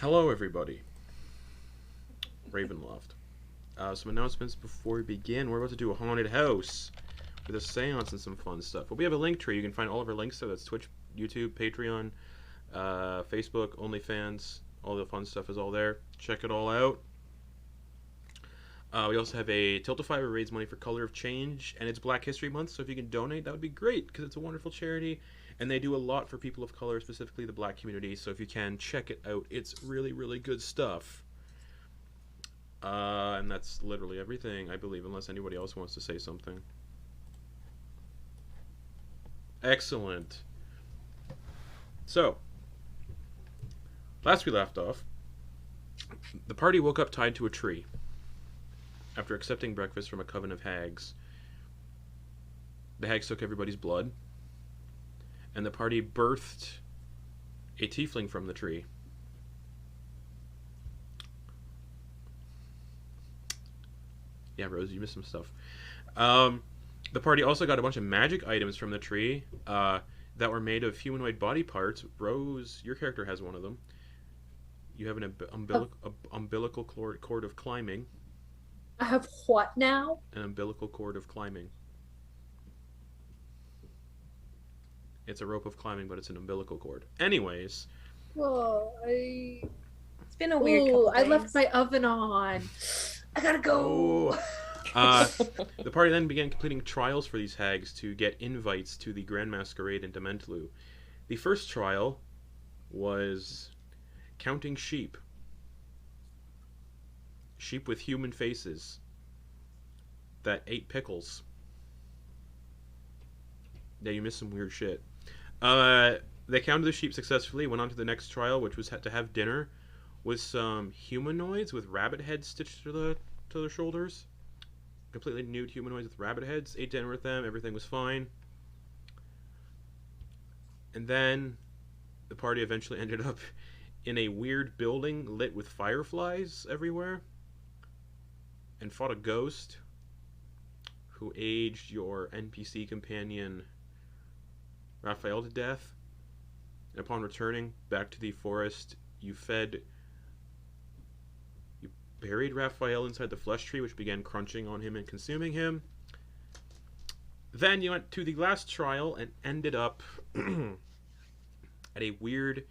Hello, everybody. Ravenloft. Some announcements before we begin. We're about to do a haunted house with a seance and some fun stuff. But we have a link tree. You can find all of our links there. That's Twitch, YouTube, Patreon, Facebook, OnlyFans. All the fun stuff is all there. Check it all out. We also have a Tiltify where we raise money for Color of Change, and it's Black History Month, so if you can donate, that would be great, because it's a wonderful charity, and they do a lot for people of color, specifically the Black community, so if you can, check it out. It's really, really good stuff. And that's literally everything, I believe, unless anybody else wants to say something. Excellent. So, last we left off, the party woke up tied to a tree after accepting breakfast from a coven of hags. The hags took everybody's blood, and the party birthed a tiefling from the tree. Yeah, Rose, you missed some stuff. The party also got a bunch of magic items from the tree that were made of humanoid body parts. Rose, your character has one of them. You have an umbilical cord of climbing. I have what now? An umbilical cord of climbing. It's a rope of climbing, but it's an umbilical cord. Anyways. Oh, It's been a weird couple days. I left my oven on. I gotta go. The party then began completing trials for these hags to get invites to the Grand Masquerade in Dementlu. The first trial was counting sheep. Sheep with human faces that ate pickles. Yeah, you missed some weird shit. They counted the sheep successfully, went on to the next trial, which was to have dinner with some humanoids with rabbit heads stitched to their shoulders. Completely nude humanoids with rabbit heads. Ate dinner with them, everything was fine. And then the party eventually ended up in a weird building lit with fireflies everywhere, and fought a ghost who aged your NPC companion Raphael to death. And upon returning back to the forest, you buried Raphael inside the flesh tree, which began crunching on him and consuming him. Then you went to the last trial and ended up at a weird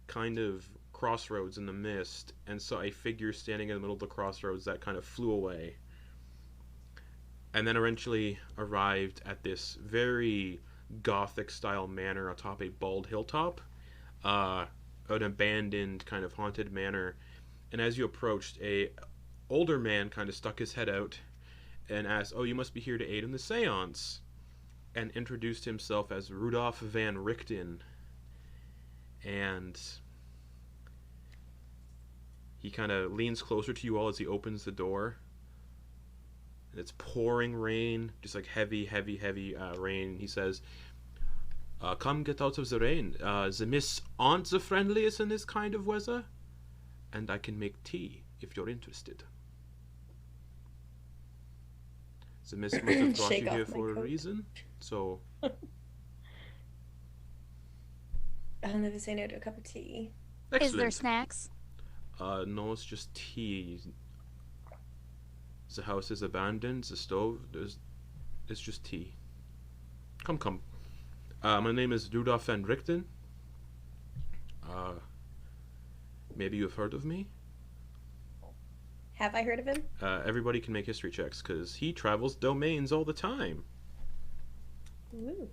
kind of crossroads in the mist, and saw a figure standing in the middle of the crossroads that kind of flew away. And then eventually arrived at this very gothic style manor atop a bald hilltop, an abandoned kind of haunted manor. And as you approached, a older man kind of stuck his head out and asked, "Oh, you must be here to aid in the seance," and introduced himself as Rudolph Van Richten. And he kind of leans closer to you all as he opens the door. And it's pouring rain, just like heavy, heavy, heavy rain. He says, "Come get out of the rain. The miss aren't the friendliest in this kind of weather, and I can make tea if you're interested." The miss must have brought you here for a reason, so... I'll never say no to a cup of tea. Excellent. Is there snacks? No, it's just tea. The house is abandoned, the stove, it's just tea. Come. My name is Rudolph Van Richten. Maybe you've heard of me? Have I heard of him? Everybody can make history checks, because he travels domains all the time. Ooh.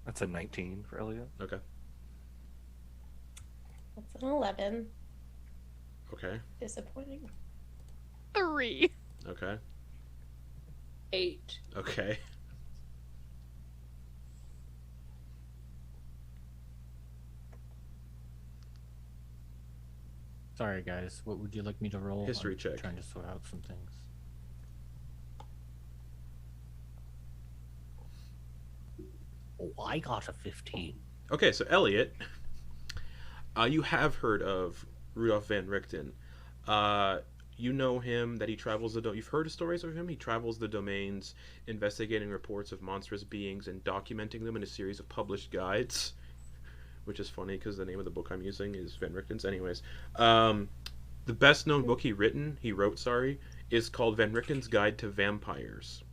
That's a 19 for Eliott. Okay. That's an 11. Okay. Disappointing. 3. Okay. 8. Okay. Sorry, guys. What would you like me to roll? History I'm check. Trying to sort out some things. Oh, I got a 15. Okay, so Eliott, you have heard of Rudolph Van Richten. You know him, that he travels you've heard of stories of him. He travels the domains, investigating reports of monstrous beings and documenting them in a series of published guides, which is funny because the name of the book I'm using is Van Richten's. Anyways, the best known book he wrote, is called Van Richten's Guide to Vampires.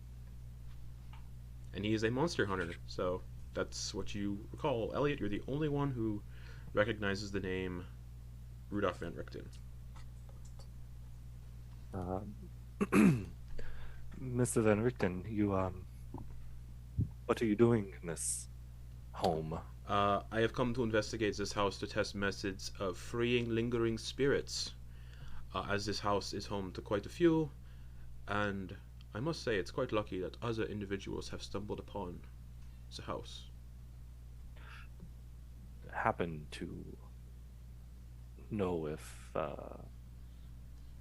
And he is a monster hunter, so that's what you recall. Eliott, you're the only one who recognizes the name Rudolph Van Richten. Mr. Van Richten, you, what are you doing in this home? I have come to investigate this house to test methods of freeing lingering spirits, as this house is home to quite a few, and I must say it's quite lucky that other individuals have stumbled upon the house. Happen to know if,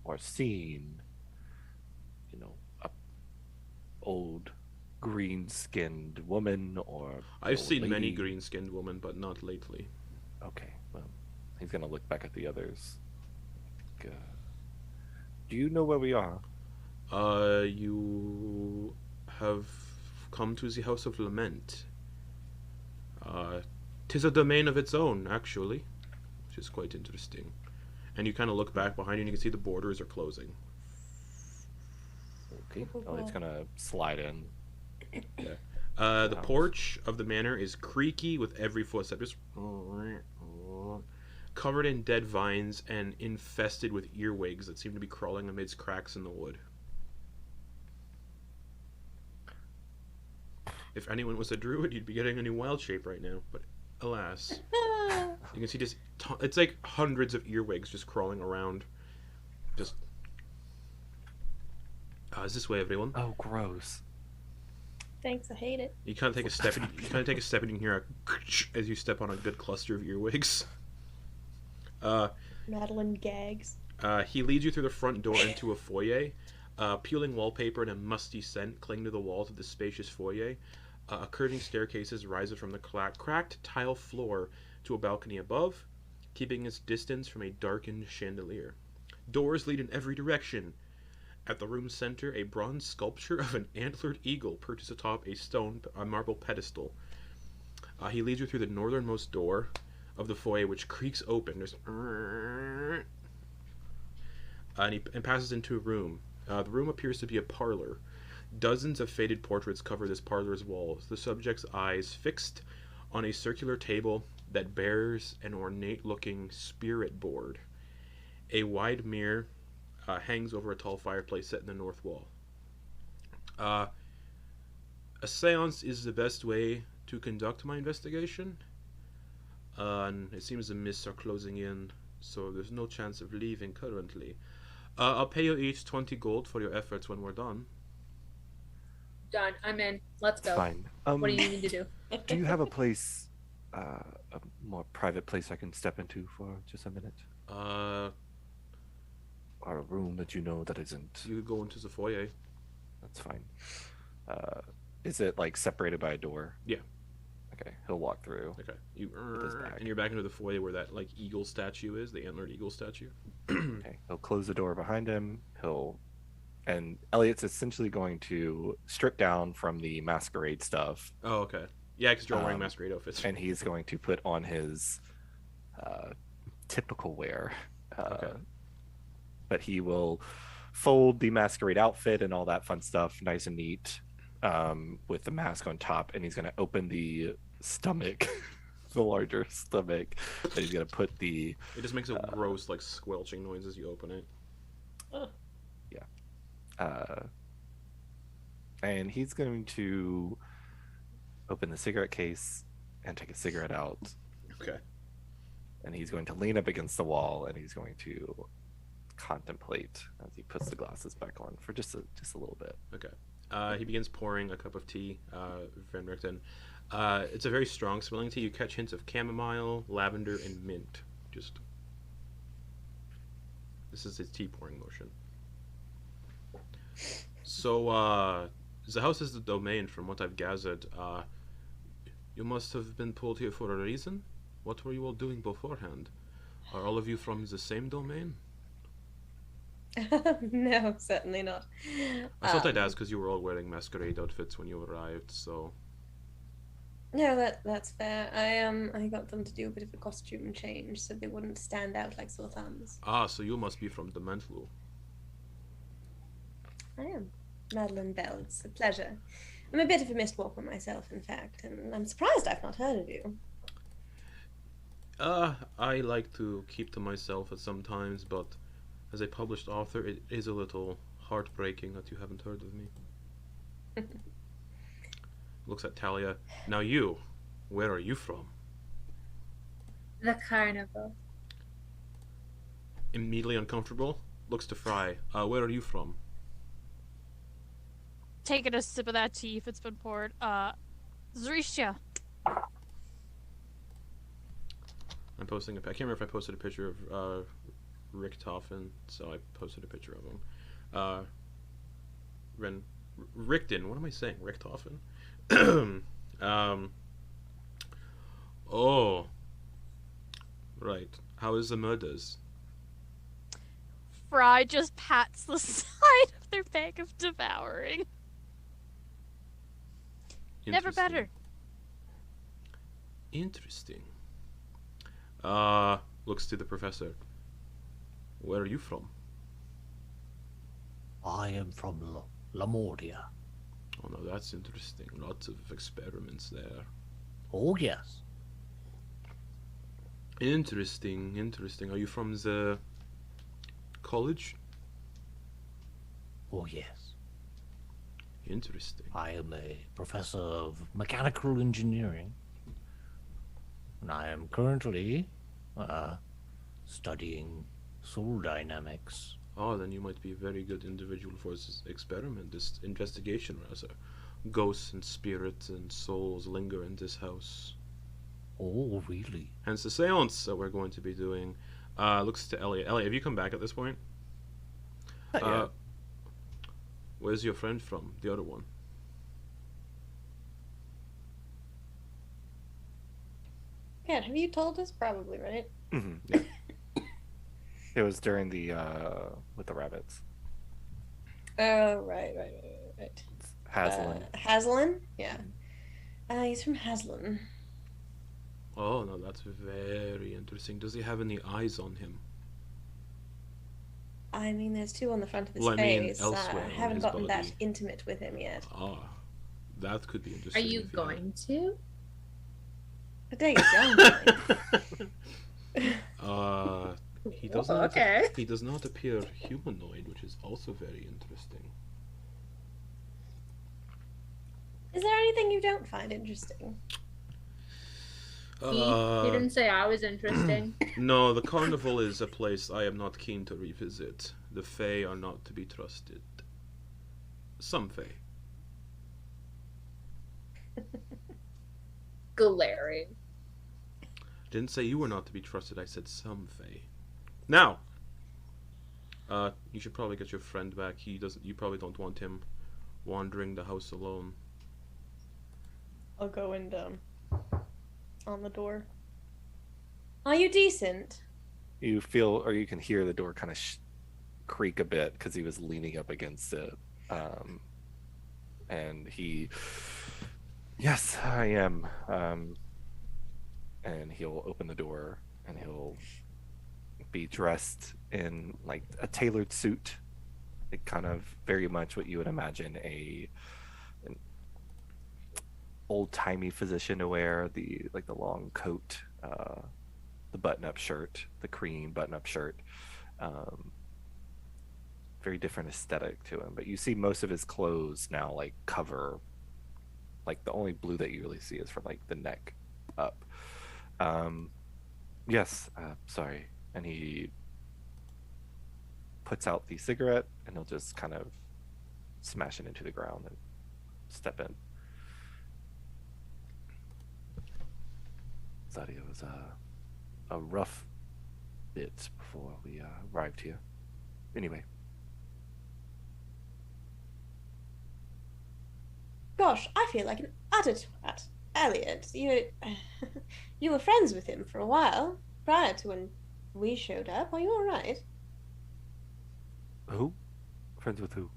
or seen, a old green-skinned woman or... I've old seen many lady? green-skinned women, but not lately. Okay, well, he's gonna look back at the others. Do you know where we are? You have come to the House of Lament. 'Tis a domain of its own, actually, which is quite interesting. And you kind of look back behind you and you can see the borders are closing. Okay, it's gonna slide in. The porch of the manor is creaky with every footstep, just covered in dead vines and infested with earwigs that seem to be crawling amidst cracks in the wood. If anyone was a druid, you'd be getting a new wild shape right now, but alas. You can see just, it's like hundreds of earwigs just crawling around. Just, is this way, everyone? Oh, gross. Thanks, I hate it. You kind of take a step, and you can hear a as you step on a good cluster of earwigs. Madeliene gags. He leads you through the front door into a foyer. Peeling wallpaper and a musty scent cling to the walls of the spacious foyer. A curving staircase rises from the cracked tile floor to a balcony above, keeping its distance from a darkened chandelier. Doors lead in every direction. At the room's center, a bronze sculpture of an antlered eagle perches atop a marble pedestal. He leads you through the northernmost door of the foyer, which creaks open. There's and passes into a room. The room appears to be a parlor. Dozens of faded portraits cover this parlor's walls, the subject's eyes fixed on a circular table that bears an ornate-looking spirit board. A wide mirror hangs over a tall fireplace set in the north wall. A seance is the best way to conduct my investigation. And it seems the mists are closing in, so there's no chance of leaving currently. I'll pay you each 20 gold for your efforts when we're done. Done. I'm in. Let's go. Fine. What do you need to do? Do you have a place, a more private place I can step into for just a minute? Or a room that you know that isn't? You could go into the foyer. That's fine. Is it like separated by a door? Yeah. Okay, he'll walk through. Okay. And you're back into the foyer where that like eagle statue is, the antlered eagle statue. Okay, he'll close the door behind him. And Eliott's essentially going to strip down from the masquerade stuff. Oh, okay. Yeah, because you're all wearing masquerade outfits. And he's going to put on his typical wear. Okay. But he will fold the masquerade outfit and all that fun stuff nice and neat with the mask on top. And he's going to open the stomach, the larger stomach. And he's going to put the... It just makes a gross, like, squelching noise as you open it. And he's going to open the cigarette case and take a cigarette out. Okay. And he's going to lean up against the wall and he's going to contemplate as he puts the glasses back on for just a little bit. Okay. He begins pouring a cup of tea, Van Richten. It's a very strong smelling tea. You catch hints of chamomile, lavender, and mint. This is his tea pouring motion. So, the house is the domain, from what I've gathered. You must have been pulled here for a reason? What were you all doing beforehand? Are all of you from the same domain? No, certainly not. I thought I'd ask because you were all wearing masquerade outfits when you arrived, so... No, that's fair. I got them to do a bit of a costume change so they wouldn't stand out like sore thumbs. Ah, so you must be from the Mental. I am. Madeliene Bell, it's a pleasure. I'm a bit of a mistwalker myself, in fact, and I'm surprised I've not heard of you. I like to keep to myself at some times, but as a published author, it is a little heartbreaking that you haven't heard of me. Looks at Thalia. Now you, where are you from? The carnival. Immediately uncomfortable. Looks to Fry. Where are you from? Taking a sip of that tea if it's been poured. Zrisha. I'm posting I can't remember if I posted a picture of Richthofen, so I posted a picture of him. Richten. What am I saying? Richthofen. Oh. Right. How is the murders? Fry just pats the side of their bag of devouring. Never better. Interesting. Looks to the professor. Where are you from? I am from Lamordia. Oh no, that's interesting. Lots of experiments there. Oh, yes. Interesting. Are you from the college? Oh, yes. Interesting. I am a professor of mechanical engineering. And I am currently studying soul dynamics. Oh, then you might be a very good individual for this experiment, this investigation, rather. Ghosts and spirits and souls linger in this house. Oh, really? Hence the seance that we're going to be doing. Looks to Eliott. Eliott, have you come back at this point? Yeah. Where's your friend from? The other one. Kat, have you told us? Probably, right? Mhm, yeah. It was during the with the rabbits. Oh, right. Haslin. Haslin? Yeah. He's from Haslin. Oh, no, that's very interesting. Does he have any eyes on him? I mean, there's two on the front of his Well, I mean, face. elsewhere I on haven't his gotten that body. intimate with him yet. Ah, that could be Are interesting. you if he going to? I think it's young. He doesn't. Okay. He does not appear humanoid, which is also very interesting. Is there anything you don't find interesting? You didn't say I was interesting. No, the carnival is a place I am not keen to revisit. The Fae are not to be trusted. Some Fae. Glaring. Didn't say you were not to be trusted. I said some Fae. Now, you should probably get your friend back. He doesn't. You probably don't want him wandering the house alone. I'll go and on the door. Are you decent? You feel, or you can hear the door kind of creak a bit because he was leaning up against it. And he, yes, I am. And he'll open the door and he'll be dressed in like a tailored suit, like kind of very much what you would imagine an old-timey physician to wear, the long coat, the button-up shirt, the cream button-up shirt. Very different aesthetic to him, but you see most of his clothes now like cover, like the only blue that you really see is from like the neck up. Yes, sorry. And he puts out the cigarette and he'll just kind of smash it into the ground and step in. Thought it was a rough bit before we arrived here. Anyway. Gosh, I feel like an utter twat. Eliott, you were friends with him for a while, prior to when we showed up. Are you alright? Who? Friends with who?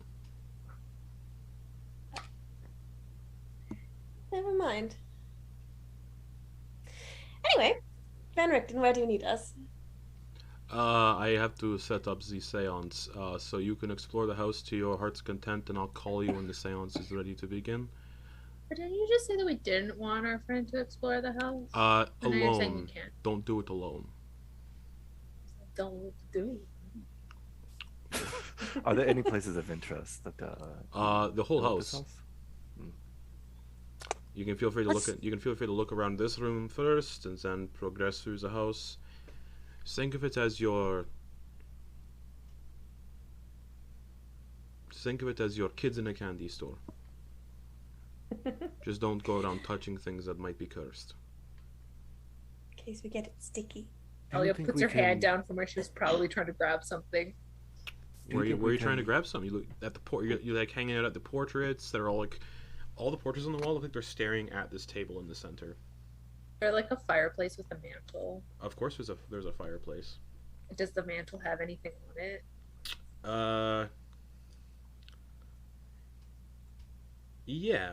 Never mind. Anyway, Van Richten, where do you need us? I have to set up the seance, so you can explore the house to your heart's content, and I'll call you when the seance is ready to begin. But didn't you just say that we didn't want our friend to explore the house? And now you're saying you Alone. can't. Don't do it alone. Don't do it. Are there any places of interest that The whole about this house. You can feel free to Let's- look at. You can feel free to look around this room first, and then progress through the house. Think of it as your. Think of it as your kids in a candy store. Just don't go around touching things that might be cursed. In case we get it sticky. I don't Eliott think puts we her hand can- down from where she was probably trying to grab something. Do Where you you think where we you trying to can- grab some? You look at the you're like hanging out at the portraits. They're all like, all the portraits on the wall look like they're staring at this table in the center. Or like a fireplace with a mantle. Of course, there's a fireplace. Does the mantle have anything on it? Yeah,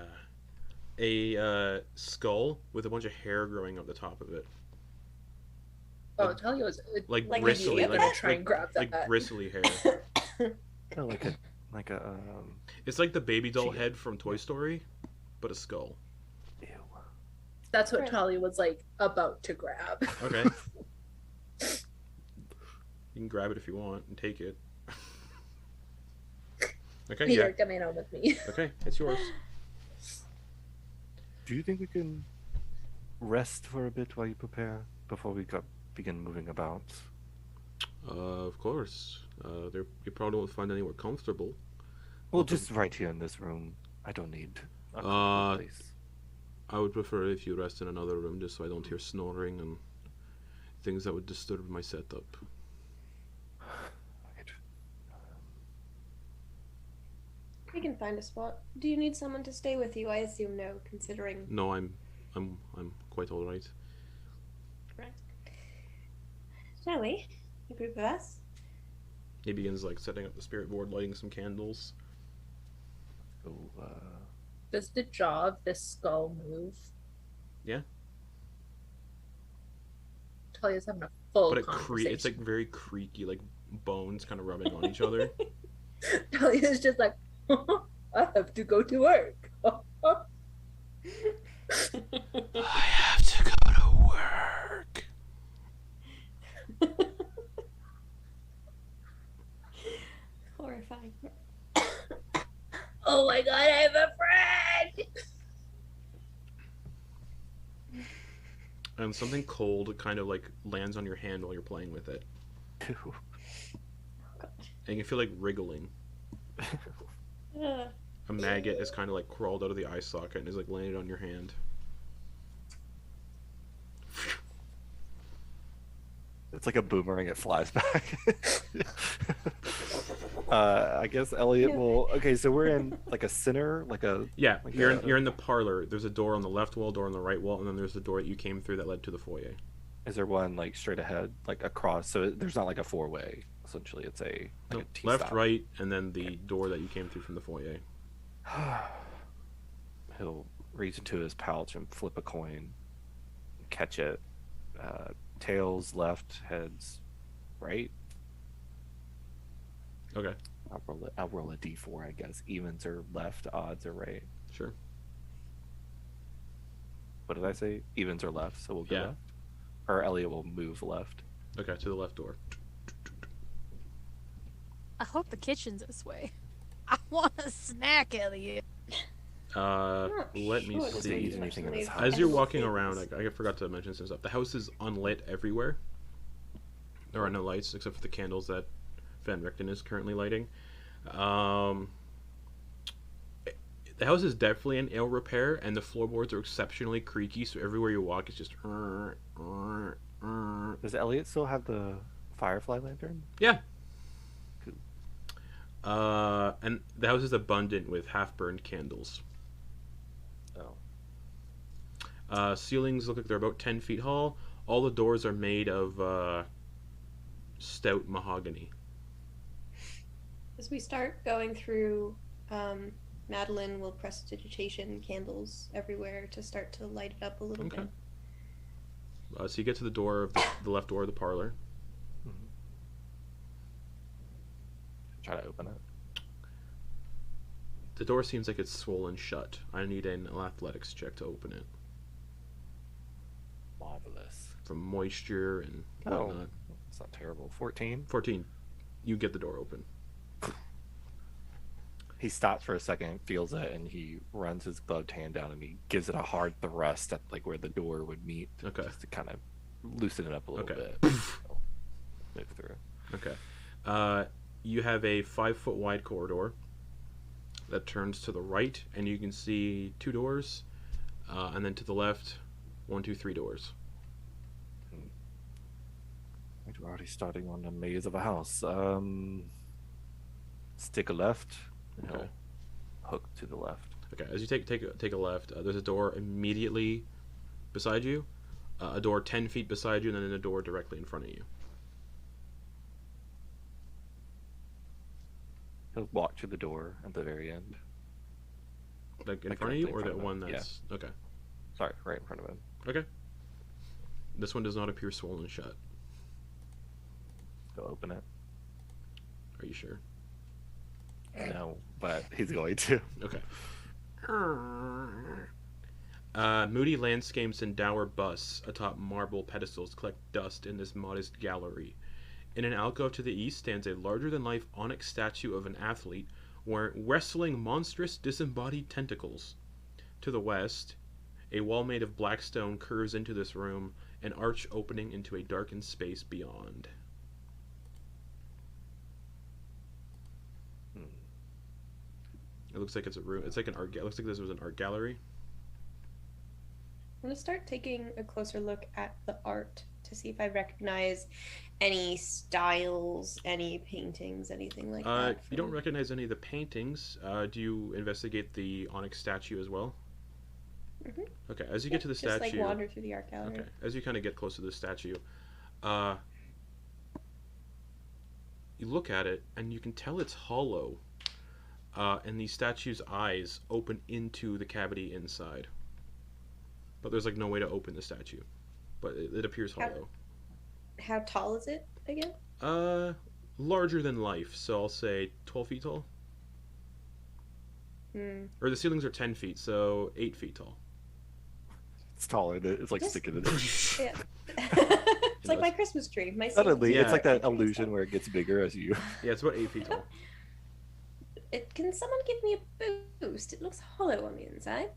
a skull with a bunch of hair growing up the top of it, Oh, Thalia was like Like a bristly, Eliott? like, gonna try and like, grab that. like bristly hair. Oh, like a It's like the baby doll She- head from Toy Story, but a skull. ew. That's what Right. Thalia was like about to grab. Okay. You can grab it if you want and take it. Okay, You're yeah. coming on with me. Okay, it's yours. Do you think we can rest for a bit while you prepare before we begin moving about? Of course. You probably won't find anywhere comfortable. Well, just right here in this room. I don't need a Uh, place. I would prefer if you rest in another room just so I don't hear snoring and things that would disturb my setup. Right. We can find a spot. Do you need someone to stay with you? I assume no, considering. No, I'm quite all right. Right. Shall we? A group of us? He begins like setting up the spirit board, lighting some candles. So, Does the jaw of this skull move? Yeah. Talia's having a full But conversation. it's like very creaky, like bones kind of rubbing on each other. Talia's just like, I have to go to work. I have to go to work. Horrifying. Oh my god, I have a friend! And something cold kind of like lands on your hand while you're playing with it. ew. And you feel like wriggling. Ugh. A maggot has kind of like crawled out of the eye socket and is like landed on your hand. It's like a boomerang. It flies back. I guess Eliott Yeah. will. Okay, so we're in like a center, like a. Yeah, Like you're in the parlor. There's a door on the left wall, door on the right wall, and then there's the door that you came through that led to the foyer. Is there one like straight ahead, like across? So there's not like a four-way. Essentially, it's a No, like a T left, stop. right, and then the door that you came through from the foyer. He'll reach into his pouch and flip a coin, catch it. Tails left, heads right. Okay, I'll roll a d4, I guess. Evens are left, odds are right. sure. What did I say? Evens are left, so we'll go Yeah. left. Or Eliott will move left. Okay, to the left door. I hope the kitchen's this way. I want a snack, Eliott. Not Let me sure there's see. much Anything in leave this house. As you're and walking things. around, I forgot to mention some stuff. The house is unlit everywhere. There are no lights except for the candles that Van Richten is currently lighting. The house is definitely in ill repair, and the floorboards are exceptionally creaky. So everywhere you walk, it's just. Does Eliott still have the firefly lantern? Yeah. And the house is abundant with half-burned candles. Oh. Ceilings look like they're about 10 feet tall. All the doors are made of stout mahogany. As we start going through, Madeliene will prestidigitation candles everywhere to start to light it up a little Okay. bit. So you get to the door of the left door of the parlor. Try to open it. The door seems like it's swollen shut. I need an athletics check to open it. Marvelous. From moisture and whatnot. It's not terrible. 14. 14. You get the door open. He stops for a second, feels it, and he runs his gloved hand down and he gives it a hard thrust at like where the door would meet. Okay. Just to kind of loosen it up a little bit. Move through. Okay. You have a 5-foot wide corridor that turns to the right, and you can see 2 doors, and then to the left, 1, 2, 3 doors. We're already starting on a maze of a house. Stick a left, and Okay. he'll hook to the left. Okay, as you take a left, there's a door immediately beside you, a door 10 feet beside you, and then a door directly in front of you. He'll walk to the door at the very end. Like in Like front of you, directly or in the front of one him, that's... Okay. Sorry, right in front of him. Okay. This one does not appear swollen shut. Go open it. Are you sure? No, but he's going to. Okay. Moody landscapes and dour busts atop marble pedestals collect dust in this modest gallery. In an alcove to the east stands a larger-than-life onyx statue of an athlete wrestling monstrous disembodied tentacles. To the west, a wall made of black stone curves into this room, an arch opening into a darkened space beyond. It looks like it's a room. It's like an art. It looks like this was an art gallery. I'm gonna start taking a closer look at the art to see if I recognize any styles, any paintings, anything like that. You don't recognize any of the paintings. Do you investigate the onyx statue as well? Mm-hmm. Okay. As you get to the just statue, like wander through the art gallery. okay. As you kind of get close to the statue, you look at it and you can tell it's hollow. And the statue's eyes open into the cavity inside. But there's like no way to open the statue. But it appears hollow. How tall is it again? Larger than life, so I'll say 12 feet tall. Or the ceilings are 10 feet, so 8 feet tall. It's taller. It's like sticking it. Yeah. It's like my Christmas tree. My Suddenly, Yeah. it's like that illusion where it gets bigger as you. Yeah, it's about 8 feet tall. Can someone give me a boost? It looks hollow on the inside.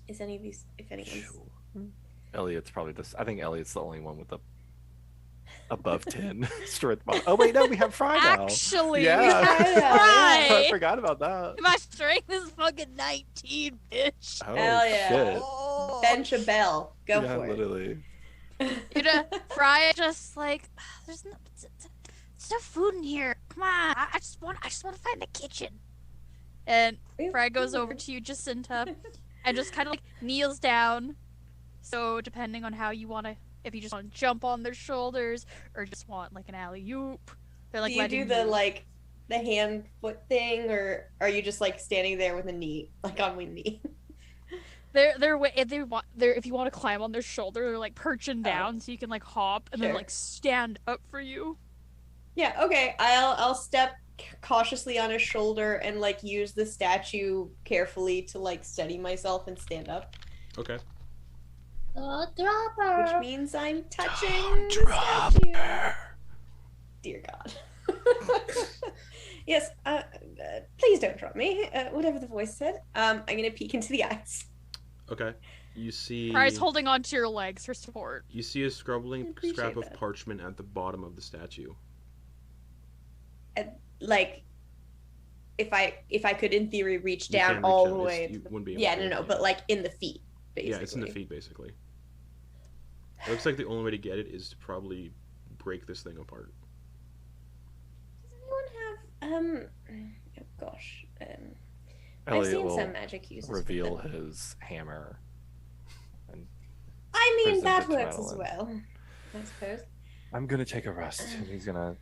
Is any of these, if anyone's... Sure. Eliott's probably this. I think Eliott's the only one with a above 10 strength. Oh wait, no, we have Fry now. Actually, Yeah. we have I Fry. forgot about that. My strength is fucking 19, bitch. Oh, Hell yeah. shit. Oh. Bench a bell. Go Yeah, for literally. You know, Fry just like there's no food in here. Come on, I just want to find the kitchen. And it. Fry goes over to you, Jacinta, and just kind of like kneels down. So depending on how you want to, if you just want to jump on their shoulders or just want like an alley-oop, they're like do you letting do the hand foot thing, or are you just like standing there with a knee, like on one knee? if you want to climb on their shoulder, they're like perching down so you can like hop and then Sure. like stand up for you. Yeah, okay. I'll step cautiously on his shoulder and like use the statue carefully to like steady myself and stand up. Okay. Oh, drop her. Which means I'm touching the statue. Dear God. Yes, please don't drop me. Whatever the voice said. I'm gonna peek into the eyes. Okay. You see... Fry's holding onto your legs for support. You see a scrabbling Appreciate scrap of that. parchment at the bottom of the statue. And, like, if I could in theory reach You down can reach all down. the way. You wouldn't be able Yeah, to, no, but like in the feet, basically. Yeah, it's in the feet, basically. It looks like the only way to get it is to probably break this thing apart. Does anyone have oh gosh, I've Elliott seen will some magic uses. with reveal them. his hammer. And I mean, present that it to works as Madeline. well, I suppose. I'm gonna take a rest, and he's gonna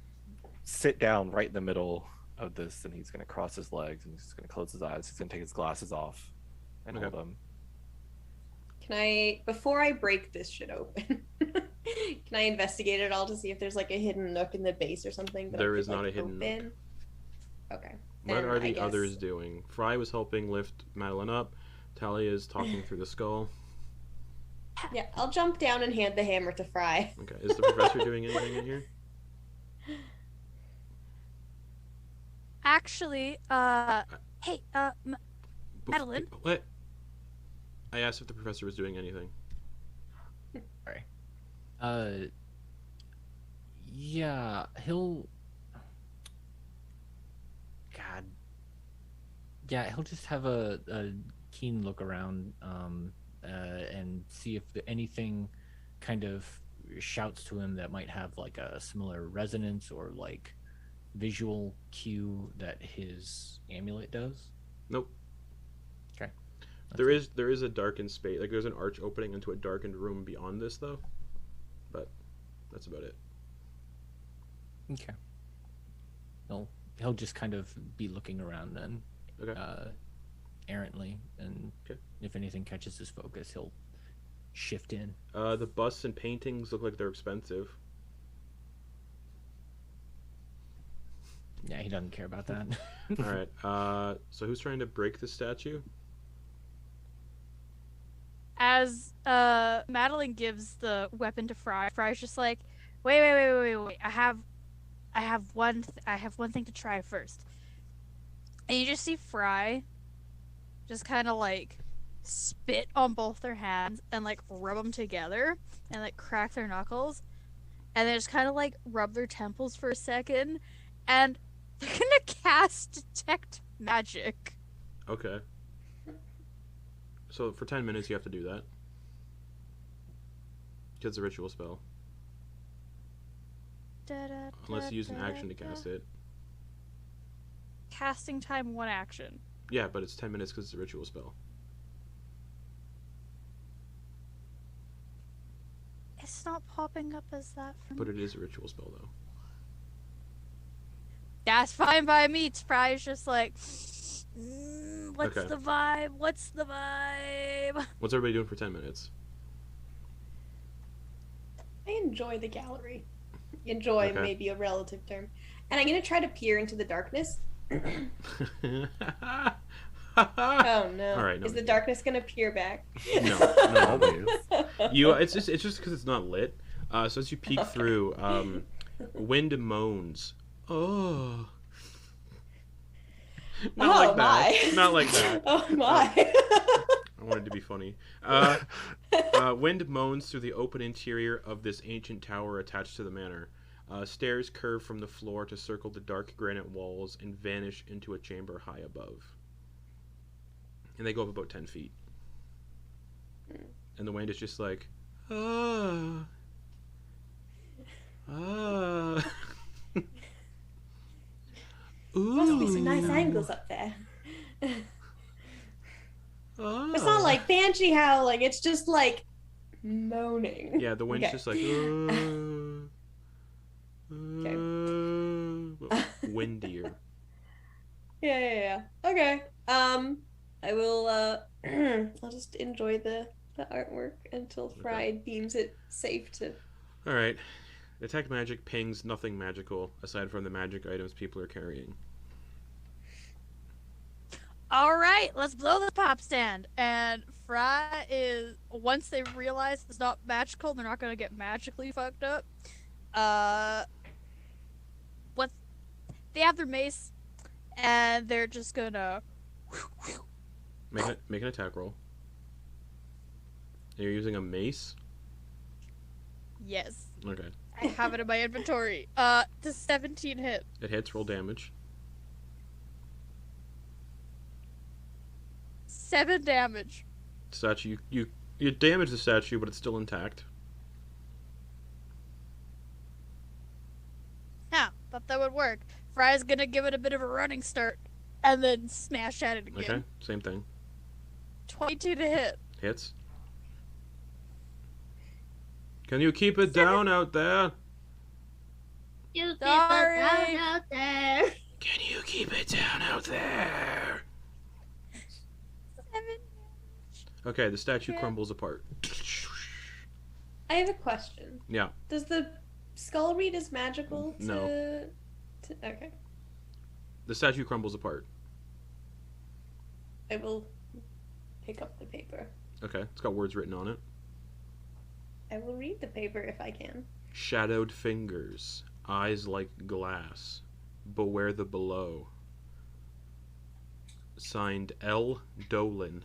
sit down right in the middle of this, and he's gonna cross his legs, and he's just gonna close his eyes. He's gonna take his glasses off and Okay. hold them. Can I, before I break this shit open, can I investigate it all to see if there's like a hidden nook in the base or something? That There I could, is not like, a hidden open? nook. Okay. What Then are I the guess- others doing? Fry was helping lift Madeliene up. Thalia is talking through the skull. Yeah, I'll jump down and hand the hammer to Fry. Okay, is the professor doing anything in here? Actually, hey, Madeliene? What? I asked if the professor was doing anything. Yeah, he'll. God. Yeah, he'll just have a keen look around, and see if anything kind of shouts to him that might have like a similar resonance or like visual cue that his amulet does. Nope. Okay. There is a darkened space. Like there's an arch opening into a darkened room beyond this though. But that's about it. Okay. He'll just kind of be looking around then, Okay. errantly, and Okay. if anything catches his focus, he'll shift in. The busts and paintings look like they're expensive. Yeah, he doesn't care about that. All right. So who's trying to break the statue? As Madeliene gives the weapon to Fry, Fry's just like, wait. I have one thing to try first. And you just see Fry just kind of like spit on both their hands and like rub them together and like crack their knuckles, and then just kind of like rub their temples for a second, and they're gonna cast detect magic. Okay. So for 10 minutes you have to do that. Because it's a ritual spell. Unless you use an action to cast it. Casting time 1 action. Yeah, but it's 10 minutes because it's a ritual spell. It's not popping up as that for But me. it is a ritual spell though. That's fine by me. Fry's just like, what's Okay. the vibe? What's the vibe? What's everybody doing for 10 minutes? I enjoy the gallery. Enjoy Okay. maybe a relative term. And I'm going to try to peer into the darkness. Oh no. All right, no Is the big deal. darkness going to peer back? No. Always. It's just because it's not lit. So as you peek Okay. through, wind moans. Oh. Not like that. my. Not like that. Oh my. I wanted to be funny. Wind moans through the open interior of this ancient tower attached to the manor. Stairs curve from the floor to circle the dark granite walls and vanish into a chamber high above. And they go up about 10 feet. And the wind is just like, ah. Ah. Must be some Ooh. nice angles up there. Ah. It's not like banshee howling, it's just like moaning. Yeah, the wind's Okay. just like, well, windier. Yeah. Okay. I will I'll just enjoy the artwork until Fry deems it safe to. All right. Detect magic pings nothing magical aside from the magic items people are carrying. All right, let's blow the pop stand. And Fry is, once they realize it's not magical, they're not gonna get magically fucked up. What? They have their mace, and they're just gonna. Make an attack roll. You're using a mace? Yes, Okay. I have it in my inventory. Does 17 hit? It hits, roll damage. 7 damage. Statue, you damage the statue, but it's still intact. Yeah, thought that would work. Fry's gonna give it a bit of a running start, and then smash at it again. Okay, same thing. 22 to hit. Hits. Can you keep it down out there? You keep it Sorry. down out there. Can you keep it down out there? 7. Okay, the statue Yeah. crumbles apart. I have a question. Yeah. Does the skull read as magical to... No. Okay. The statue crumbles apart. I will pick up the paper. Okay, it's got words written on it. I will read the paper if I can. Shadowed fingers, eyes like glass. Beware the below. Signed L. Dolan.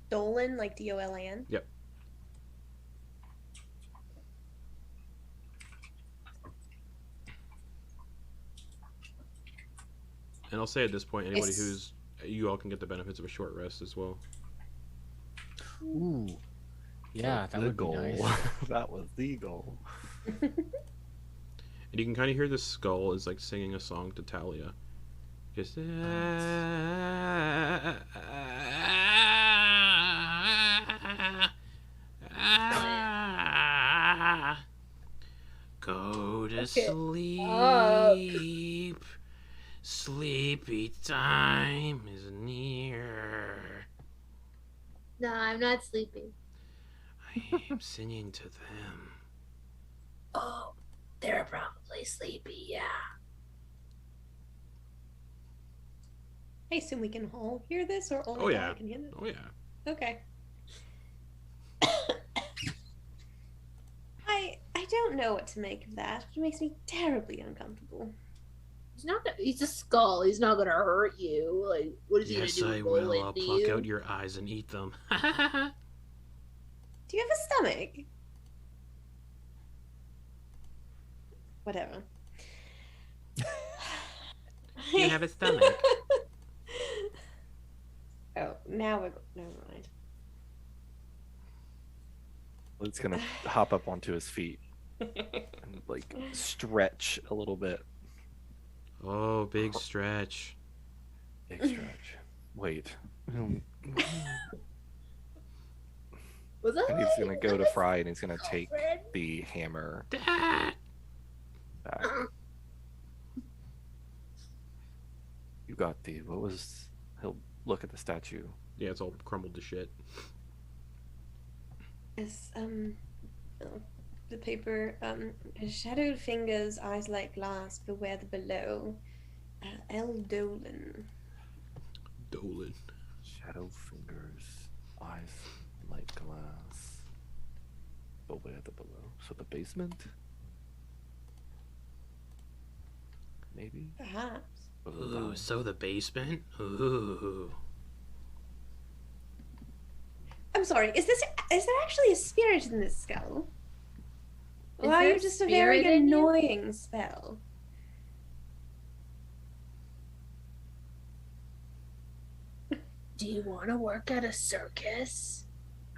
Dolan, like D-O-L-A-N? Yep. And I'll say at this point, anybody who's... You all can get the benefits of a short rest as well. Ooh. Yeah, that the would be goal. nice. That was the goal. And you can kind of hear the skull is like singing a song to Thalia. Just... Go to sleep. Sleepy time is near. No, I'm not sleeping. I am singing to them. Oh, they're probably sleepy, yeah. I assume we can all hear this, or only Oh, yeah. I can hear this? Oh yeah. Okay. I don't know what to make of that. It makes me terribly uncomfortable. He's not. He's a skull. He's not gonna hurt you. Like, what is Yes, he gonna I do? will. Roll I'll into pluck you? out your eyes and eat them. Do you have a stomach? Whatever. You have a stomach. Oh, now we're... Never mind. It's gonna hop up onto his feet and like stretch a little bit. Oh, big stretch. Big stretch. Wait. And Was that? he's gonna go to Fry and he's gonna take the hammer back. You got the... What was... He'll look at the statue. Yeah, it's all crumbled to shit. Is the paper shadowed fingers, eyes like glass, beware the below. L. Dolan. Dolan. Shadow fingers, eyes like glass. Beware the below. So the basement? Maybe? Perhaps. Ooh, so the basement? Ooh. I'm sorry. Is there actually a spirit in this skull? Is Or are there you just a very spirit in you? annoying spell? Do you want to work at a circus?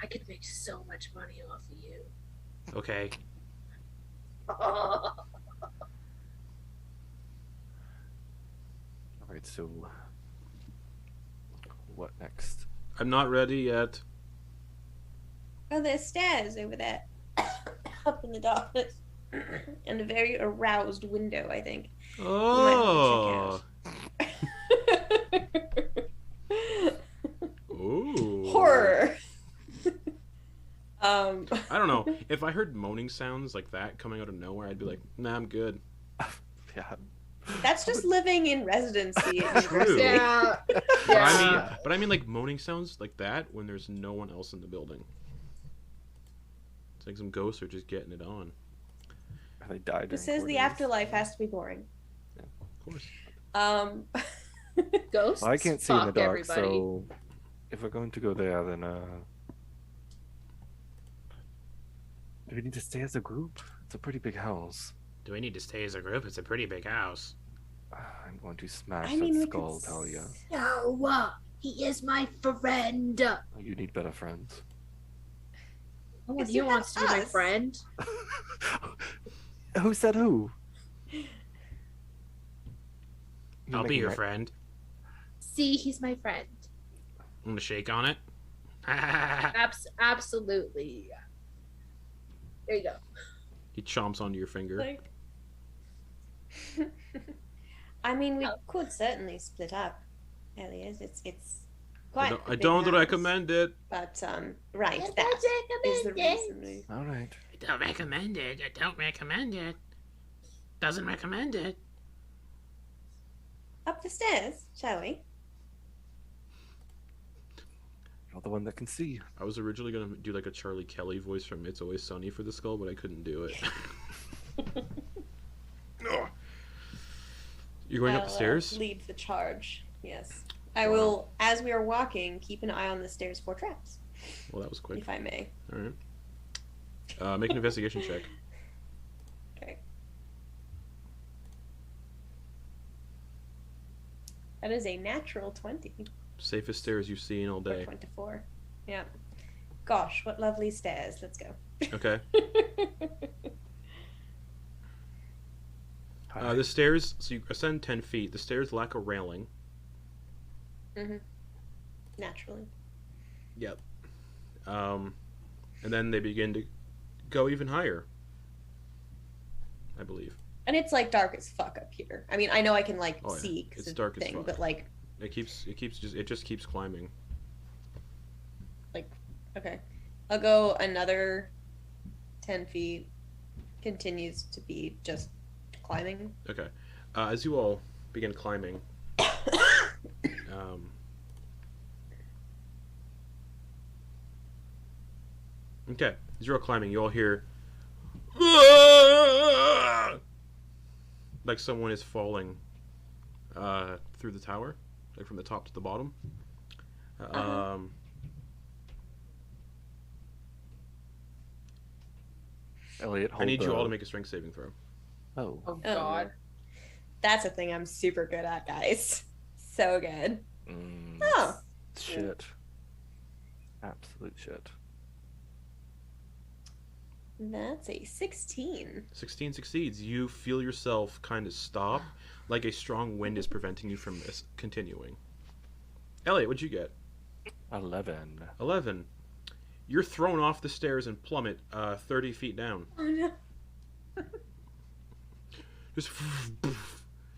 I could make so much money off of you. Okay. Alright, so what next? I'm not ready yet. Oh, there's stairs over there. Up in the darkness. And a very aroused window, I think. Oh. Ooh. Horror. I don't know. If I heard moaning sounds like that coming out of nowhere, I'd be like, nah, I'm good. Yeah. That's just living in residency at True. university. Yeah. But I mean like moaning sounds like that when there's no one else in the building. It's like some ghosts are just getting it on. They died. Who says the afterlife has to be boring? Of course. Ghosts. Well, I can't see in the fuck dark, everybody. so if we're going to go there, then do we need to stay as a group? It's a pretty big house. Do we need to stay as a group? It's a pretty big house. I'm going to smash I mean, that we skull, could... Thalia. No, he is my friend. You need better friends. No one Yes, here you wants to have be my us. friend. Who said who? I'll be your friend. See, he's my friend. I'm gonna shake on it. Absolutely. There you go. He chomps onto your finger. Like, I mean, we Oh. could certainly split up, Eliott. It's quite. I a big don't house, recommend it. But right, I that don't is the recommend reason we. All right. I don't recommend it. I don't recommend it. Doesn't recommend it. Up the stairs, shall we? You're the one that can see. I was originally gonna do like a Charlie Kelly voice from It's Always Sunny for the skull, but I couldn't do it. Ugh. You're going up the I'll, stairs? lead the charge. Yes, I will. As we are walking, keep an eye on the stairs for traps, Well, that was quick. if I may. All right. Make an investigation check. Okay. That is a natural 20 Safest stairs you've seen all or day. 24. Yeah. Gosh, what lovely stairs. Let's go. Okay. The stairs, so you ascend 10 feet. The stairs lack a railing. Naturally. Yep. And then they begin to go even higher, I believe. And it's like dark as fuck up here. I mean, I know I can like Oh, yeah. see 'cause It's of dark the as thing, fuck. but like, It just keeps climbing. okay, I'll go another 10 feet. Continues to be just climbing. Okay. As you all begin climbing, okay, as you're all climbing, you all hear like someone is falling through the tower, like from the top to the bottom. Eliott, hold I need you all the- to make a strength saving throw. Oh. Oh God. That's a thing I'm super good at, guys. So good. Mm, Oh. shit. Absolute shit. That's a 16. 16 succeeds. You feel yourself kind of stop, like a strong wind is preventing you from continuing. Eliott, what'd you get? 11. 11. You're thrown off the stairs and plummet 30 feet down. Oh no. Just. Do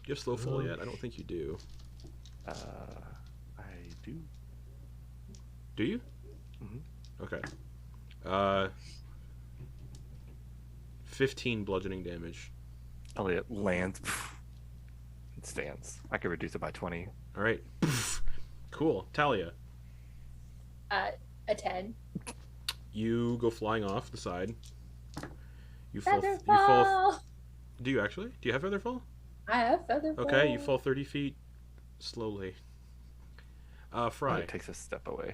you have slow fall yet? I don't think you do. I do. Do you? Mhm. Okay. 15 bludgeoning damage. Eliott lands. It stands. I could reduce it by 20. All right. Cool. Thalia, A 10. you go flying off the side. You fall. Feather You fall. fall. Do you actually? Do you have feather fall? I have feather fall. Okay, you fall 30 feet slowly. Fry. It takes a step away.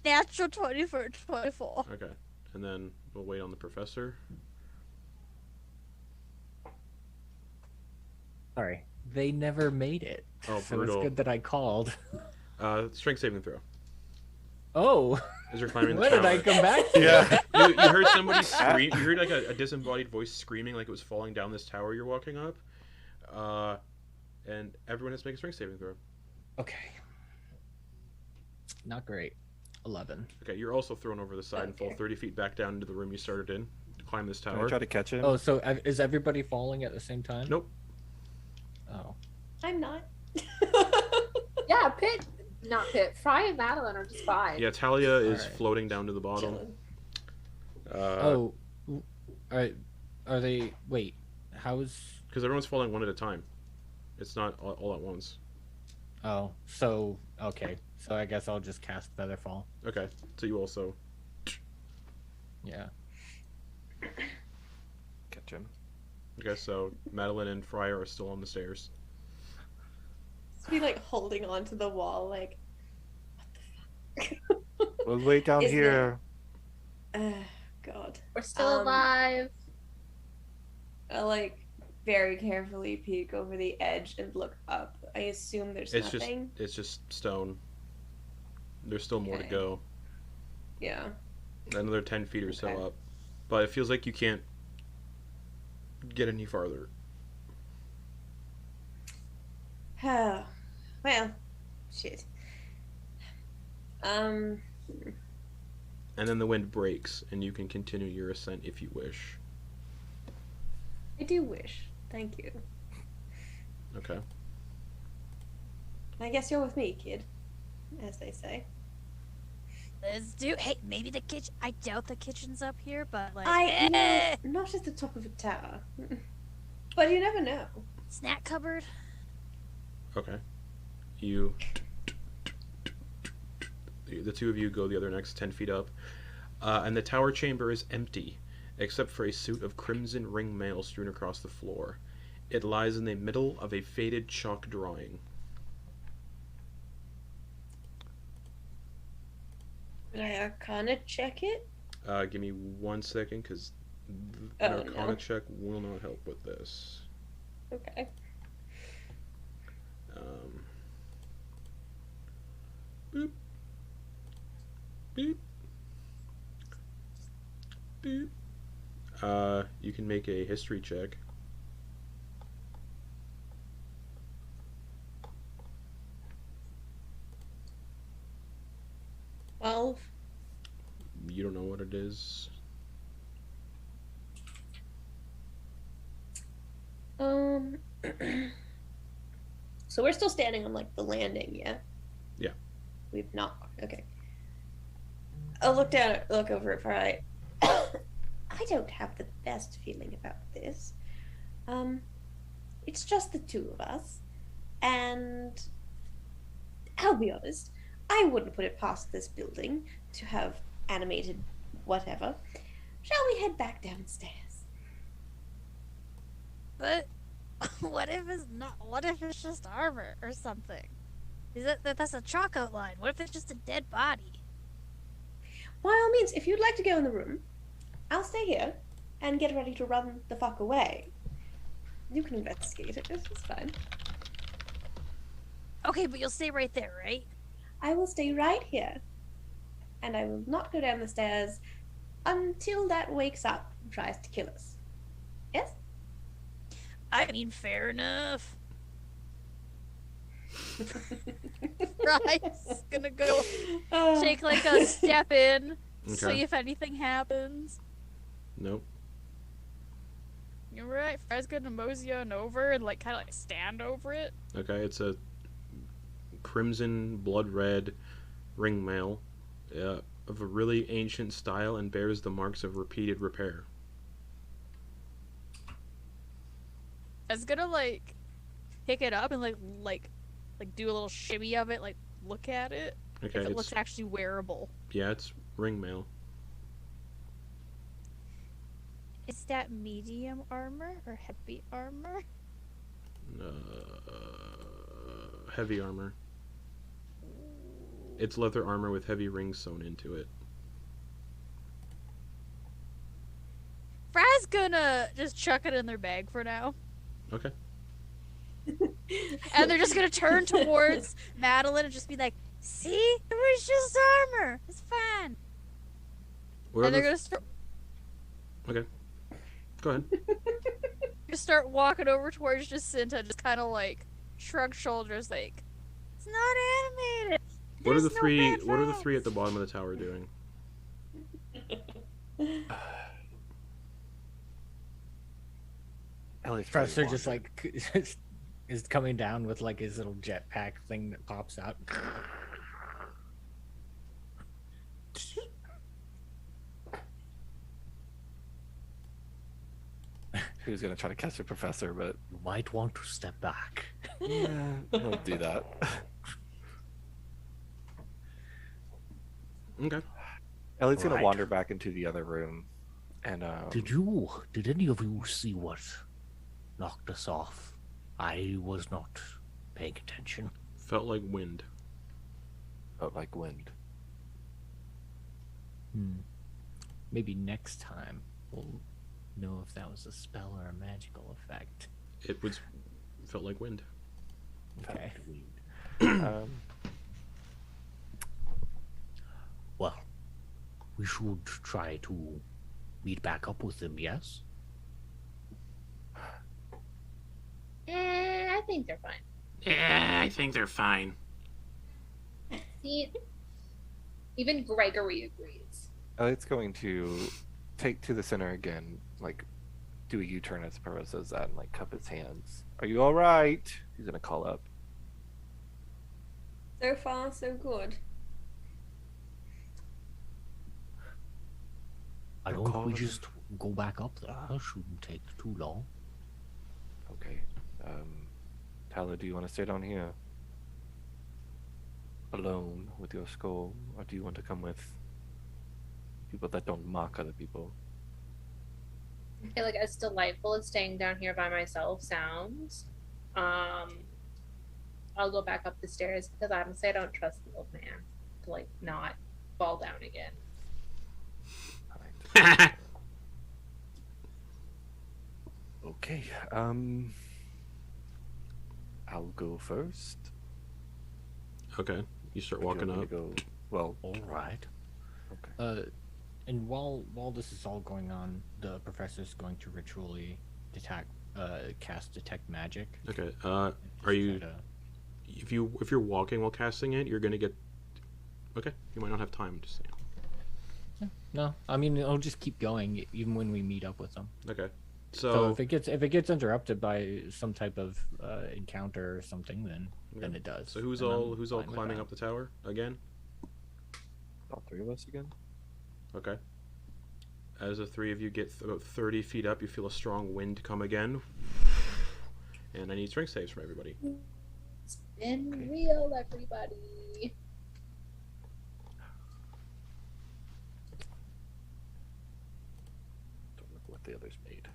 Natural 20 for 24. Okay, and then we'll wait on the professor. Sorry, they never made it. Oh, so brutal. it's good that I called. Strength saving throw. Oh, As you're climbing the when tower. did I come back? to? Yeah. You heard somebody scream. You heard like a disembodied voice screaming like it was falling down this tower you're walking up. And everyone has to make a strength saving throw. Okay. Not great. 11. Okay, you're also thrown over the side and fall Okay. 30 feet back down into the room you started in to climb this Can I tower. try to catch him? Oh, so is everybody falling at the same time? Nope. Oh. I'm not. Yeah, not Pit. Fry and Madeliene are just fine. Yeah, Thalia is Alright. floating down to the bottom. Chilling. Are they? Wait. How's? Because everyone's falling one at a time. It's not all at once. Oh, so okay. So I guess I'll just cast Featherfall. Okay, so you also. Yeah. Catch him. Okay, so Madeliene and Fryer are still on the stairs. Just be like holding onto the wall, like. We'll wait down Isn't here. God. We're still alive. I like very carefully peek over the edge and look up. I assume there's It's nothing. just stone. There's still more to Okay. go. Yeah. Another 10 feet or so Okay. up. But it feels like you can't get any farther. Well, shit. And then the wind breaks, and you can continue your ascent if you wish. I do wish. Thank you. Okay. I guess you're with me, kid, as they say. Let's do. Hey, maybe the kitchen. I doubt the kitchen's up here, but like, Not at the top of a tower. But you never know. snack cupboard. Okay. You. The two of you go the other next 10 feet up, and the tower chamber is empty, except for a suit of crimson ring mail strewn across the floor. It lies in the middle of a faded chalk drawing. Would I Arcana check it? Give me 1 second, because an Oh, Arcana no. check will not help with this. Okay. Boop. Beep. Beep. You can make a history check. Well, You don't know what it is. So we're still standing on like the landing, yeah? Yeah. We've not. Okay. I'll look over it for I don't have the best feeling about this. It's just the two of us, and I'll be honest, I wouldn't put it past this building to have animated whatever. Shall we head back downstairs? But what if it's not? What if it's just armor or something? Is that's a chalk outline? What if it's just a dead body? By all means, if you'd like to go in the room, I'll stay here and get ready to run the fuck away. You can investigate it. It's fine. Okay, but you'll stay right there, right? I will stay right here, and I will not go down the stairs until that wakes up and tries to kill us. Yes? I mean, fair enough. Bryce gonna go take like a step in, see Okay. if anything happens. Nope. You're right. Fry's gonna mosey on over and like kind of like stand over it. Okay, it's a crimson, blood red ring mail of a really ancient style and bears the marks of repeated repair. I was gonna like pick it up and like do a little shimmy of it, like look at it. Okay, If it it's looks actually wearable. yeah, it's ring mail. Is that medium armor or heavy armor? Heavy armor. It's leather armor with heavy rings sewn into it. Fry's gonna just chuck it in their bag for now. Okay. And they're just gonna turn towards Madeliene and just be like, see? It was just armor. It's fine. Where are And they're the... gonna start Okay. Go ahead. just start walking over towards Jacinta, just kind of like shrug shoulders, like it's not animated. What are the There's no three? bad What are the three at vibes." the bottom of the tower doing? Elliott's Professor probably just like is coming down with like his little jetpack thing that pops out. He was gonna try to catch the professor, but You might want to step back. yeah, don't do that. Okay. Elliott's gonna Right. wander back into the other room, and Did any of you see what knocked us off? I was not paying attention. Felt like wind. felt like wind. Maybe next time we'll know if that was a spell or a magical effect. It was felt like wind. Okay. Um, Well, we should try to meet back up with them, yes? I think they're fine. Yeah, I think they're fine. See, even Gregory agrees. Elliott's going to take to the center again, like do a U-turn as Perot says that, and like cup his hands. Are you all right? He's gonna call up. So far, so good. I They'll don't call we us. just go back up there? It shouldn't take too long. Okay. Thalia, do you want to stay down here? Alone with your skull? Or do you want to come with people that don't mock other people? I feel like as delightful as staying down here by myself sounds, I'll go back up the stairs because honestly I don't trust the old man to like not fall down again. Alright. Okay. I'll go first. Okay, you start Would you walking want me up. to go? Well, All right. okay. And while this is all going on, the professor's going to ritually cast detect magic. Okay. Just Are you? try to- If you're walking while casting it, you're gonna get. Okay, you might not have time. Just saying. No, I mean I'll just keep going even when we meet up with them. Okay. So So if it gets interrupted by some type of encounter or something, then Okay. it does. So who's and I'm all fine with climbing that. up the tower again? All three of us again? Okay. As the three of you get about 30 feet up, you feel a strong wind come again. And I need strength saves from everybody. It's been Okay. real, everybody. Don't look what the others made.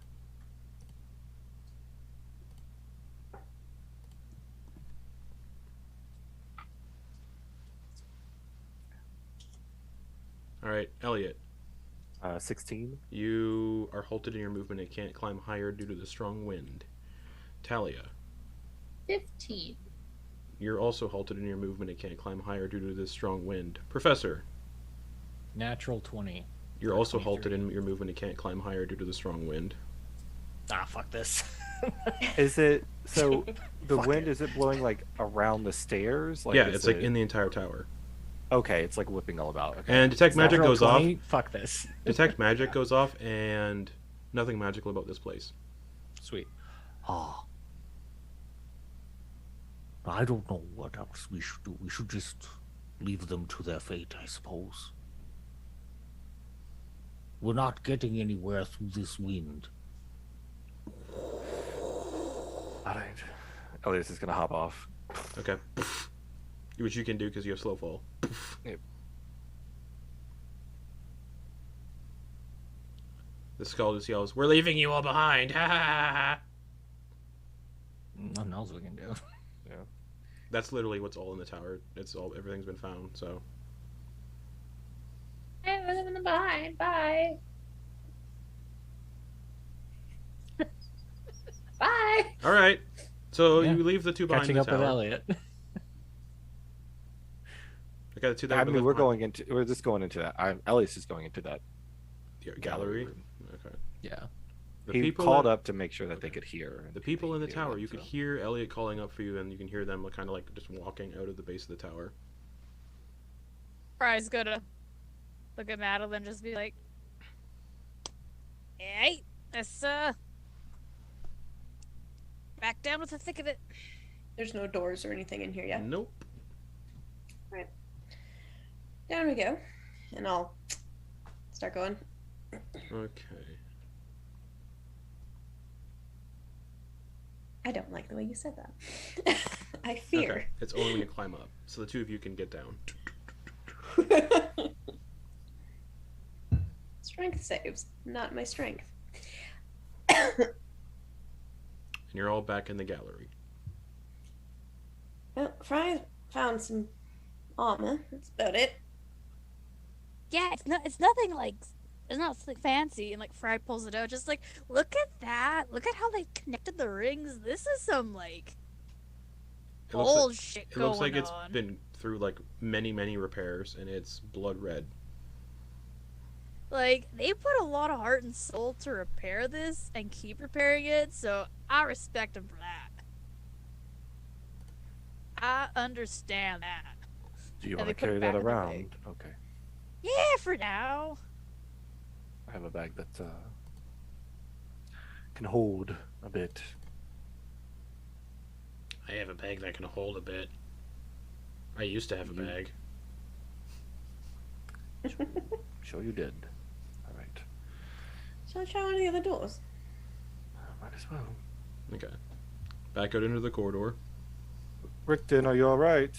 Alright, Eliott. 16. You are halted in your movement and can't climb higher due to the strong wind. Thalia. 15. You're also halted in your movement and can't climb higher due to the strong wind. Professor. Natural 20. You're Or also 23. halted in your movement and can't climb higher due to the strong wind. Ah, fuck this. Is it so? The Fuck wind it. is it blowing like around the stairs? Yeah, is it's like it- in the entire tower. Okay, it's like whipping all about. Okay. And detect magic Natural goes off. 20? Fuck this. Detect magic goes off, and nothing magical about this place. Sweet. Ah. I don't know what else we should do. We should just leave them to their fate, I suppose. We're not getting anywhere through this wind. All right. Eliott is gonna hop off. Okay. Which you can do because you have slow fall. Yep. The skull just yells, "We're leaving you all behind!" Ha ha ha ha! Nothing else we can do. That's literally what's all in the tower. It's all everything's been found. So Hey, we're leaving them behind. Bye. Bye. all right. So Yeah. you leave the two behind Catching the up with tower. Eliott. Okay, the two that I were mean, left we're behind. we're just going into that. Eliott is going into that The gallery. room. Okay. Yeah. The He people called in, up to make sure that they Okay. could hear. and the people in the they tower. did, You could so. hear Eliott calling up for you, and you can hear them kind of like just walking out of the base of the tower. Fry's gonna look at Madeliene and just be like, "Hey, let's back down with the thick of it." There's no doors or anything in here yet. Nope. Down we go. And I'll start going. Okay. I don't like the way you said that. I fear. Okay. It's only when you climb up, so the two of you can get down. Strength saves, not my strength. And you're all back in the gallery. Well, Fry found some armor. That's about it. Yeah, it's nothing like it's not like fancy. And like Fry pulls it out, just like, look at that. Look at how they connected the rings. This is some like It looks like, old shit it going looks like it's on. been through like many repairs, and it's blood red. Like, they put a lot of heart and soul to repair this and keep repairing it, so I respect them for that. I understand that. Do you And want to they put carry it that back in the around? bag. Okay. Yeah, for now. I have a bag that can hold a bit. I have a bag that can hold a bit. I used to have a bag. Sure you did. All right. Shall I try one of the other doors? Might as well. Okay. Back out into the corridor. Richten, are you all right?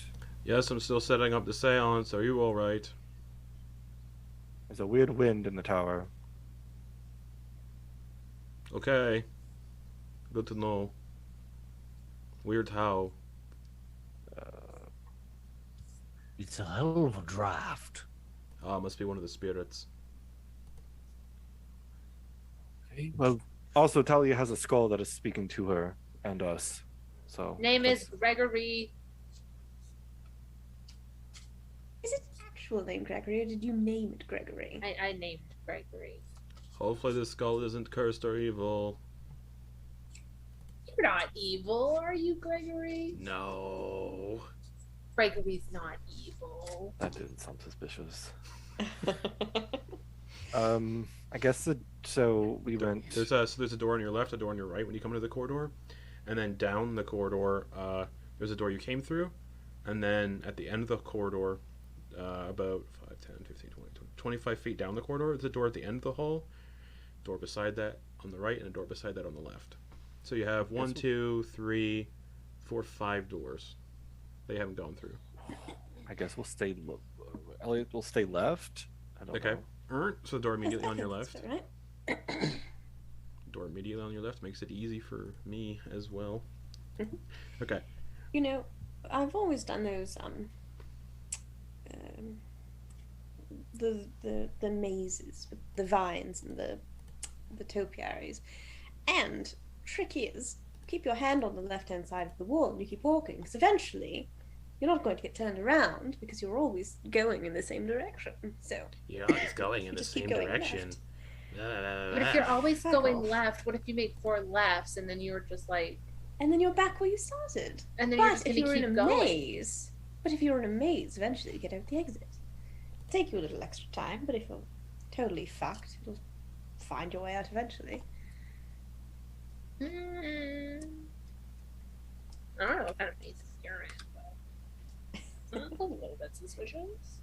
Yes, I'm still setting up the seance. Are you all right? There's a weird wind in the tower. Okay. Good to know. Weird how. It's a hell of a draft. Must be one of the spirits. Okay. Well, also Thalia has a skull that is speaking to her and us. So Name is Gregory. Is it actual name Gregory, or did you name it Gregory? I named Gregory. Hopefully this skull isn't cursed or evil. You're not evil, are you, Gregory? No. Gregory's not evil. That didn't sound suspicious. I guess so we went. There's a door on your left, a door on your right when you come into the corridor, and then down the corridor, there's a door you came through, and then at the end of the corridor, about 5, 10, 15, 20, 25 feet down the corridor, there's a door at the end of the hall, door beside that on the right, and a door beside that on the left. So you have 1, 2, 3, 4, 5 doors they haven't gone through. I guess we'll stay. Eliott will stay left. I don't Okay. know. So the door immediately on your left. That's right. Door immediately on your left makes it easy for me as well. Mhm. Okay. You know, I've always done those the mazes with the vines and the topiaries. And trick is, keep your hand on the left-hand side of the wall and you keep walking, because eventually you're not going to get turned around because you're always going in the same direction. So You're always going in the Just keep same going direction. But if you're always Fuck going off. left, what if you make 4 lefts and then you're just like, and then you're back where you started. and then you're But just if gonna you're in keep a going? maze, eventually you get out the exit. Take you a little extra time, but if you're totally fucked, you'll find your way out eventually. I don't know what kind of mazes you're in, but I'm a little bit suspicious.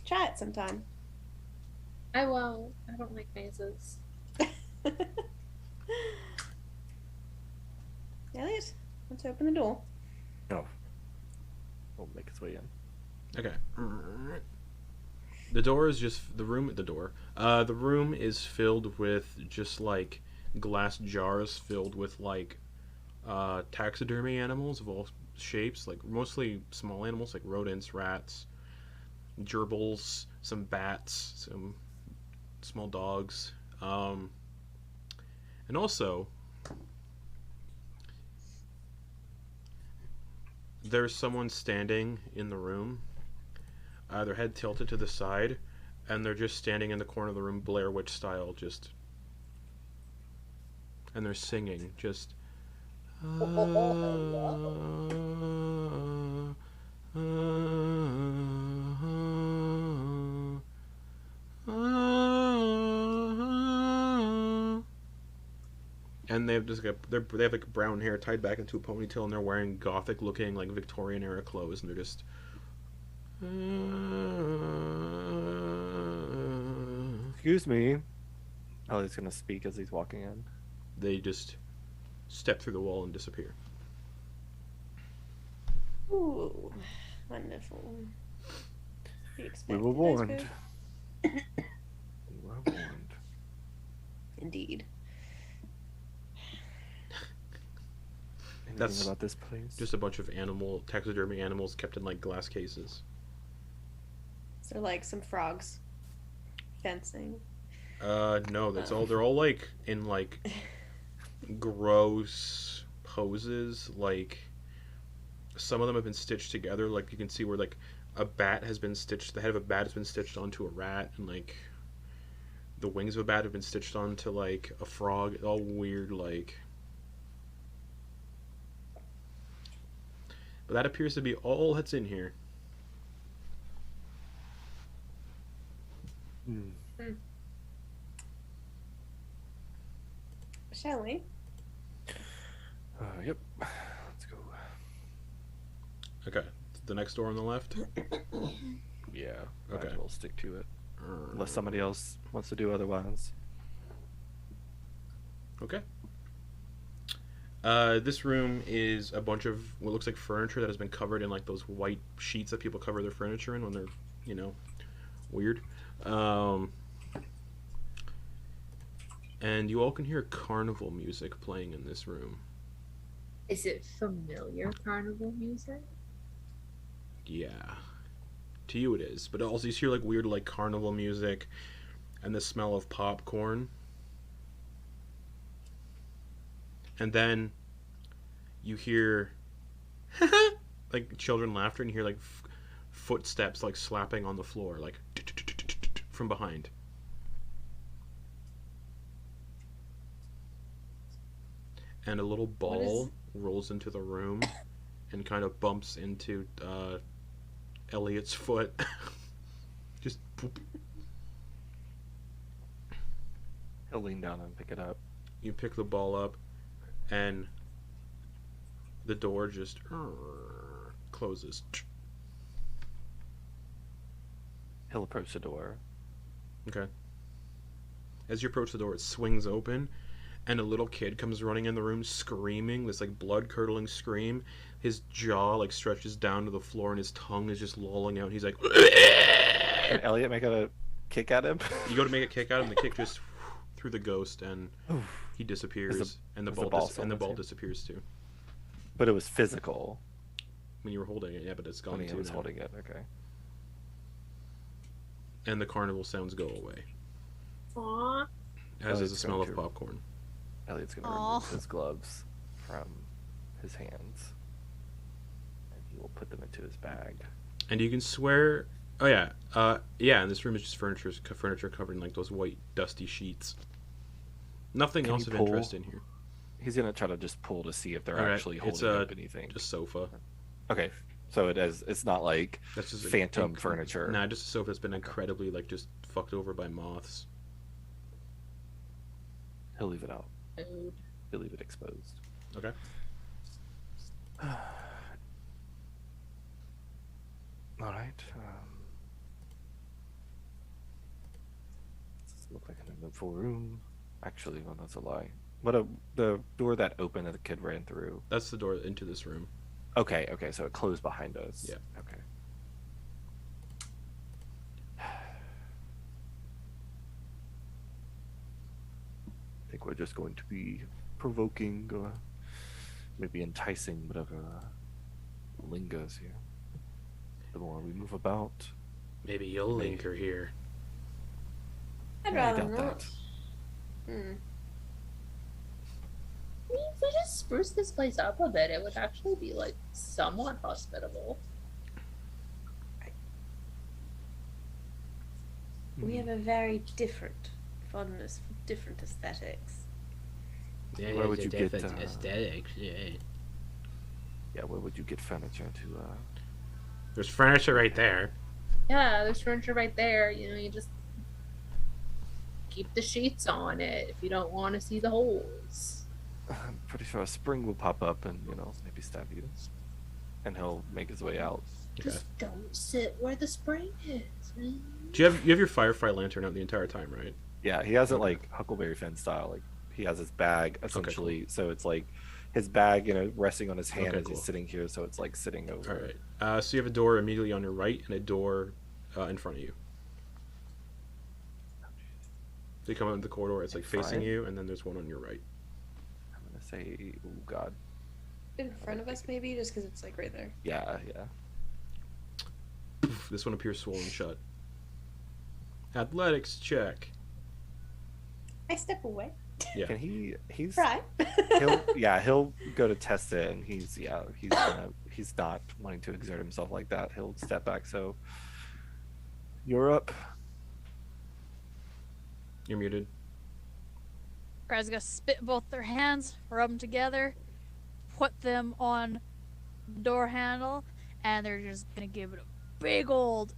Try it sometime. I won't. I don't like mazes. Eliott, let's open the door. No. We'll make its way in. Okay. The door is just the room. The door. The room is filled with just like glass jars filled with like taxidermy animals of all shapes, like mostly small animals like rodents, rats, gerbils, some bats, some small dogs, and also there's someone standing in the room, their head tilted to the side, and they're just standing in the corner of the room, Blair Witch style, just, and they're singing, just. And they have just they have like brown hair tied back into a ponytail, and they're wearing gothic looking like Victorian era clothes, and they're just Excuse me. Elliott's gonna speak as he's walking in. they just step through the wall and disappear. Ooh, wonderful. We expected, were I warned. suppose. We were warned. Indeed. Anything That's about this place? Just a bunch of taxidermy animals kept in like glass cases. So like some frogs fencing. No, they're all like in like gross poses. Like some of them have been stitched together. Like you can see where like a bat has been stitched. The head of a bat has been stitched onto a rat, and like the wings of a bat have been stitched onto like a frog. All weird, like. But that appears to be all that's in here. Shall we? Yep. Let's go. Okay. The next door on the left? Yeah. Okay. We'll stick to it. Unless somebody else wants to do otherwise. Okay. This room is a bunch of what looks like furniture that has been covered in like those white sheets that people cover their furniture in when they're, you know, weird. And you all can hear carnival music playing in this room. Is it familiar carnival music? Yeah. To you it is. But also you hear like weird like carnival music and the smell of popcorn. And then you hear like children laughter, and you hear like footsteps like slapping on the floor, like from behind. And a little ball rolls into the room and kind of bumps into Eliott's foot. Just boop. He'll lean down and pick it up. You pick the ball up, and the door just closes. He'll approach the door. Okay. As you approach the door, it swings open, and a little kid comes running in the room screaming, this like blood-curdling scream. His jaw like stretches down to the floor, and his tongue is just lolling out. He's like, Can Eliott make a kick at him? you go to make a kick at him, the kick just through the ghost, and he disappears, and the ball disappears too. But it was physical. When you were holding it, yeah, but it's gone When he too was now. holding it, okay. And the carnival sounds go away, Aww. as is the Eliott's smell going of to- popcorn. Eliott's gonna Aw. remove his gloves from his hands. And he will put them into his bag. And you can swear, oh yeah, and this room is just furniture covered in like those white dusty sheets. Nothing Can else you of pull? interest in here. He's gonna try to just pull to see if they're Alright, actually it's holding up anything. Just sofa. Okay, so it's not like That's just phantom furniture. Nah, just a sofa that's been incredibly like just fucked over by moths. He'll leave it out. Food. He'll leave it exposed. Okay. All right. Does this look like an eventful room? Actually, well, that's a lie. The door that opened that the kid ran through. That's the door into this room. Okay, so it closed behind us. Yeah. Okay. I think we're just going to be provoking, maybe enticing whatever lingers here. The more we move about. Maybe you'll linger here. I'd Yeah, I rather doubt not. that. Hmm. I mean, if we just spruce this place up a bit, it would actually be like somewhat hospitable. We have a very different fondness for different aesthetics. Yeah, Where would you get, aesthetics? Yeah. Yeah, where would you get furniture to? There's furniture right there. Yeah, there's furniture right there. You know, you just keep the sheets on it if you don't want to see the holes. I'm pretty sure a spring will pop up and maybe stab you, and he'll make his way out. Okay. Just don't sit where the spring is, man. Do you have your firefly lantern out the entire time, right? Yeah, he has it Okay. like Huckleberry Finn style. Like he has his bag cool. essentially, so it's like his bag, resting on his hand Okay, as cool. he's sitting here. So it's like sitting over. All right. So you have a door immediately on your right and a door in front of you. So you come out into the corridor. It's like facing Fine. you, and then there's one on your right. I'm gonna say, oh god, In front of us, maybe, just because it's like right there. yeah. This one appears swollen shut. Athletics check. I step away. Yeah. Can he's Right. he'll go to test it, and he's not wanting to exert himself like that. He'll step back. So you're up. You're muted. Guys gonna spit both their hands, rub them together, put them on the door handle, and they're just gonna give it a big old.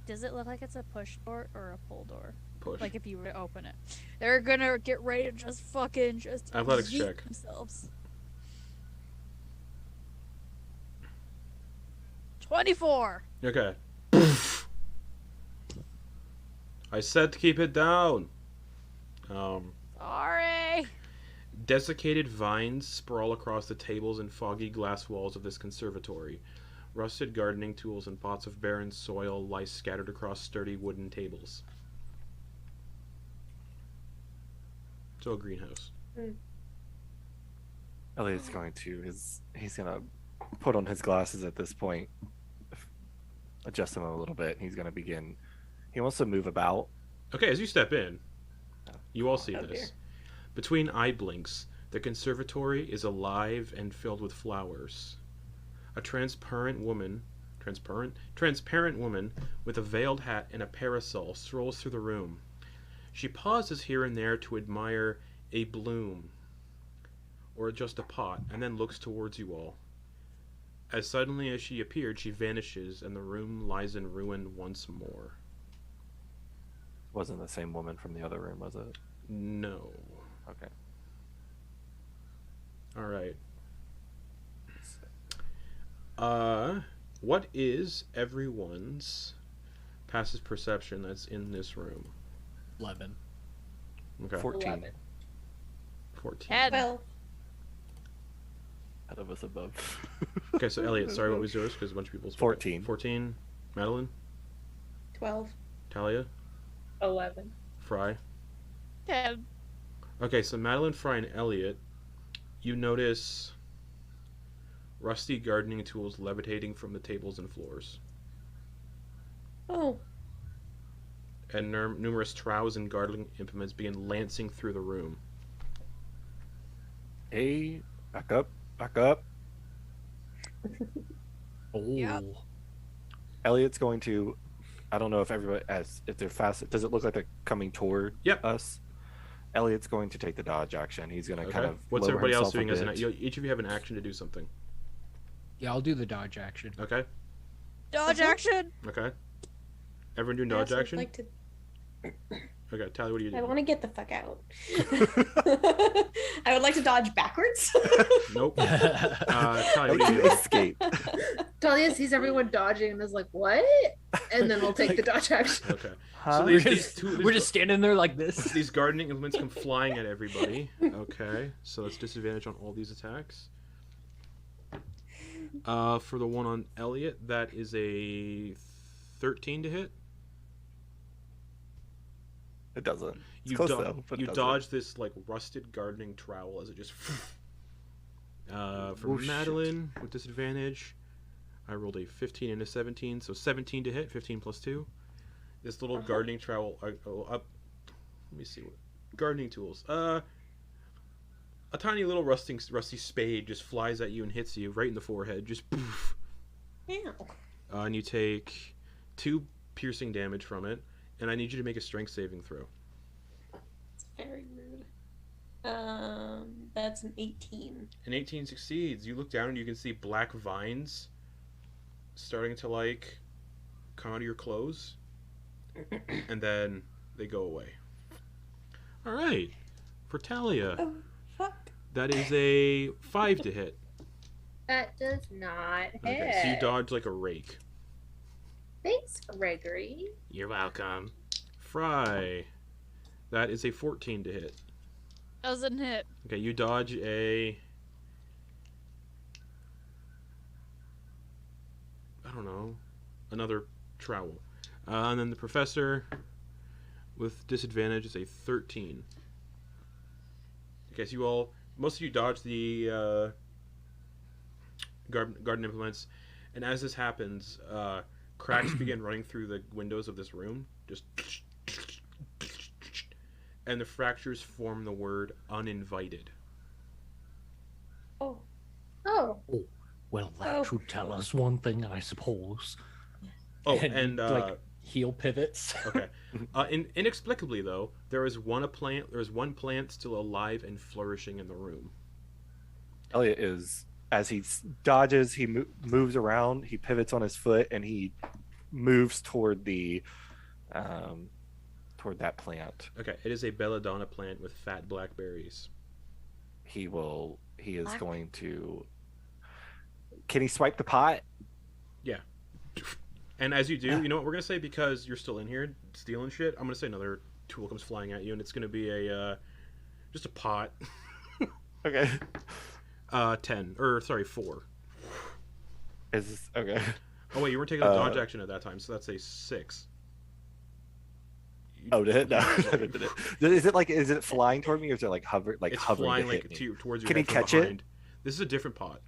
Does it look like it's a push door or a pull door? Push. Like if you were to open it, they're gonna get ready to just fucking just Athletics yeet check. themselves. 24. Okay. I said to keep it down. Sorry. Desiccated vines sprawl across the tables and foggy glass walls of this conservatory. Rusted gardening tools and pots of barren soil lie scattered across sturdy wooden tables. So a greenhouse. Elliott's going to he's gonna put on his glasses at this point, adjust them a little bit. He's gonna begin. He wants to move about. Okay, as you step in, you all see Oh, this. dear. Between eye blinks, the conservatory is alive and filled with flowers. A transparent woman with a veiled hat and a parasol strolls through the room. She pauses here and there to admire a bloom or just a pot, and then looks towards you all. As suddenly as she appeared, she vanishes, and the room lies in ruin once more. Wasn't the same woman from the other room, was it? No. Okay. All right. What is everyone's passive perception that's in this room? 11. Okay. 14. 11. 14. 10. Well, Out of us above. Okay, so Eliott, sorry, what was yours? Because a bunch of people spoke. 14. 14. Madeliene? 12. Thalia? 11. Fry? 10. Okay, so Madeliene, Fry, and Eliott, you notice rusty gardening tools levitating from the tables and floors, Oh, and numerous trowels and gardening implements begin lancing through the room. Hey, back up, back up. Oh. Yep. Elliott's going to. I don't know if everybody, if they're fast. Does it look like they're coming toward Yep. us? Elliott's going to take the dodge action. He's going to Okay. kind of. What's lower everybody else himself a doing as an bit. each of you have an action to do something. Yeah, I'll do the dodge action. Okay? Dodge Uh-huh. action. Okay. Everyone doing I dodge also would action? like to. Okay, Tally, what do you I do? want to get the fuck out. I would like to dodge backwards. Nope. Tally, what Like do you you do? escape. Talia sees everyone dodging and is like, what? And then we'll take the dodge action. Okay. Huh? So We're these just, two, we're just standing there like this. these gardening implements come flying at everybody. Okay, so that's disadvantage on all these attacks. For the one on Eliott, that is a 13 to hit. It doesn't. It's You, close do- though. But it you doesn't. dodge this like rusted gardening trowel as it just. For Oh, shit. Madeliene with disadvantage, I rolled a 15 and a 17, so 17 to hit, 15 plus 2. This little gardening trowel. Up. Let me see what gardening tools. A tiny little rusty spade just flies at you and hits you right in the forehead. Just poof. Ew. And you take 2 piercing damage from it, and I need you to make a strength saving throw. It's very rude. That's an 18. An 18 succeeds. You look down and you can see black vines starting to like come out of your clothes, and then they go away. All right, for Thalia, Oh, fuck. that is a 5 to hit. That does not hit. Okay, so you dodge like a rake. Thanks, Gregory. You're welcome. Fry, that is a 14 to hit. Doesn't hit. Okay, you dodge a. I don't know, another trowel. And then the professor with disadvantage is a 13. Okay, so you all, most of you dodge the garden implements, and as this happens, cracks begin running through the windows of this room, just, and the fractures form the word uninvited. Oh. Oh, Well, that Oh. should tell us one thing, I suppose. Oh, and like heel pivots. okay. Inexplicably, though, there is one plant still alive and flourishing in the room. Eliott is, as he dodges, he moves around, he pivots on his foot, and he moves toward the toward that plant. Okay, it is a belladonna plant with fat black berries. He is Black? going to. Can he swipe the pot? Yeah. And as you do, you know what we're gonna say, because you're still in here stealing shit. I'm gonna say another tool comes flying at you, and it's gonna be a just a pot. Okay. 10 or sorry 4. Is this, okay. Oh wait, you weren't taking the dodge action at that time, so that's a 6. Oh, did it? No, it didn't. Is it flying toward me, or is it like It's hovering flying to like hit me? towards you. Can he from catch behind. it? This is a different pot.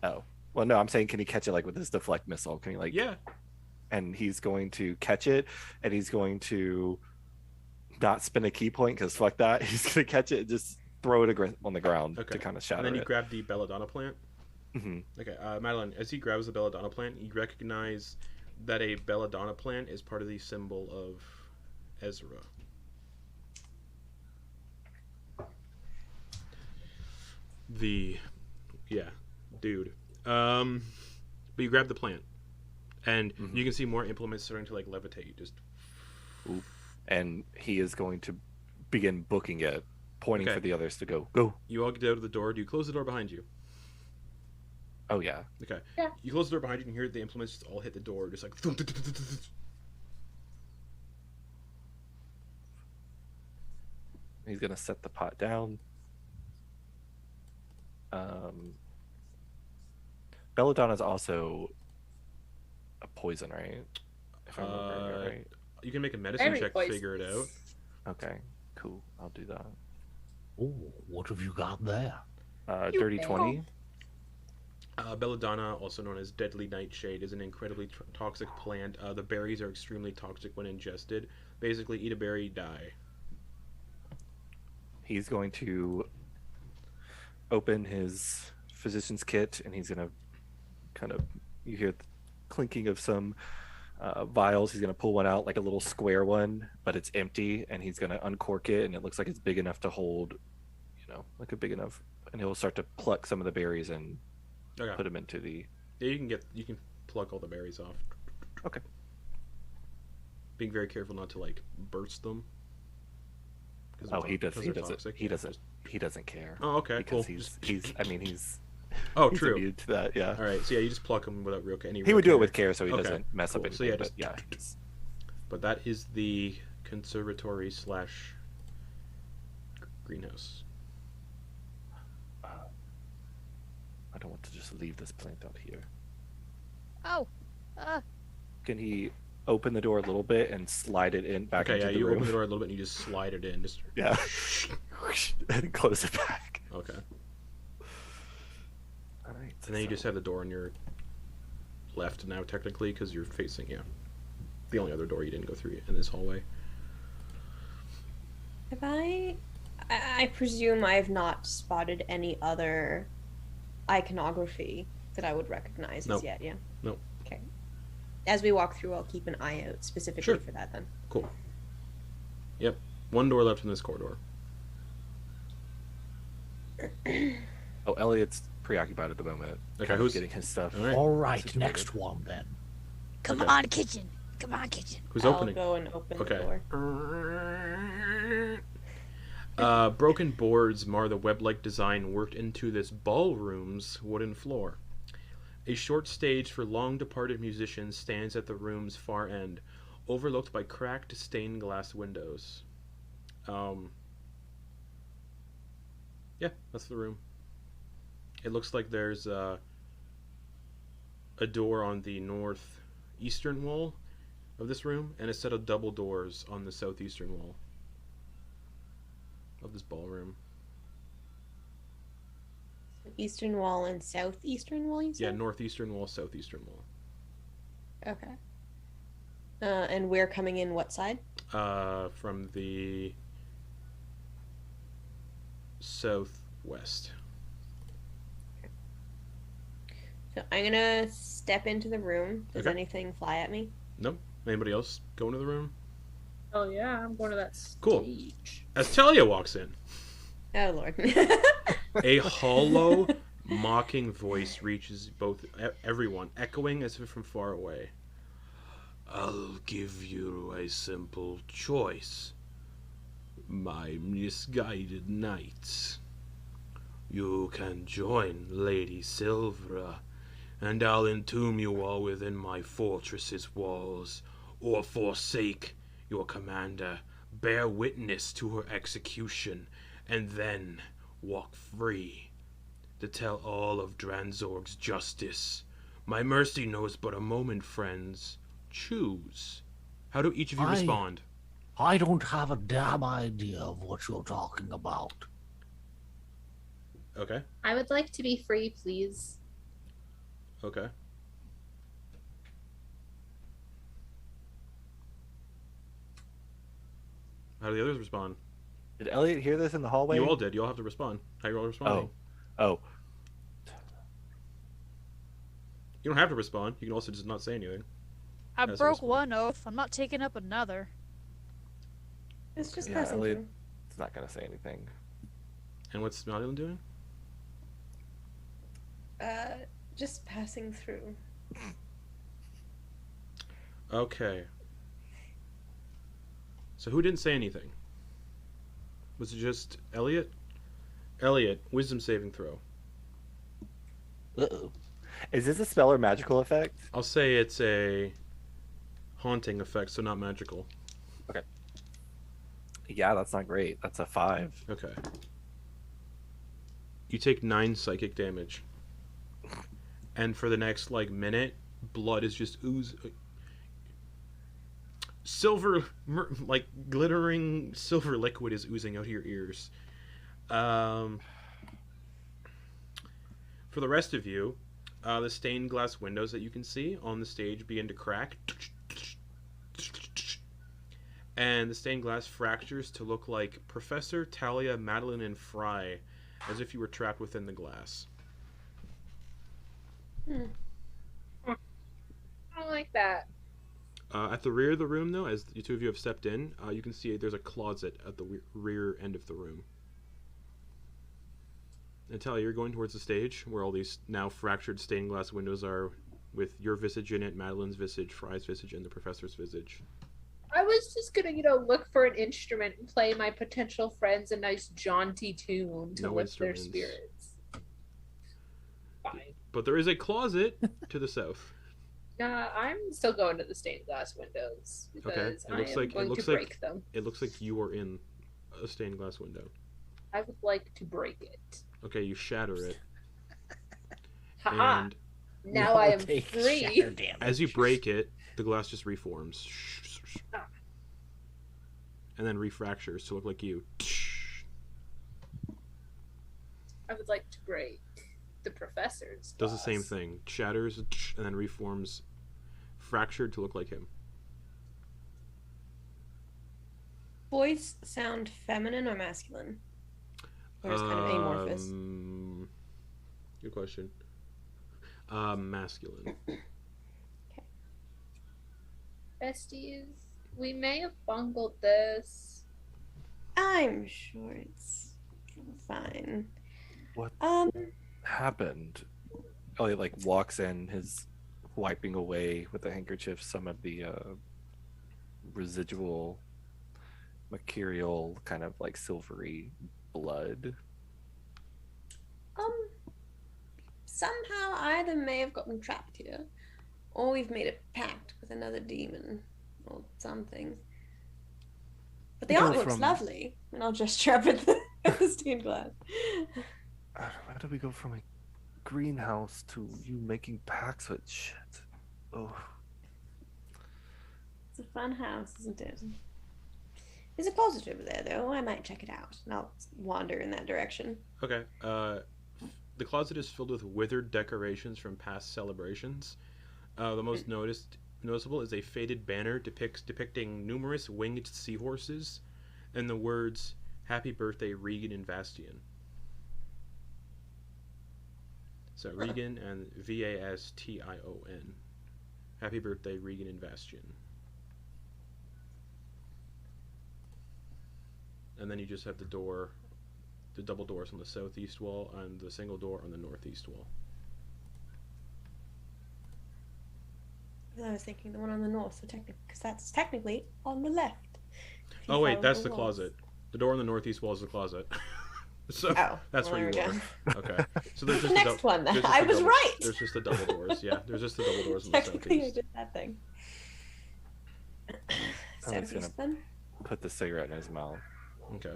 Oh, well, no, I'm saying, can he catch it like with this deflect missile? Can he like? Yeah. And he's going to catch it, and he's going to not spin a key point, because fuck that. He's gonna catch it and just throw it on the ground to kind of shatter And then you it. grab the belladonna plant. Mm-hmm. Okay, Madeliene, as he grabs the belladonna plant, you recognize that a belladonna plant is part of the symbol of Ezra. Dude. But you grab the plant, and you can see more implements starting to like levitate. You just. Ooh. And he is going to begin booking it, pointing for the others to go. Go. You all get out of the door. Do you close the door behind you? Oh yeah. Okay. Yeah. You close the door behind you and hear the implements just all hit the door, just like. He's gonna set the pot down. Belladonna is also a poison, right? If I'm remembering it right. You can make a medicine Very check to figure it out. Okay, cool. I'll do that. Oh, what have you got there? Dirty 20. Belladonna, also known as Deadly Nightshade, is an incredibly toxic plant. The berries are extremely toxic when ingested. Basically, eat a berry, die. He's going to open his physician's kit, and he's going to kind of, you hear the clinking of some vials. He's going to pull one out, like a little square one, but it's empty, and he's going to uncork it, and it looks like it's big enough to hold, like a big enough, and he'll start to pluck some of the berries and put them into the... Yeah, you can pluck all the berries off. Okay. Being very careful not to like burst them. Oh, he doesn't care. Oh, okay, because cool. he's oh, he's true. immune to that, yeah. All right, so yeah, you just pluck them without any. He would do it with care, so he Okay, doesn't mess up cool. anything. So yeah, but yeah, But that is the conservatory / greenhouse. I don't want to just leave this plant out here. Oh. Can he open the door a little bit and slide it in back into the you room? open the door a little bit and you just slide it in. Just Yeah. And close it back. Okay. All right. And then you just have the door on your left now, technically, because you're facing the only other door you didn't go through in this hallway. Have I presume I have not spotted any other iconography that I would recognize Nope. as yet, yeah? Nope. Okay. As we walk through, I'll keep an eye out specifically Sure. for that then. Cool. Yep. One door left in this corridor. Oh, Eliott's preoccupied at the moment. Okay, kind of who's getting his stuff? All right. All right, situated. next one then. Come on, kitchen. Come on, kitchen. Who's I'll opening? go and open the door. Broken boards mar the web-like design worked into this ballroom's wooden floor. A short stage for long-departed musicians stands at the room's far end, overlooked by cracked stained glass windows. Yeah, that's the room. It looks like there's a door on the northeastern wall of this room, and a set of double doors on the southeastern wall of this ballroom. Eastern wall and southeastern wall, you said? Yeah, northeastern wall, southeastern wall. Okay. And we're coming in what side? From the southwest. So I'm gonna step into the room. Does Okay. anything fly at me? Nope. Anybody else go into the room? Oh yeah, I'm going to that stage. Cool. As Thalia walks in, Oh lord. a hollow, mocking voice reaches everyone, echoing as if from far away. I'll give you a simple choice, my misguided knights. You can join Lady Silvera and I'll entomb you all within my fortress's walls, or forsake your commander, bear witness to her execution, and then walk free to tell all of Dranzorg's justice. My mercy knows but a moment, friends. Choose. How do each of you respond? I don't have a damn idea of what you're talking about. Okay. I would like to be free, please. Okay. How do the others respond? Did Eliott hear this in the hallway? You all did. You all have to respond. How are you all responding? Oh. You don't have to respond. You can also just not say anything. I That's broke respond. one oath. I'm not taking up another. It's just Yeah, passing Eliott- through. It's not gonna say anything. And what's Madeliene doing? Just passing through. Okay. So who didn't say anything? Was it just Eliott? Eliott, wisdom saving throw. Uh-oh. Is this a spell or magical effect? I'll say it's a haunting effect, so not magical. Yeah, that's not great. That's a 5. Okay. You take 9 psychic damage. And for the next, minute, blood is just glittering silver liquid is oozing out of your ears. For the rest of you, the stained glass windows that you can see on the stage begin to crack. And the stained glass fractures to look like Professor, Thalia, Madeliene, and Fry, as if you were trapped within the glass. I don't like that. At the rear of the room, though, as the two of you have stepped in, you can see there's a closet at the rear end of the room. And Thalia, you're going towards the stage, where all these now fractured stained glass windows are, with your visage in it, Madeleine's visage, Fry's visage, and the Professor's visage. I was just gonna, look for an instrument and play my potential friends a nice jaunty tune to No lift their instruments. spirits. Fine. But there is a closet to the south. I'm still going to the stained glass windows because It looks I am like- it going looks to like- break them. It looks like you are in a stained glass window. I would like to break it. Okay, you shatter it. Haha! And Now I am Take free. shatter damage. as you break it, the glass just reforms. And then refractures to look like you. I would like to break the professor's. Does the same glass. thing. Shatters and then reforms, fractured to look like him. Voice sound feminine or masculine? Or is kind of amorphous? Good question. Masculine. Besties, we may have bungled this. I'm sure it's fine. What? Um, Happened. Eliott walks in, his wiping away with a handkerchief some of the residual mercurial kind of silvery blood. somehow either may have gotten trapped here, or we've made a pact with another demon, or something. But the We go art looks from- lovely, and I'll gesture up at the stained glass. How do we go from a greenhouse to you making packs with shit? Oh, It's a fun house, isn't it? There's a closet over there, though. I might check it out, and I'll wander in that direction. Okay. The closet is filled with withered decorations from past celebrations. The most noticeable is a faded banner depicting numerous winged seahorses and the words "Happy Birthday, Regan and Vastion." So Regan and Vastion. Happy Birthday, Regan and Vastion. And then you just have the door, the double doors on the southeast wall and the single door on the northeast wall. I was thinking the one on the north, so because that's technically on the left. If you Oh wait, follow that's the walls. closet. The door on the northeast wall is the closet. So Oh, that's well, where you there are. we go. Okay. So there's The just next one. there's just I a was double- right. There's just the double doors. Yeah, there's just the double doors in the Technically, I southeast. did that thing. Alex Southeast then? Put the cigarette in his mouth. Okay.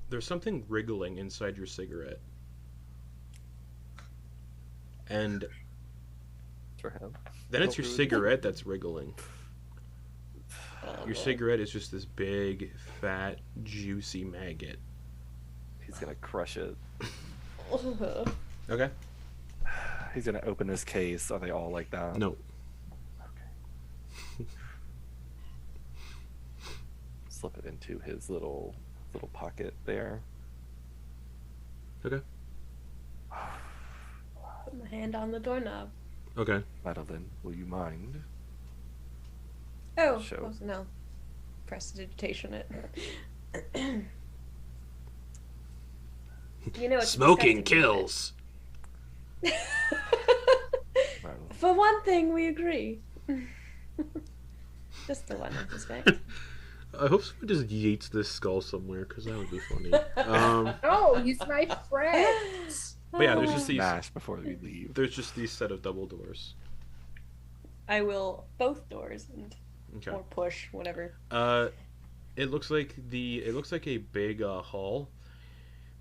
There's something wriggling inside your cigarette, and For him. then it's your Don't ruin- cigarette that's wriggling. Oh, Your boy. cigarette is just this big, fat, juicy maggot. He's gonna crush it. Okay. He's gonna open this case. Are they all like that? No. Okay. Slip it into his little pocket there. Okay. Put my hand on the doorknob. Okay. Madeliene, will you mind? Oh, Show. no. Prestidigitation it. You know, it's Smoking disgusting, kills. isn't Madeliene. it? For one thing, we agree. Just the one, I suspect. I hope someone just yeets this skull somewhere, because that would be funny. Oh, he's my friend. But yeah, there's just these. Smash before we leave. There's just these set of double doors. I will both doors and Okay. or push whatever. It looks like a big hall.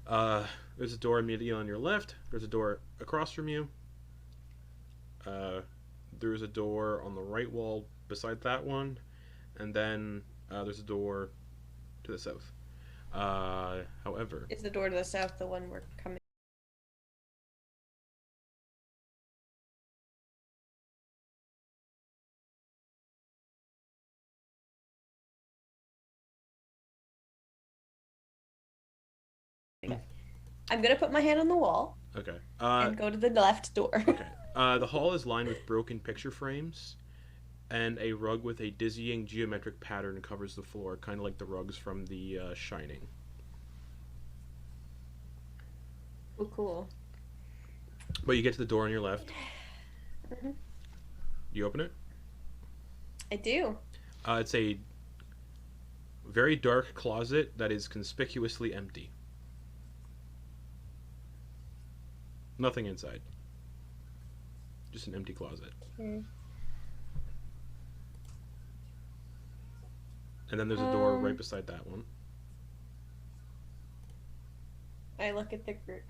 There's a door immediately on your left. There's a door across from you. There's a door on the right wall beside that one, and then there's a door to the south. However, Is the door to the south the one we're coming? I'm gonna put my hand on the wall okay. and go to the left door. Okay. The hall is lined with broken picture frames, and a rug with a dizzying geometric pattern covers the floor, kind of like the rugs from The Shining. Oh, cool. But you get to the door on your left. Mhm. You open it. I do. It's a very dark closet that is conspicuously empty. Nothing inside. Just an empty closet. Okay. And then there's a door right Um, beside that one. I look at the group.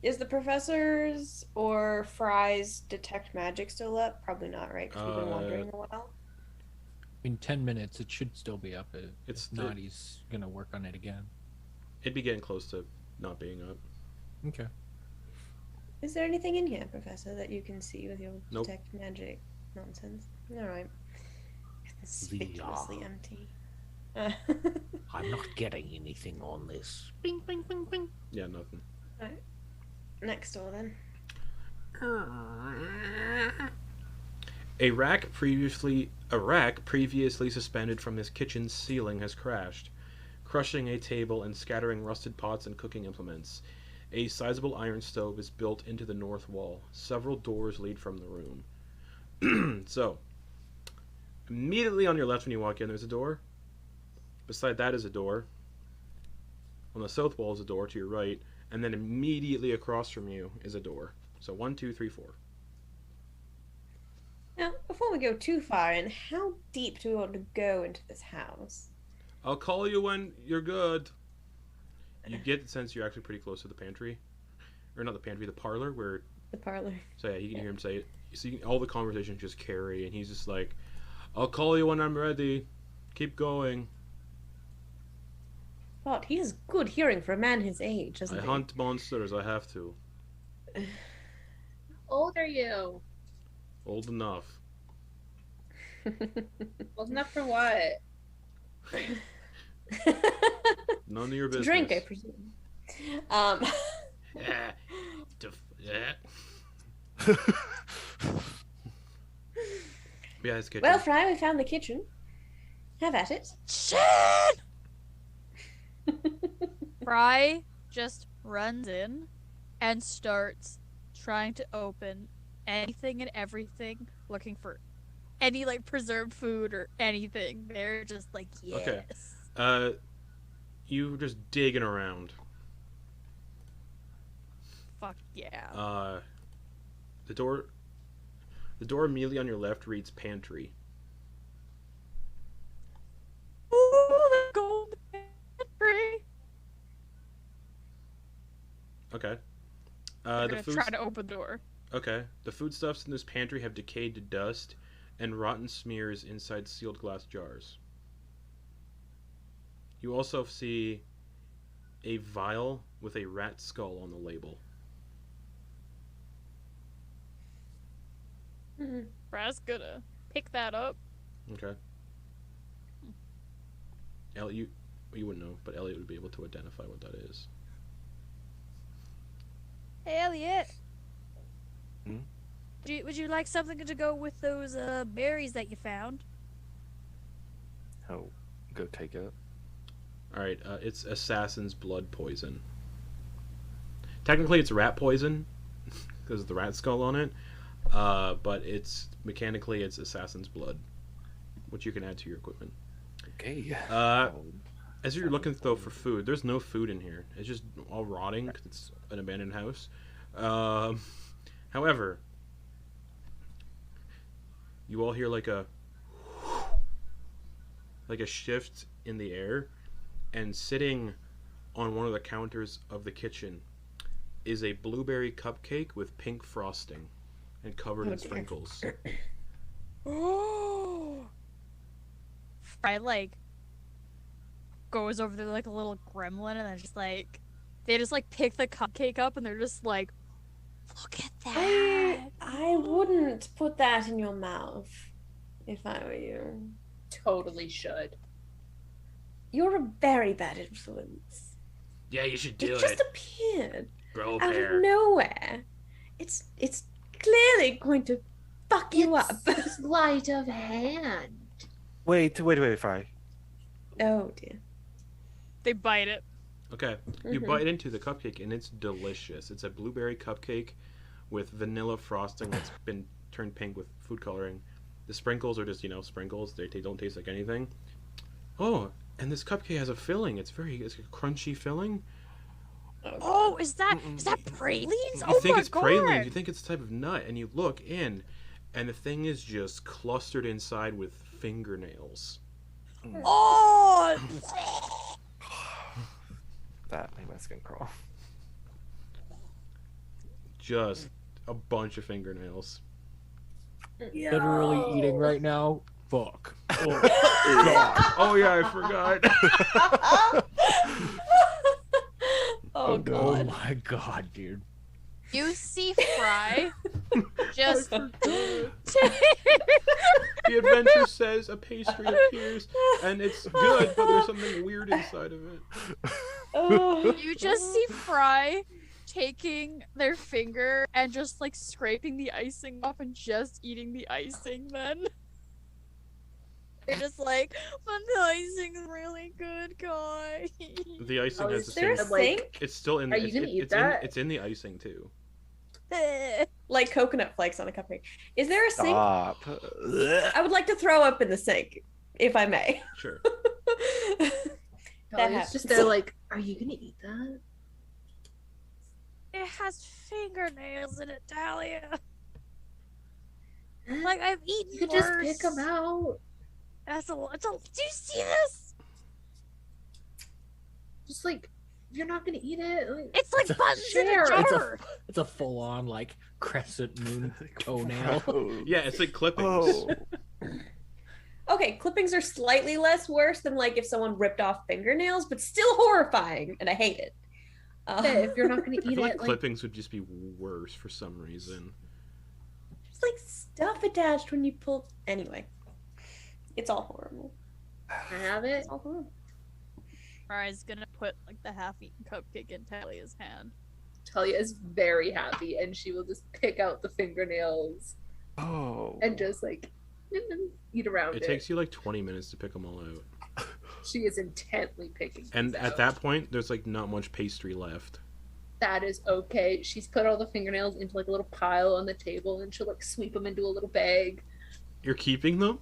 Is the professor's or Fry's detect magic still up? Probably not, right? Because we've been wandering a while. In 10 minutes, it should still be up. If It's not, he's gonna work on it again. It'd be getting close to not being up. Okay. Is there anything in here, Professor, that you can see with your Nope. detect magic nonsense? All right. Conspicuously empty. I'm not getting anything on this. Bing, bing, bing, bing. Yeah, nothing. Next door, then. A rack previously suspended from this kitchen's ceiling has crashed, crushing a table and scattering rusted pots and cooking implements. A sizable iron stove is built into the north wall. Several doors lead from the room. So, immediately on your left when you walk in, there's a door. Beside that is a door. On the south wall is a door to your right, and then immediately across from you is a door. So 1, 2, 3, 4. Now, before we go too far in, how deep do we want to go into this house? I'll call you when you're good. You get the sense you're actually pretty close to the pantry. Or not the pantry, the parlor, where... The parlor. So yeah, you can hear him say it. You see all the conversations just carry, and he's just like, I'll call you when I'm ready. Keep going. God, he has good hearing for a man his age, doesn't I he? hunt monsters, I have to. How old are you? Old enough. Old enough for what? None of your To business. drink, I presume. Yeah. Yeah. Yeah, it's kitchen. Well, Fry, we found the kitchen. Have at it. Shit! Fry just runs in and starts trying to open anything and everything, looking for any like preserved food or anything. They're just like, yes. Okay. You just digging around. Fuck yeah. The door immediately on your left reads pantry. Ooh, the gold pantry. Okay. I'm The gonna food. try to open the door. Okay. The foodstuffs in this pantry have decayed to dust and rotten smears inside sealed glass jars. You also see a vial with a rat skull on the label. Brad's gonna pick that up. Okay. Eliott, you wouldn't know, but Eliott would be able to identify what that is. Hey, Eliott. Hmm? Would you like something to go with those berries that you found? Oh, go take it. Alright, it's assassin's blood poison. Technically, it's rat poison, because of the rat skull on it, but mechanically, it's assassin's blood, which you can add to your equipment. Okay. As you're looking, though, for food, there's no food in here. It's just all rotting, because it's an abandoned house. However, you all hear like a shift in the air, and sitting on one of the counters of the kitchen is a blueberry cupcake with pink frosting and covered in sprinkles. Oh! Fry goes over there like a little gremlin, and then they just pick the cupcake up, and they're just like, look at that. I wouldn't put that in your mouth if I were you. Totally should. You're a very bad influence. Yeah, you should do It just appeared Grow a out pair. of nowhere. It's clearly going to fuck you up. It's sleight of hand. Wait, Fi. Oh dear. They bite it. Okay, you bite into the cupcake, and it's delicious. It's a blueberry cupcake with vanilla frosting that's been turned pink with food coloring. The sprinkles are just, sprinkles. They don't taste like anything. Oh, and this cupcake has a filling. It's a crunchy filling. Oh, is that pralines? You think my it's god! pralines. You think it's a type of nut, and you look in, and the thing is just clustered inside with fingernails. Oh! That made my skin crawl. Just a bunch of fingernails. Literally eating right now. Fuck. Oh, God. Oh yeah, I forgot. Oh oh god. my god, dude. You see Fry just The adventure says a pastry appears, and it's good, but there's something weird inside of it. Oh. you just see Fry taking their finger and just scraping the icing off and just eating the icing then. They're just like, but the icing's really good, guys. The icing has is the Is there a same. sink? It's still in. Are you gonna eat it's that? it's in the icing too. Like coconut flakes on a cupcake. Is there a sink? Stop. I would like to throw up in the sink, if I may. Sure. That It's just happens. they're like, are you gonna eat that? It has fingernails in it, Thalia. I've eaten You could worse. just pick them out. Do you see this? Just you're not gonna eat it. It's like buttons in a Share. jar. It's a full-on crescent moon toenail. Yeah, it's like clippings. Oh. Okay, clippings are slightly less worse than if someone ripped off fingernails, but still horrifying, and I hate it. Yeah, if you're not gonna I eat feel like it, clippings would just be worse for some reason. There's stuff attached when you pull. Anyway, it's all horrible. I have it. It's all horrible. Fry's gonna put the half-eaten cupcake in Thalia's hand. Talia is very happy, and she will just pick out the fingernails Oh. and just eat around It it. takes you 20 minutes to pick them all out. She is intently picking. And these at out. that point, there's not much pastry left. That is okay. She's put all the fingernails into a little pile on the table, and she'll sweep them into a little bag. You're keeping them?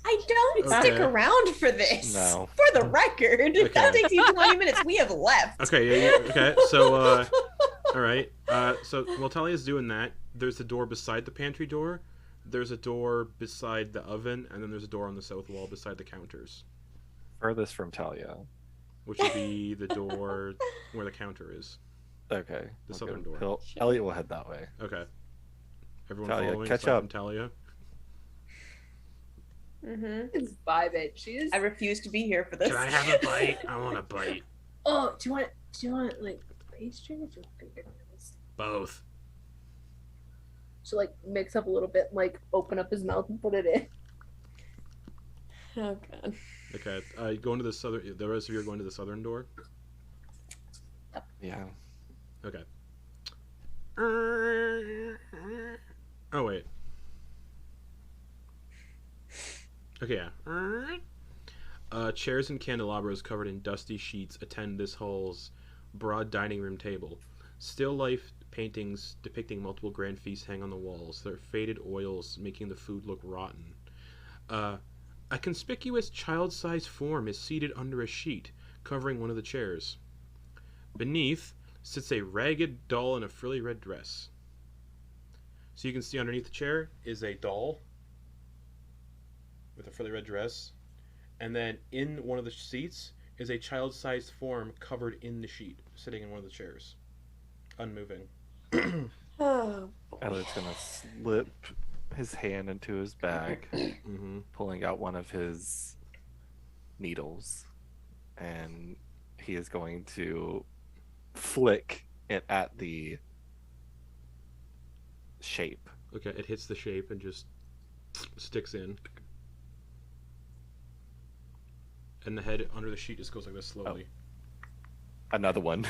I don't stick Okay. around for this. No. For the record, if that Okay. takes you 20 minutes, we have left. Okay, yeah, okay. So, all right. So while Talia's doing that, there's a door beside the pantry door. There's a door beside the oven, and then there's a door on the south wall beside the counters, Furthest from Thalia. which would be the door where the counter is. Okay. The okay. southern door. Eliott will head that way. Okay. Everyone Thalia, following catch aside up. from Talia? Mm-hmm. It's vibing. She's. I refuse to be here for this. Can I have a bite? I want a bite. Oh, do you want like pastry or just fingernails? Both. So like mix up a little bit, like open up his mouth and put it in. Oh god. Okay. Going to the southern. The rest of you are going to the southern door. Yeah. Okay. Oh wait. Okay, yeah. Chairs and candelabras covered in dusty sheets attend this hall's broad dining room table. Still life paintings depicting multiple grand feasts hang on the walls, their faded oils making the food look rotten. A conspicuous child-sized form is seated under a sheet covering one of the chairs. Beneath sits a ragged doll in a frilly red dress. So you can see underneath the chair is a doll with a frilly red dress, and then in one of the seats is a child-sized form covered in the sheet, sitting in one of the chairs, unmoving. Oh. Eliott's gonna slip his hand into his bag, Mm-hmm. pulling out one of his needles, and he is going to flick it at the shape. Okay, it hits the shape and just sticks in. And the head under the sheet just goes like this slowly. Another one.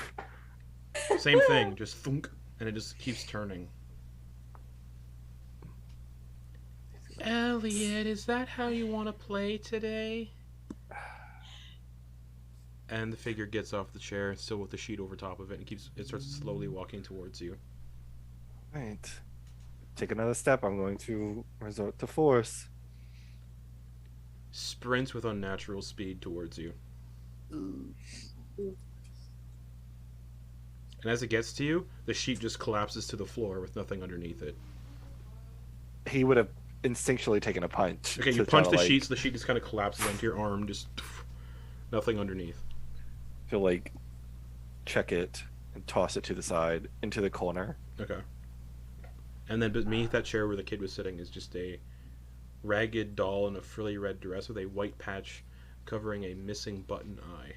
Same thing, just thunk, and it just keeps turning. Eliott, is that how you want to play today? And the figure gets off the chair, still with the sheet over top of it, and it starts slowly walking towards you. Right. Take another step. I'm going to resort to force. Sprints with unnatural speed towards you. And as it gets to you, the sheet just collapses to the floor with nothing underneath it. He would have instinctually taken a punch. Okay, you to punch kinda, the sheet, so the sheet just kind of collapses onto your arm, just nothing underneath. He'll like check it and toss it to the side into the corner. Okay. And then beneath that chair where the kid was sitting is just a ragged doll in a frilly red dress with a white patch covering a missing button eye.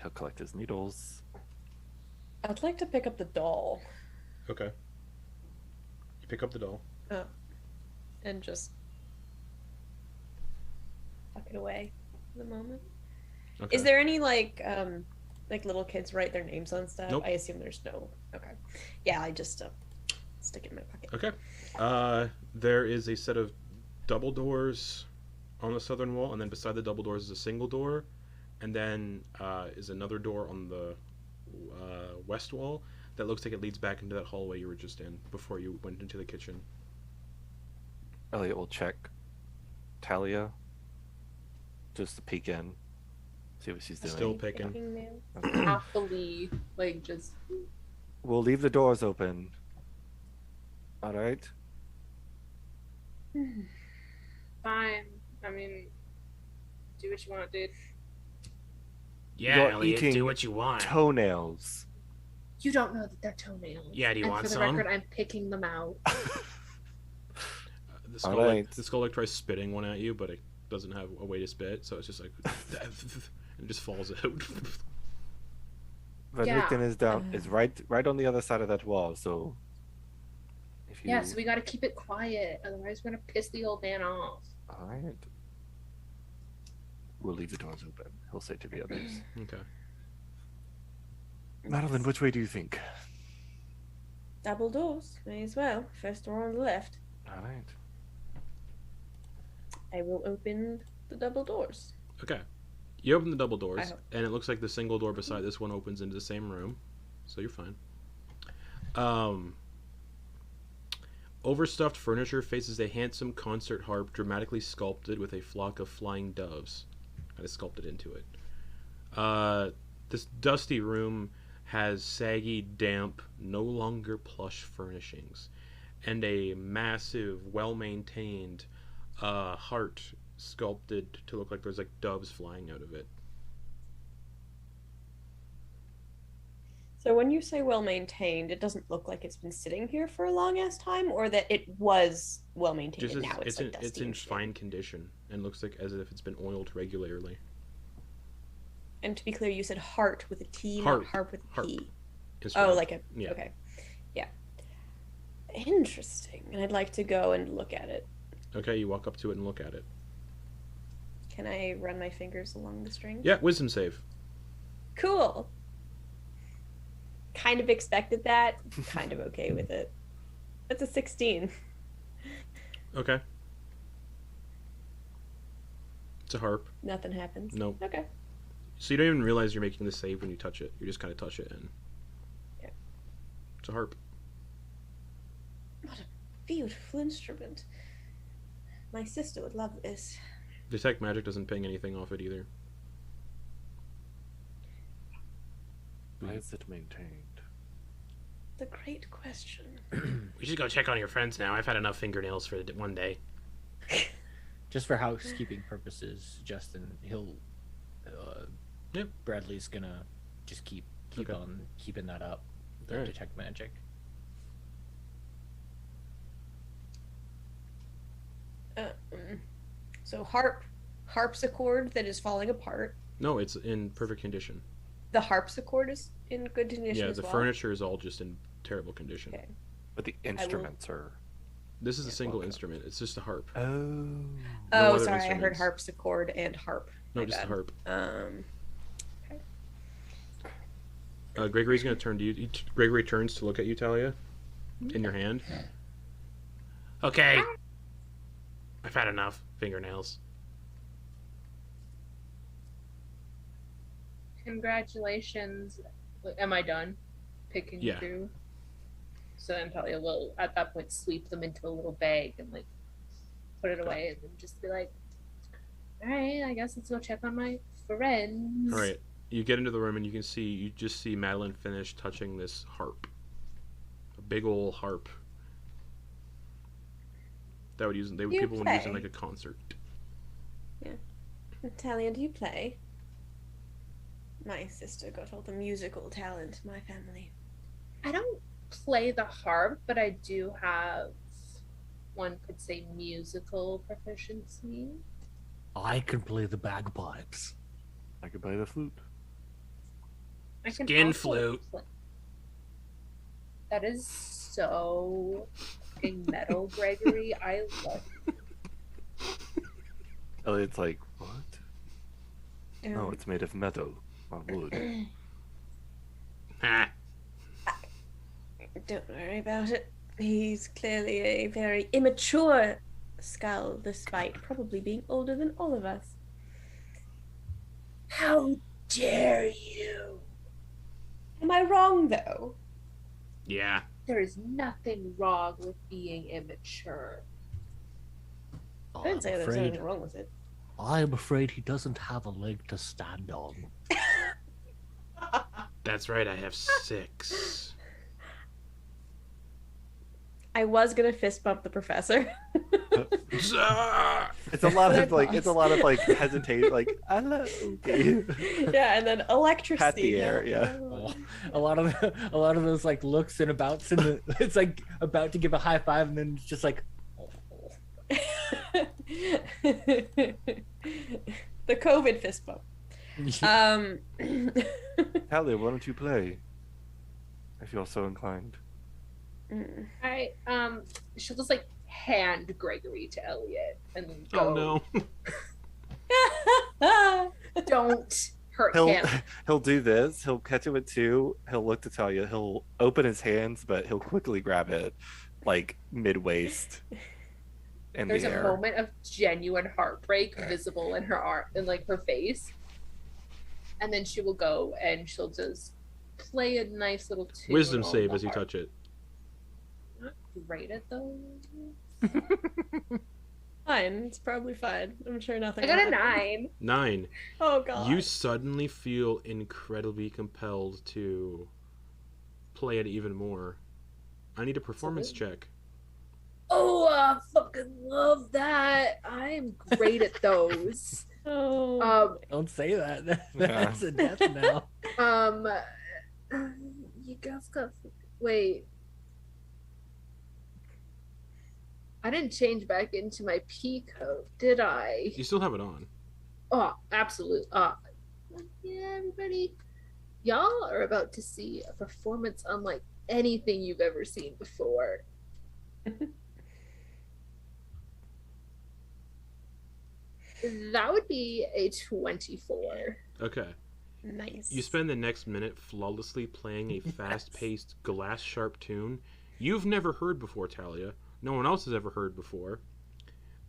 He'll collect his needles. I'd like to pick up the doll Okay. You pick up the doll. and just tuck it away for the moment. Okay. Is there any like little kids write their names on stuff? Nope. I assume there's no. Okay. Yeah, I just stick it in my pocket. Okay. There is a set of double doors on the southern wall, and then beside the double doors is a single door, and then is another door on the west wall that looks like it leads back into that hallway you were just in before you went into the kitchen. Eliott will check Thalia. Just to peek in. See what she's doing. Still picking. Picking nails. Okay. Happily, like just. We'll leave the doors open. Alright? Fine. I mean, do what you want, dude. Yeah, You're Eliott, eating do what you want. Toenails. You don't know that they're toenails. Yeah, do you and want for the some? record, I'm picking them out. The skull, Alright. the skull tries spitting one at you, but it doesn't have a way to spit, so it's just like, and it just falls out. Van Yeah. Richten is down. Is right on the other side of that wall. So, if you. Yeah, so we gotta keep it quiet, otherwise we're gonna piss the old man off. All right. We'll leave the doors open. He'll say to the others. Okay. Madeliene, which way do you think? Double doors, may as well. First door on the left. All right. I will open the double doors. Okay. You open the double I doors, hope. and it looks like the single door beside this one opens into the same room, so you're fine. overstuffed furniture faces a handsome concert harp dramatically sculpted with a flock of flying doves. Kind of sculpted into it. This dusty room has saggy, damp, no longer plush furnishings, and a massive, well-maintained heart sculpted to look like there's like doves flying out of it. So when you say well maintained, it doesn't look like it's been sitting here for a long ass time, or that it was well maintained Just and now it's like in, dusty. it's in and shit. fine condition and looks like as if it's been oiled regularly. And to be clear, you said heart with a T, Harp. not harp with a Harp. P. It's Oh, fine. like a Yeah. okay, yeah. Interesting. And I'd like to go and look at it. Okay, you walk up to it and look at it. Can I run my fingers along the strings? Yeah, wisdom save. Cool. Kind of expected that. Kind of okay with it. That's a 16. Okay. It's a harp. Nothing happens. Nope. Okay. So you don't even realize you're making the save when you touch it. You just kind of touch it and... Yeah. It's a harp. What a beautiful instrument. My sister would love this. Detect magic doesn't ping anything off it either. Why is it maintained? The great question. We should go check on your friends now. I've had enough fingernails for one day. Just for housekeeping purposes, Justin, he'll. Yep. Bradley's gonna just keep Okay. on keeping that up. The Alright. detect magic. So harpsichord that is falling apart. No, it's in perfect condition. The harpsichord is in good condition Yeah, as the well. furniture is all just in terrible condition. Okay. But the instruments are. This is a single welcome. instrument. It's just a harp. Oh. No Oh, other sorry, I heard instruments. harpsichord and harp. No, My just bad. a harp. Okay. Gregory's going to turn to you. Gregory turns to look at you, Thalia, in your hand. Okay. I've had enough fingernails. Congratulations. Am I done picking Yeah. through? So then Talia will, at that point, sweep them into a little bag and like put it away, and then just be like, "All right, I guess let's go check on my friends." All right. You get into the room and you just see Madeliene finish touching this harp. A big old harp. That would people would use in like a concert. Talia, do you play? My sister got all the musical talent in my family. I don't play the harp, but I do have, one could say, musical proficiency. I can play the bagpipes. I could play the flute. I can Skin also flute. That is so fucking metal, Gregory. I love Elliot's like, what? No, Um, it's made of metal, not wood. Ha. Don't worry about it. He's clearly a very immature skull, despite probably being older than all of us. How dare you? Am I wrong, though? Yeah. There is nothing wrong with being immature. I didn't say there was anything wrong with it. I'm afraid he doesn't have a leg to stand on. That's right, I have 6. I was gonna fist bump the professor. Zah! It's a lot But I of like, it's a lot of like hesitation, like, hello. Yeah, and then electricity. Pat the air, yeah. A lot of those like looks and abouts, and it's like about to give a high five, and then it's just like. The COVID fist bump. Talia, why don't you play? If you're so inclined. I she'll just like hand Gregory to Eliott and then go. Oh no. Don't hurt He'll him. he'll do this. He'll catch it with 2. He'll look to Talia. He'll open his hands, but he'll quickly grab it, like mid waist. In There's the a air. moment of genuine heartbreak visible in her arm, in like her face, and then she will go and she'll just play a nice little tune. Wisdom on save the as you harp. touch it. great at those. Fine. It's probably fine. I'm sure nothing. I got a will happen. 9. 9. Oh god. You suddenly feel incredibly compelled to play it even more. I need a performance check. Oh, I fucking love that. I am great at those. Oh. Don't say that. That's a death now. You guys got. Wait. I didn't change back into my pea coat, did I? You still have it on. Oh, absolutely. Yeah, everybody. Y'all are about to see a performance unlike anything you've ever seen before. That would be a 24. Okay. Nice. You spend the next minute flawlessly playing a fast-paced, glass-sharp tune you've never heard before, Thalia. No one else has ever heard before.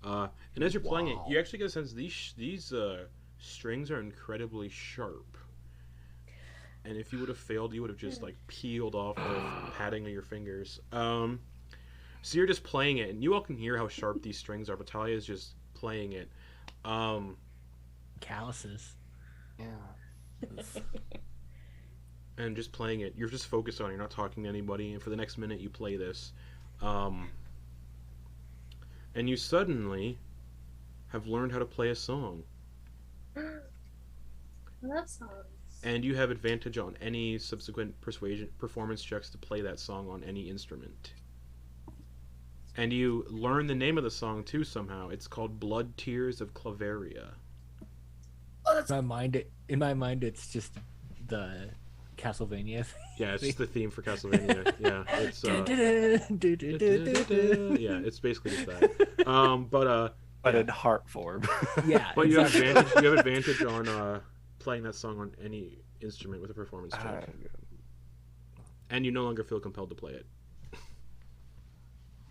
And as you're playing it, you actually get a sense these strings are incredibly sharp. And if you would have failed, you would have just like peeled off the padding of your fingers. So you're just playing it, and you all can hear how sharp these strings are, but Thalia is just playing it. Calluses. Yeah. And just playing it, you're just focused on it, you're not talking to anybody, and for the next minute you play this. And you suddenly have learned how to play a song. I love songs. And you have advantage on any subsequent performance checks to play that song on any instrument. And you learn the name of the song too somehow. It's called Blood Tears of Claveria. Oh, that's In my mind, it's just the Castlevania. Yeah, it's just the theme for Castlevania. Yeah, it's yeah, it's basically just that. But in heart form. Yeah, But you have exactly. advantage. You have advantage on playing that song on any instrument with a performance check, and you no longer feel compelled to play it.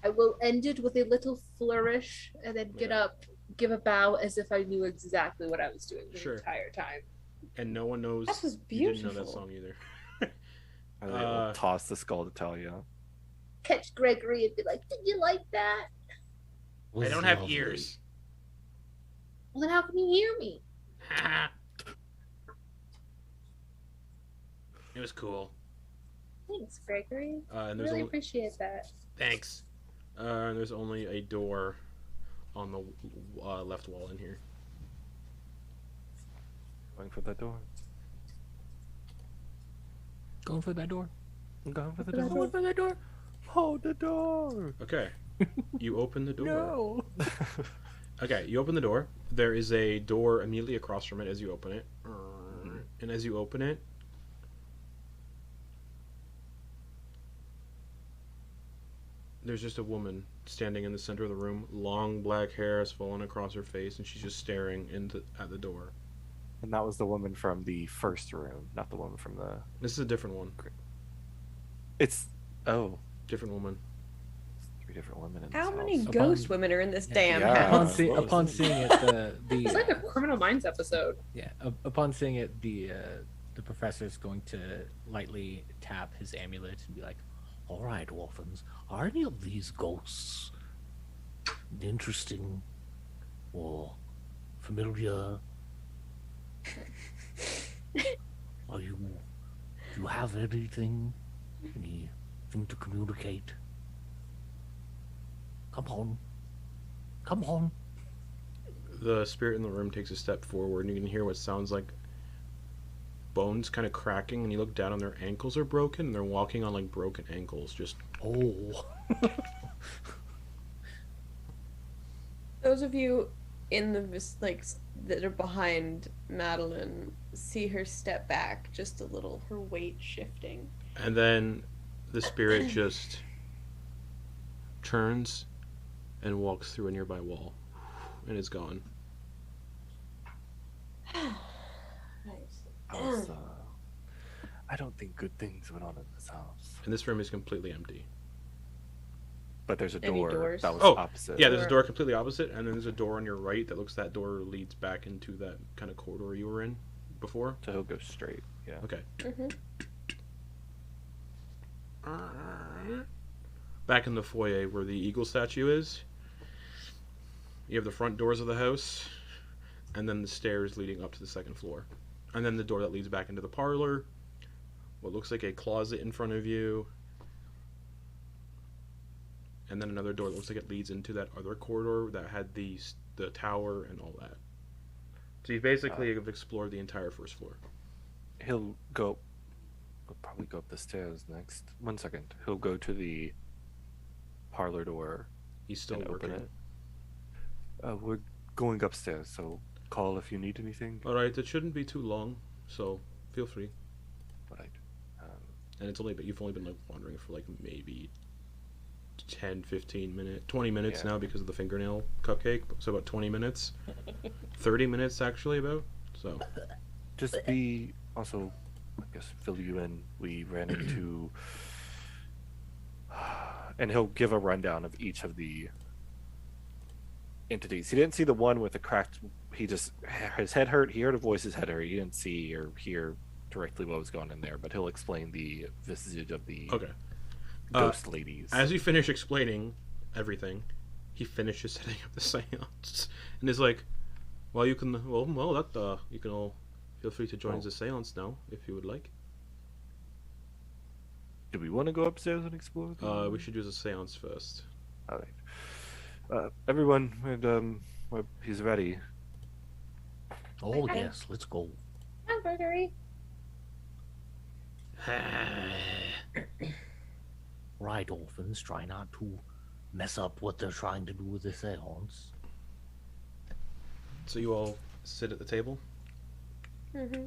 I will end it with a little flourish and then get up, give a bow as if I knew exactly what I was doing the Sure. entire time. And no one knows That was you didn't know that beautiful. song either. And they will toss the skull to Thalia. Catch Gregory and be like, "Did you like that?" I don't have ears. Well, then how can you hear me? It was cool. Thanks, Gregory. And I there's really only, appreciate that. thanks. And there's only a door on the left wall in here. Going for that door. Going for that door. I'm going for the Going door. for that door. Hold the door. Okay. You open the door. No. Okay, you open the door. There is a door immediately across from it as you open it. And as you open it, there's just a woman standing in the center of the room. Long black hair has fallen across her face, and she's just staring at the door. And that was the woman from the first room, not the woman from the. This is a different one. It's Different woman. 3 different women in this How many house. ghost women are in this damn Yeah. house? Upon seeing it, It's like a Criminal Minds episode. upon seeing it, the professor's going to lightly tap his amulet and be like, All right, orphans. Are any of these ghosts interesting or familiar? Do you have anything to communicate? Come on. The spirit in the room takes a step forward, and you can hear what sounds like bones kind of cracking, and you look down and their ankles are broken, and they're walking on like broken ankles. Just Oh, Those of you in the that are behind Madeliene see her step back just a little, her weight shifting. and then the spirit just turns and walks through a nearby wall, and is gone. Nice. I don't think good things went on in this house. And this room is completely empty. But there's a Any door doors? that was Oh, opposite. Yeah, there's a door completely opposite, and then there's a door on your right that door leads back into that kind of corridor you were in before. So he'll go straight. Yeah. Okay. Mhm. back in the foyer where the eagle statue is, you have the front doors of the house, and then the stairs leading up to the second floor. And then the door that leads back into the parlor, what looks like a closet in front of you, and then another door that looks like it leads into that other corridor that had the tower and all that. So you basically have explored the entire first floor. He'll probably go up the stairs next. 1 second. He'll go to the parlor door. He's still and working. open it. We're going upstairs, so call if you need anything. All right, it shouldn't be too long, so feel free. All right. And you've only been like wandering for like maybe 10, 15 minutes, 20 minutes now because of the fingernail cupcake. So about 20 minutes, 30 minutes actually about. So Just be also, I guess, fill you in. We ran into, and he'll give a rundown of each of the entities. He didn't see the one with the cracked. His head hurt. He heard a voice. His head hurt. He didn't see or hear directly what was going in there, but he'll explain the visage of the ghost ladies. As you finish explaining everything, he finishes setting up the seance and is like, "Well, you can. You can all feel free to join the seance now if you would like." Do we want to go upstairs and explore? We should use a seance first. All right. Everyone, and he's ready. Oh, yes, let's go. Hi, Gregory. Right, orphans, try not to mess up what they're trying to do with the seance. So you all sit at the table. Mm-hmm.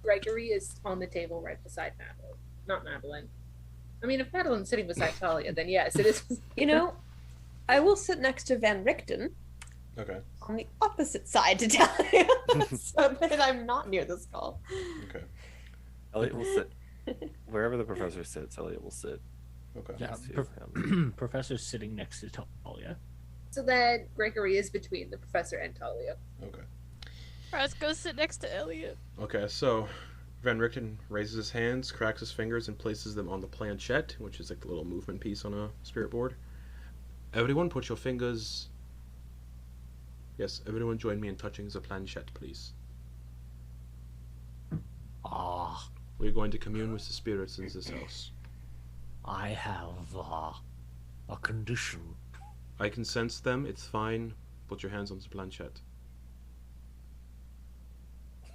Gregory is on the table right beside Madeline. Not Madeline. I mean, if Madeline's sitting beside Thalia, then yes, it is. You know, I will sit next to Van Richten Okay. on the opposite side to Thalia, so that I'm not near the skull. Okay. Eliott will sit wherever the professor sits. Eliott will sit. Okay. Yeah, next to him. Professor's sitting next to Thalia. So then Gregory is between the professor and Thalia. Okay. Let's go sit next to Eliott. Okay. So Van Richten raises his hands, cracks his fingers, and places them on the planchette, which is like the little movement piece on a spirit board. Everyone, put your fingers. Yes, everyone, join me in touching the planchette, please. Ah, We're going to commune with the spirits in this house. I have a condition. I can sense them. It's fine. Put your hands on the planchette.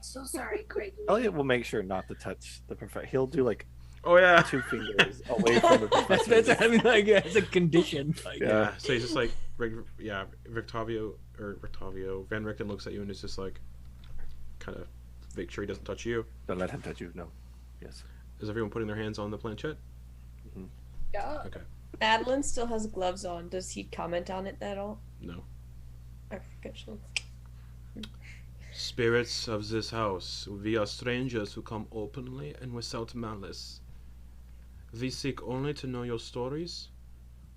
So sorry, Gregory. Eliott will make sure not to touch the professor. He'll do like Oh yeah. 2 fingers away from the professor. That's I mean, like, it's a condition. Like, Yeah. So he's just like, Victavio Van Richten looks at you and is just like, kind of make sure he doesn't touch you. Don't let him touch you. No. Yes. Is everyone putting their hands on the planchette? Yeah. Okay. Madeline still has gloves on. Does he comment on it at all? No. I forget. Spirits of this house, we are strangers who come openly and without malice. We seek only to know your stories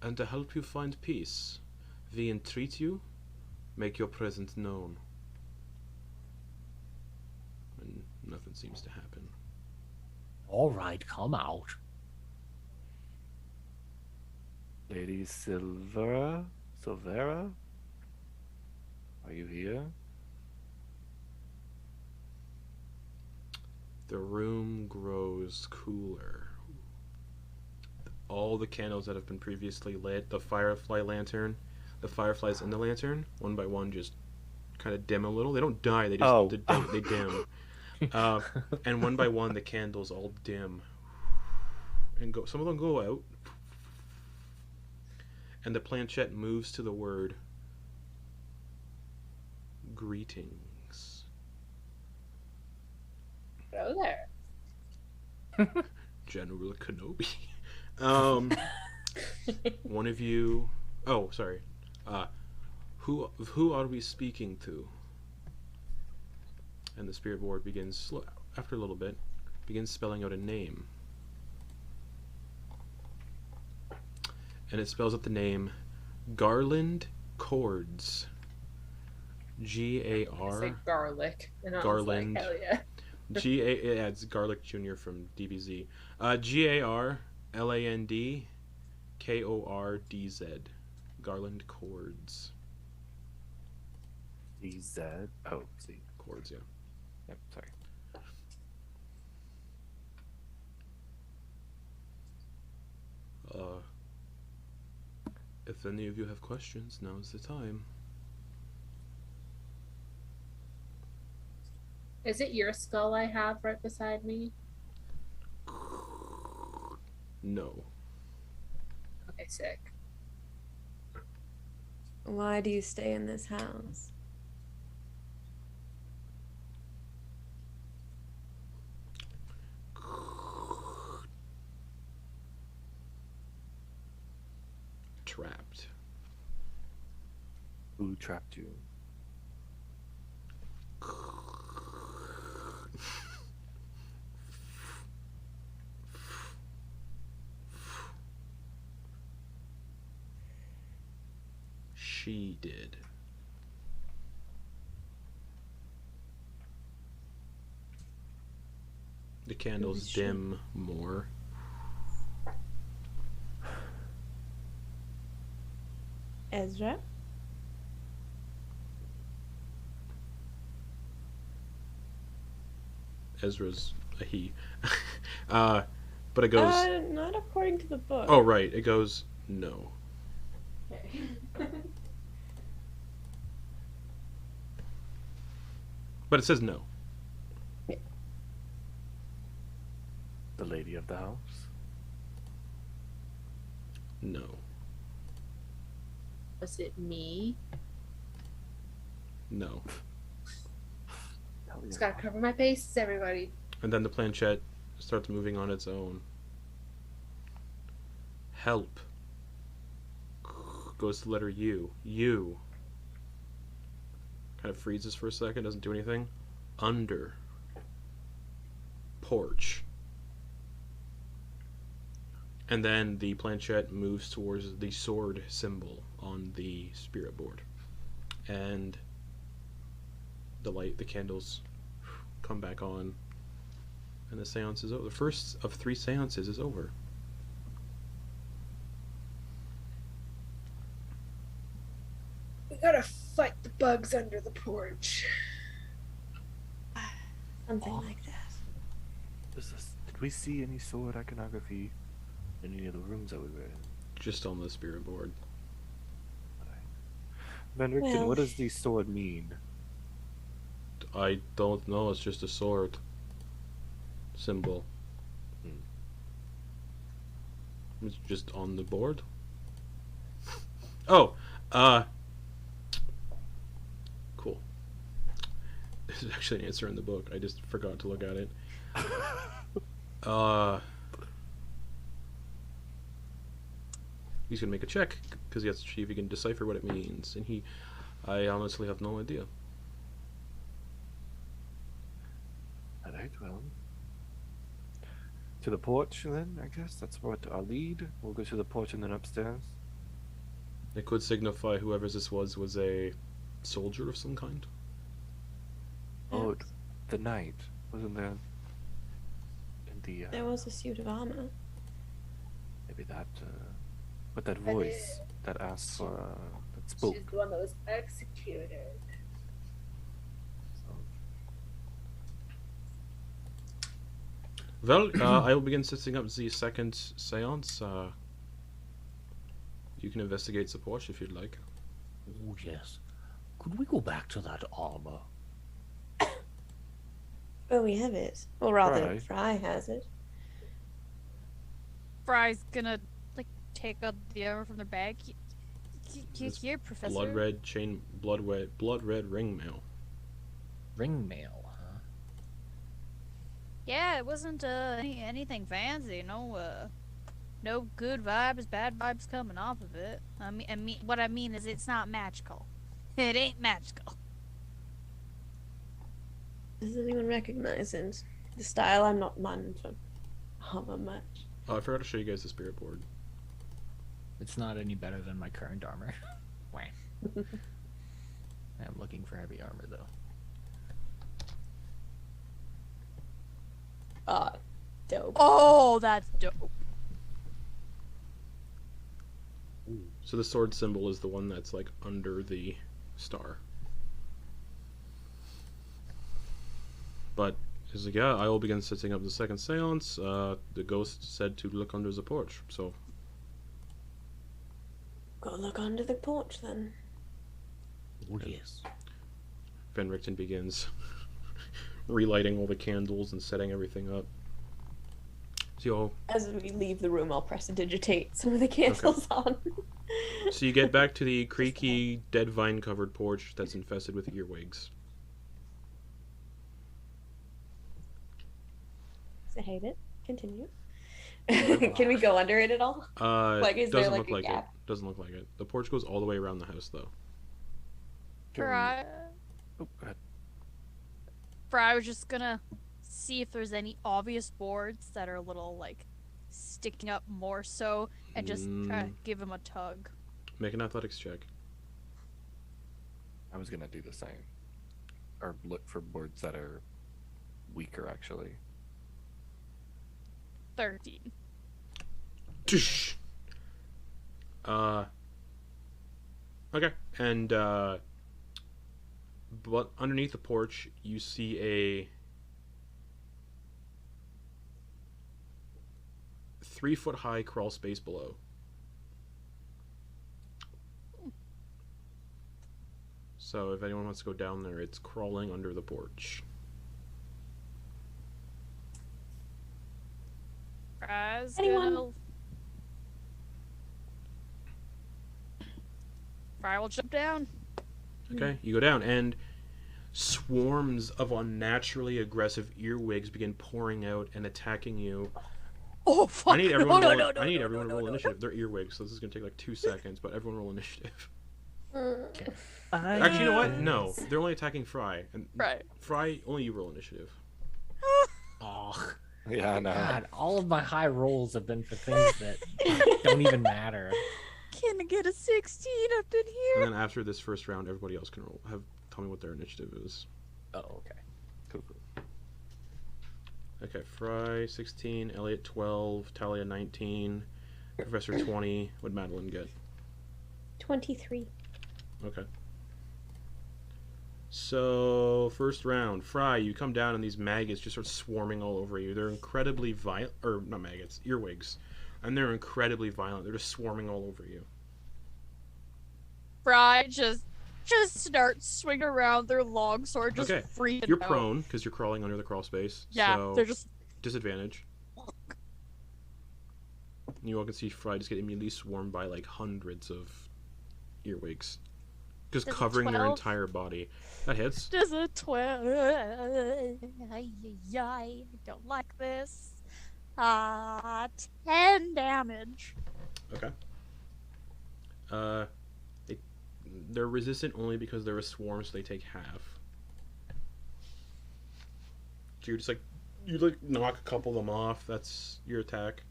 and to help you find peace. We entreat you, make your presence known. And nothing seems to happen. All right, come out. Lady Silvera? Are you here? The room grows cooler. All the candles that have been previously lit, the fireflies in the lantern, one by one, just kind of dim a little. They don't die, they just they dim. And one by one, the candles all dim. And go. Some of them go out. And the planchette moves to the word greetings. Hello there. General Kenobi. One of you. Oh, sorry. Who are we speaking to? And the spirit board begins, after a little bit, begins spelling out a name. And it spells out the name Garland Cords. Say G-A-R. garlic. And I was Garland. like, hell yeah. It's Garlic Jr. from DBZ. Garland KORDZ. Garland cords. DZ. Oh, see. Cords, yeah. Yep, sorry. If any of you have questions, now's the time. Is it your skull I have right beside me? No. Okay, sick. Why do you stay in this house? Trapped. Who trapped you? She did. The candles dim more. Ezra? Ezra's a he. But it goes. Not according to the book. Oh, right. It goes no. Okay. But it says no. The lady of the house? No. Was it me? No. Just gotta cover my faces, everybody. And then the planchette starts moving on its own. Help. Goes to the letter U. U. Kind of freezes for a second, doesn't do anything. Under. Porch. And then the planchette moves towards the sword symbol on the spirit board. And the candles come back on. And the seance is over. The first of 3 seances is over. We gotta fight the bugs under the porch. Something like that. Did we see any sword iconography in any of the rooms that we were in? Just on the spirit board. Van Richten, Well- what does the sword mean? I don't know, it's just a sword symbol. Hmm. It's just on the board. Oh, cool. This is actually an answer in the book. I just forgot to look at it. He's gonna make a check because he has to see if he can decipher what it means, and I honestly have no idea. Alright, well. To the porch then, I guess. That's what our lead. We'll go to the porch and then upstairs. It could signify whoever this was a soldier of some kind. Oh, the knight. Wasn't there in the There was a suit of armor. maybe that but that voice that asked for that spoke. She's the one that was executed. So, Well, I will begin setting up the second seance. You can investigate the porch if you'd like. Oh, yes. Could we go back to that armor? Oh, we have it. Or rather, Fry. Fry has it. Fry's gonna like take out the armor from their bag. This Here, Professor. Blood red ring mail. Ring mail, huh? Yeah, it wasn't anything fancy. No good vibes, bad vibes coming off of it. I mean, what I mean is it's not magical. It ain't magical. Does anyone recognize it? The style, I'm not one for armor much. Oh, I forgot to show you guys the spirit board. It's not any better than my current armor. Wah. I am looking for heavy armor though. Dope. Oh, that's dope. So the sword symbol is the one that's like under the star. But he's like, yeah, I will begin setting up the second seance. The ghost said to look under the porch. So Go look under the porch then. Oh, yes. Van Richten begins relighting all the candles and setting everything up. So, As we leave the room, I'll prestidigitate some of the candles on. so you get back to the creaky, dead vine-covered porch that's infested with earwigs. I hate it. Continue. Can we go under it at all? Like, is there, Doesn't like, look a like it. gap? Doesn't look like it. The porch goes all the way around the house, though. Fry, Oh, go ahead. Fry was just gonna see if there's any obvious boards that are a little like sticking up more so, and just try to give him a tug. Make an athletics check. I was gonna do the same, or look for boards that are weaker, actually. 13. Tush. Okay, and but underneath the porch, you see a 3-foot-high crawl space below. So if anyone wants to go down there, it's crawling under the porch. Fry's Anyone? gonna... Fry will jump down. Okay, you go down, and swarms of unnaturally aggressive earwigs begin pouring out and attacking you. Oh fuck! I need everyone no, roll, no, no, I need no, everyone no, roll no, initiative. They're earwigs, so this is gonna take like 2 seconds, but everyone roll initiative. Mm. Actually, you know what? No, they're only attacking Fry, and Right. Fry, only you roll initiative. Oh, Yeah, I know. God, all of my high rolls have been for things that don't even matter. Can I get a 16 up in here? And then after this first round, everybody else can roll. Tell me what their initiative is. Oh, okay. Cool. Okay, Fry 16, Eliott 12, Thalia 19, Professor 20. What'd Madeliene get? 23. Okay. So, first round. Fry, you come down and these maggots just start swarming all over you. They're incredibly violent. Or, not maggots, earwigs. And they're incredibly violent. They're just swarming all over you. Fry just start swinging around their long sword, just Okay, freaking You're out. prone, because you're crawling under the crawl space. Yeah, So, they're just... disadvantage. You all can see Fry just get immediately swarmed by like hundreds of earwigs. Just Does a covering their 12? entire body. That hits. Just a 12. I don't like this. 10 damage. Okay. They're resistant only because they're a swarm, so they take half. So you're just like, you like knock a couple of them off. That's your attack.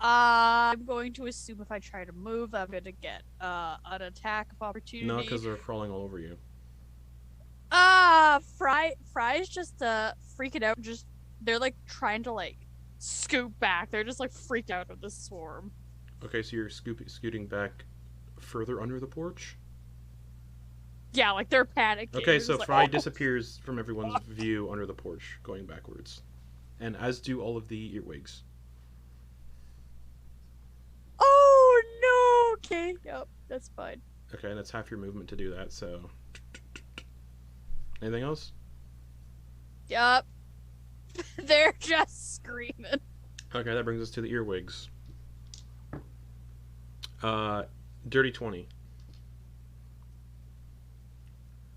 I'm going to assume if I try to move, I'm going to get an attack of opportunity. No, because they're crawling all over you. Fry's just freaking out. Just they're like trying to like scoot back. They're just like freaked out of this swarm. Okay, so you're scooting back further under the porch. Yeah, like they're panicking. Okay, They're so just like, Fry "Oh, disappears from everyone's view under the porch, going backwards. And as do all of the earwigs. Oh no! Okay, yep, that's fine. Okay, and that's half your movement to do that, so... Anything else? Yep. They're just screaming. Okay, that brings us to the earwigs. Dirty 20.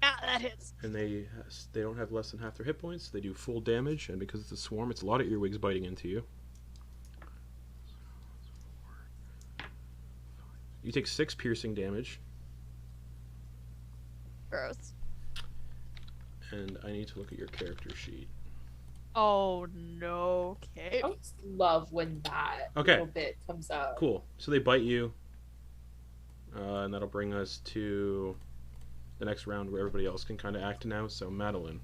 Yeah, that hits. And they don't have less than half their hit points. They do full damage, and because it's a swarm, it's a lot of earwigs biting into you. You take 6 piercing damage, Gross. and I need to look at your character sheet. Oh no. Okay. I just love when that Okay. little bit comes up. Cool. So they bite you, and that'll bring us to the next round where everybody else can kind of act now. So Madeliene,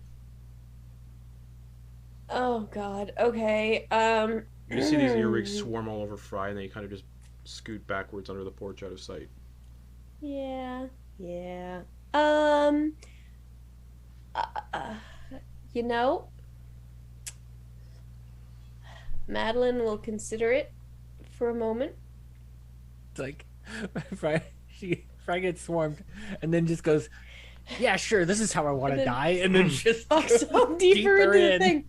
Oh god. Okay. you see these earwigs swarm all over Fry, and they kind of just scoot backwards under the porch out of sight. Yeah. You know, Madeliene will consider it for a moment. It's like Fry gets swarmed and then just goes, yeah, sure, this is how I want to then die, and then just Fucks up deeper into the in. thing.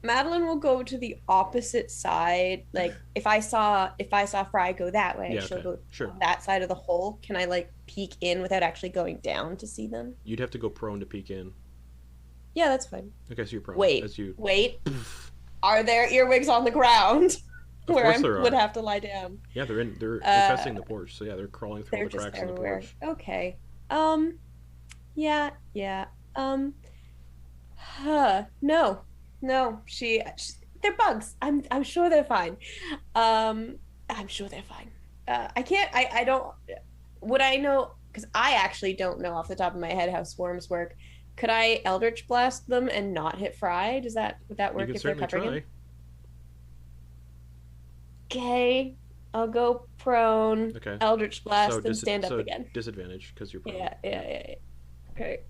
Madeliene will go to the opposite side. Like if I saw Fry go that way, Yeah, she'll okay. go Sure. on that side of the hole. Can I like peek in without actually going down to see them? You'd have to go prone to peek in. Yeah, that's fine. Okay, so you're prone. Wait. As you... Wait. Are there earwigs on the ground Of where course I there would are. have to lie down? Yeah, they're infesting the porch. So yeah, they're crawling through all They're the just cracks in the everywhere. porch. Okay. Yeah. No. They're bugs. I'm sure they're fine. I'm sure they're fine. I don't. Would I know? Because I actually don't know off the top of my head how swarms work. Could I Eldritch Blast them and not hit Fry? Would that You work can if they're certainly covering try. him? Okay. I'll go prone. Okay. Eldritch Blast So and stand up so again. disadvantage because you're prone. Yeah. Okay.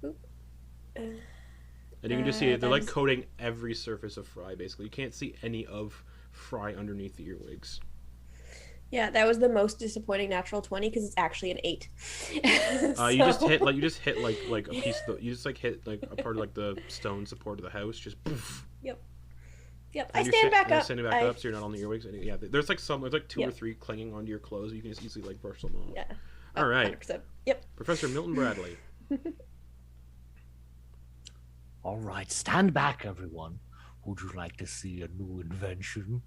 Oop. And you can just see it. They're like That's- coating every surface of Fry, basically. You can't see any of Fry underneath the earwigs. Yeah, that was the most disappointing natural 20 because it's actually an 8. You just hit like a piece of you just like hit like a part of like the stone support of the house, just poof. Yep. And I you're stand back you're up. standing back up, so you're not on the earwigs. And yeah, there's like 2 Yeah. or 3 clinging onto your clothes. You can just easily like brush them off. Yeah. All right. 100%. Yep. Professor Milton Bradley. All right, stand back, everyone. Would you like to see a new invention?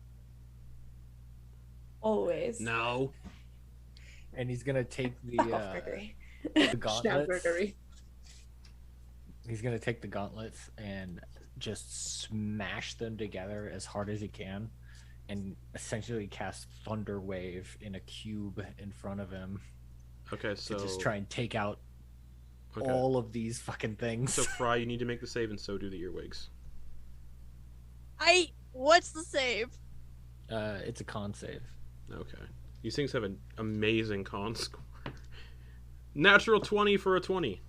Always. No. And he's gonna take the Oh, Gregory. gauntlets. Gregory. He's gonna take the gauntlets and just smash them together as hard as he can, and essentially cast Thunder Wave in a cube in front of him Okay, to so just try and take out okay. all of these fucking things. So Fry, you need to make the save, and so do the earwigs. What's the save? It's a con save. Okay. These things have an amazing con score. Natural 20 for a 20.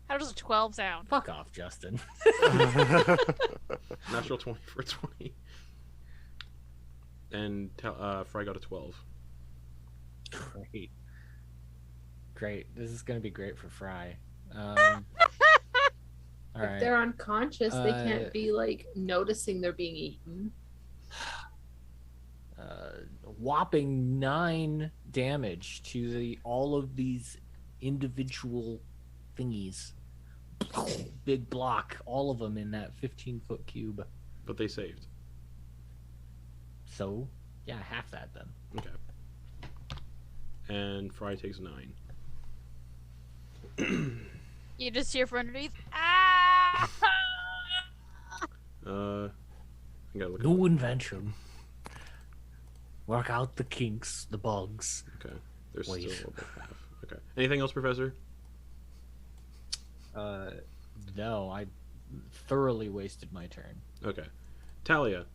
How does a 12 sound? Fuck off, Justin. Natural 20 for a 20. And Fry got a 12. Great. This is gonna be great for Fry. All If right. they're unconscious, they Uh, can't be like noticing they're being eaten. Whopping 9 damage to all of these individual thingies. Big block, all of them in that 15-foot cube. But they saved. So, yeah, half that then. Okay. And Fry takes 9. You just hear from underneath. Ah! I gotta look. New invention. Work out the kinks, the bugs. Okay. There's Wait. still above half. Okay. Anything else, Professor? No, I thoroughly wasted my turn. Okay. Talia.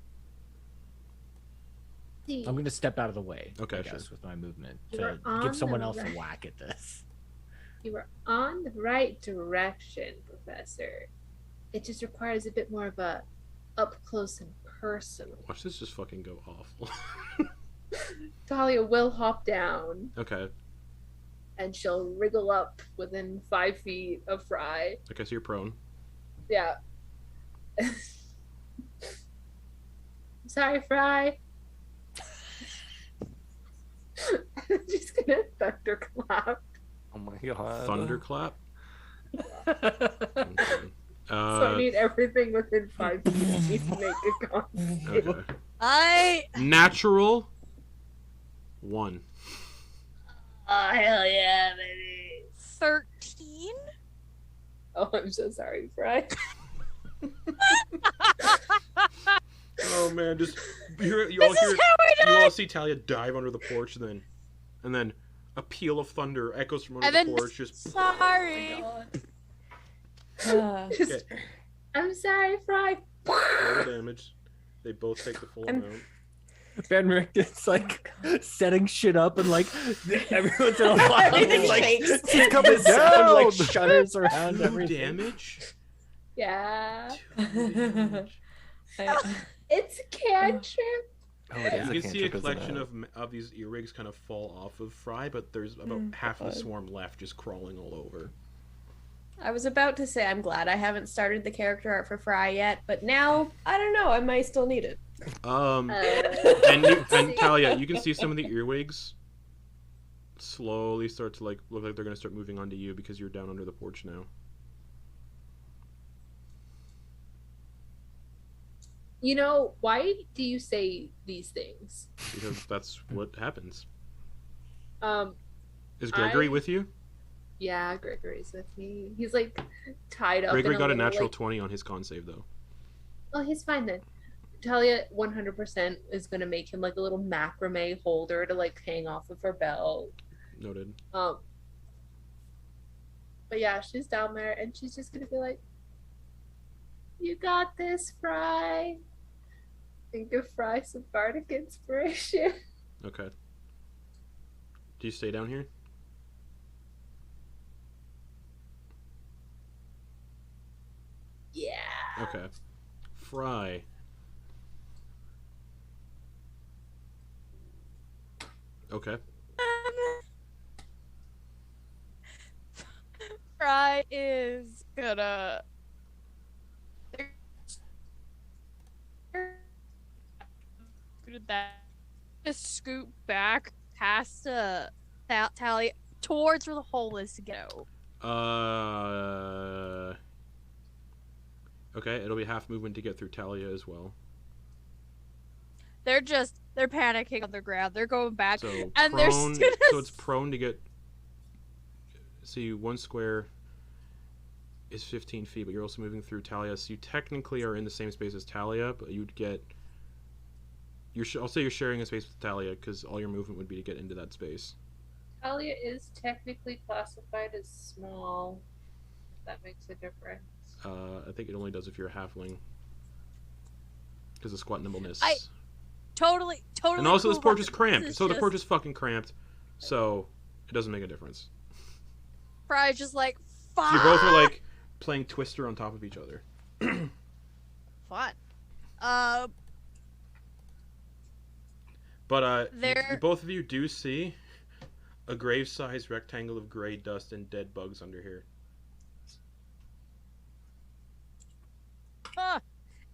I'm gonna step out of the way. Okay, I sure. guess, with my movement You to are on give someone the else a right. whack at this. You are on the right direction, Professor. It just requires a bit more of a up close and personal. Watch this just fucking go awful. Thalia will hop down Okay. and she'll wriggle up within 5 feet of Fry. Okay, so you're prone. Yeah. Sorry, Fry. I'm just gonna thunderclap. Oh my god. Thunderclap. Okay. So I need everything within 5 feet to make a constitution. Okay. Natural 1. Oh, hell yeah, baby. 13? Oh, I'm so sorry, Fry. Oh man, just you all This hear is how I you die! all see Talia dive under the porch, and then a peal of thunder echoes from under And the then, porch. Just sorry. Uh, Just, I'm sorry, Fry. roll damage. They both take the full I'm- amount. Van Richten's like setting shit up and like everyone's in a while. Everything like, shakes. It's coming sound like down. shudders around 2 everything. damage? Yeah. 2 damage. It's a cantrip. Oh, it is You a can see a cantrip, isn't collection it? of these earwigs kind of fall off of Fry, but there's about half of the swarm left just crawling all over. I was about to say I'm glad I haven't started the character art for Fry yet, but now I don't know. I might still need it. And see. Thalia, you can see some of the earwigs slowly start to like look like they're gonna start moving onto you because you're down under the porch now. You know, why do you say these things? Because that's what happens. Um, Is Gregory I- with you? yeah, Gregory's with me. He's like tied up. Gregory in got a little, natural like... 20 on his con save though. Oh, he's fine then. Talia 100% is gonna make him like a little macrame holder to like hang off of her belt. Noted. But yeah, she's down there and she's just gonna be like, "You got this, Fry." And give Fry some bardic inspiration. Okay. Do you stay down here? Yeah. Okay. Fry. Okay. Fry is gonna just scoot back past Tally towards where the hole is to go. Okay, it'll be half movement to get through Thalia as well. They're panicking on the ground. They're going back, So and they're prone. gonna So it's prone to get. See, one square is 15 feet, but you're also moving through Thalia, so you technically are in the same space as Thalia, but you'd get. I'll say you're sharing a space with Thalia because all your movement would be to get into that space. Talia is technically classified as small. If that makes a difference. I think it only does if you're a halfling. Because of squat nimbleness. totally. And also, this cool porch about is it. cramped. This So the just- porch is fucking cramped. So it doesn't make a difference. Fry's just like, So fuck. you both are like playing Twister on top of each other. Fun. But There- both of you do see a grave-sized rectangle of gray dust and dead bugs under here.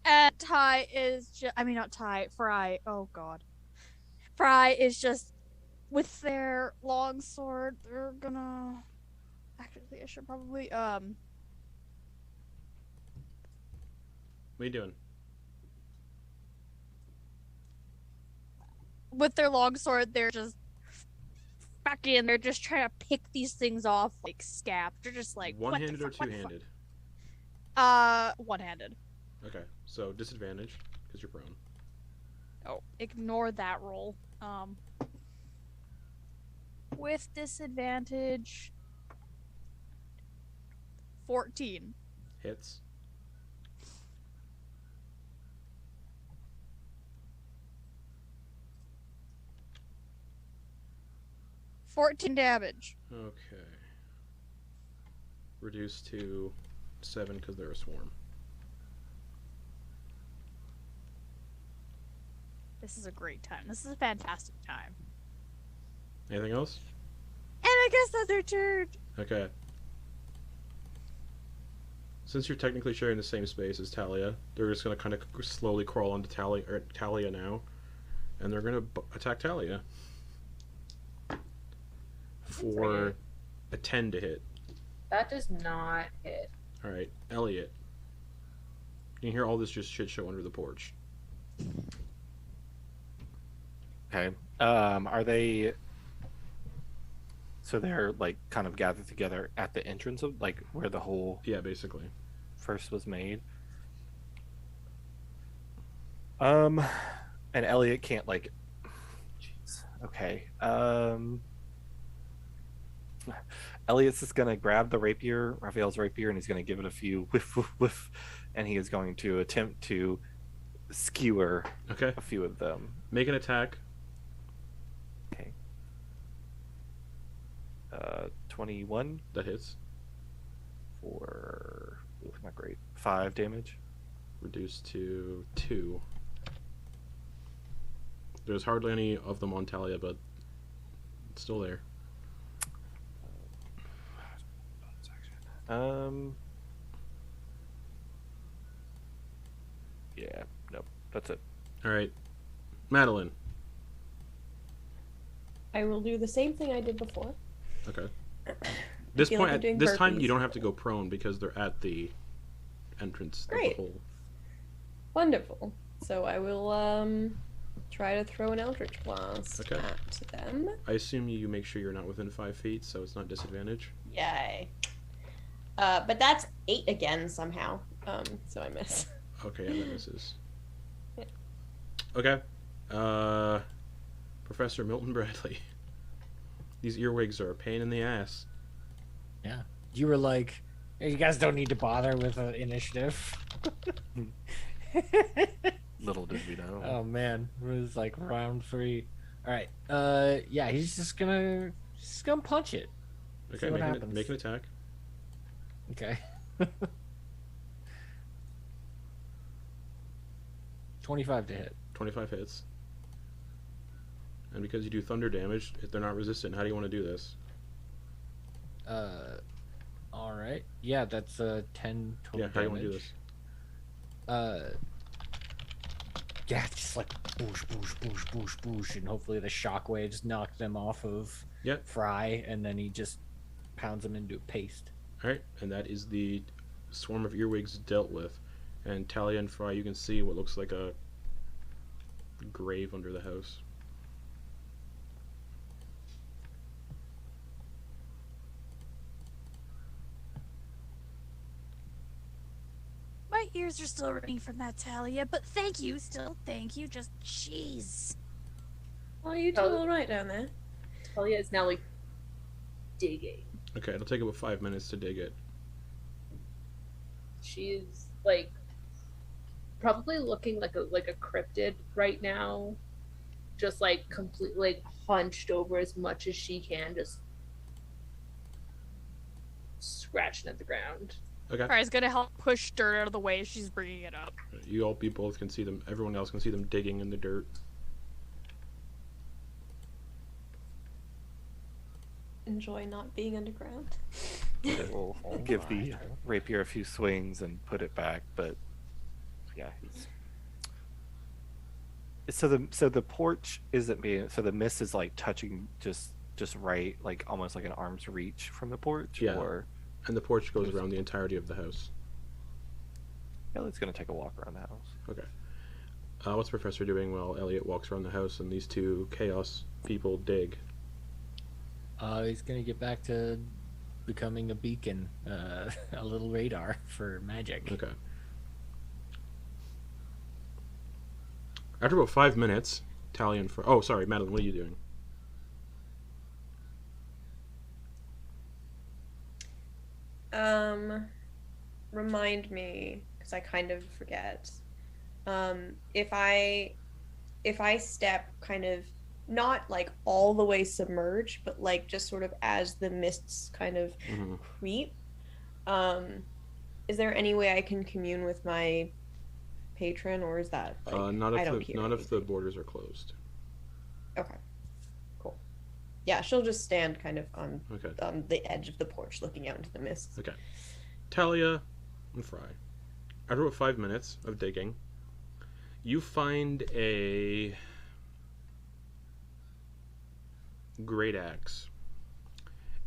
And Ty is just, I mean, not Ty, Fry. Oh, God. Fry is just, with their long sword, they're gonna. Actually, I should probably, What are you doing? with their long sword, they're just fucking, they're just trying to pick these things off like scab. They're just like, what the One-handed or fuck, what the fuck? two-handed? One-handed. Okay, so disadvantage because you're prone. Oh, ignore that roll. With disadvantage, 14. Hits. Damage. Okay. Reduced to 7 because they're a swarm. This is a great time. This is a fantastic time. Anything else? And I guess that's their turn. Okay. Since you're technically sharing the same space as Thalia, they're just gonna kind of slowly crawl onto Thalia now, and they're gonna attack Thalia for a 10 to hit. That does not hit. All right, Eliott. You can hear all this just shit show under the porch. Okay. Are they? So they're like kind of gathered together at the entrance of like where the hole Yeah, basically. first was made. And Eliott can't like. Jeez. Okay. Eliott's just gonna grab the rapier, Raphael's rapier, and he's gonna give it a few whiff, whiff, whiff, and he is going to attempt to skewer Okay. a few of them. Make an attack. Okay. 21 That hits. for not great. 5 damage. Reduced to 2. There's hardly any of them on Thalia, but it's still there. Yeah, nope. That's it. All right, Madeliene. I will do the same thing I did before. Okay. This feel point, like I'm doing this time burpees. you don't have to go prone because they're at the entrance Great. of the hole. Wonderful. So I will try to throw an Eldritch Blast Okay. at them. I assume you make sure you're not within 5 feet, so it's not disadvantage. Yay. But that's 8 again somehow. So I miss. Okay, yeah, that misses. Yeah. Okay. Professor Milton Bradley. These earwigs are a pain in the ass. Yeah. You were like, "Hey, you guys don't need to bother with initiative." Little did we know. Oh man, it was like round 3. All right. Yeah, he's just gonna punch it. Okay, what make an, happens. make an attack. Okay. 25 to hit. 25 hits. And because you do thunder damage, if they're not resistant, how do you want to do this? All right. Yeah, that's 10 total Yeah, how do you want to do damage. this? Yeah, just like boosh, boosh, boosh, boosh, boosh, and hopefully the shockwaves knock them off of Yep. Fry, and then he just pounds them into paste. Alright, and that is the swarm of earwigs dealt with. And Thalia and Fry, you can see what looks like a grave under the house. My ears are still ringing from that Thalia, but thank you, still thank you. Just jeez. Well, you do Oh. all right down there. Talia is now like digging. Okay, it'll take about 5 minutes to dig it. She's like probably looking like a cryptid right now. Just like completely like hunched over as much as she can, just scratching at the ground. Okay. Fry's gonna help push dirt out of the way as she's bringing it up. You both can see them, everyone else can see them digging in the dirt. Enjoy not being underground. We'll give the rapier a few swings and put it back, but yeah, so the porch isn't being, so the mist is like touching just right, like almost like an arm's reach from the porch. Yeah. Or And the porch goes around the entirety of the house. Elliott's gonna take a walk around the house. Okay. What's Professor doing while Eliott walks around the house and these two chaos people dig? He's gonna get back to becoming a beacon, a little radar for magic. Okay. After about 5 minutes, Thalia and oh, sorry, Madeliene, what are you doing? Remind me, because I kind of forget. If I step kind of not like all the way submerged, but like just sort of as the mists kind of Mhm. creep, is there any way I can commune with my patron, or is that like, Not I if don't hear the anything? borders are closed. Okay, cool. Yeah, she'll just stand kind of on Okay. the edge of the porch, looking out into the mist. Okay. Thalia and Fry. After about 5 minutes of digging, you find a great axe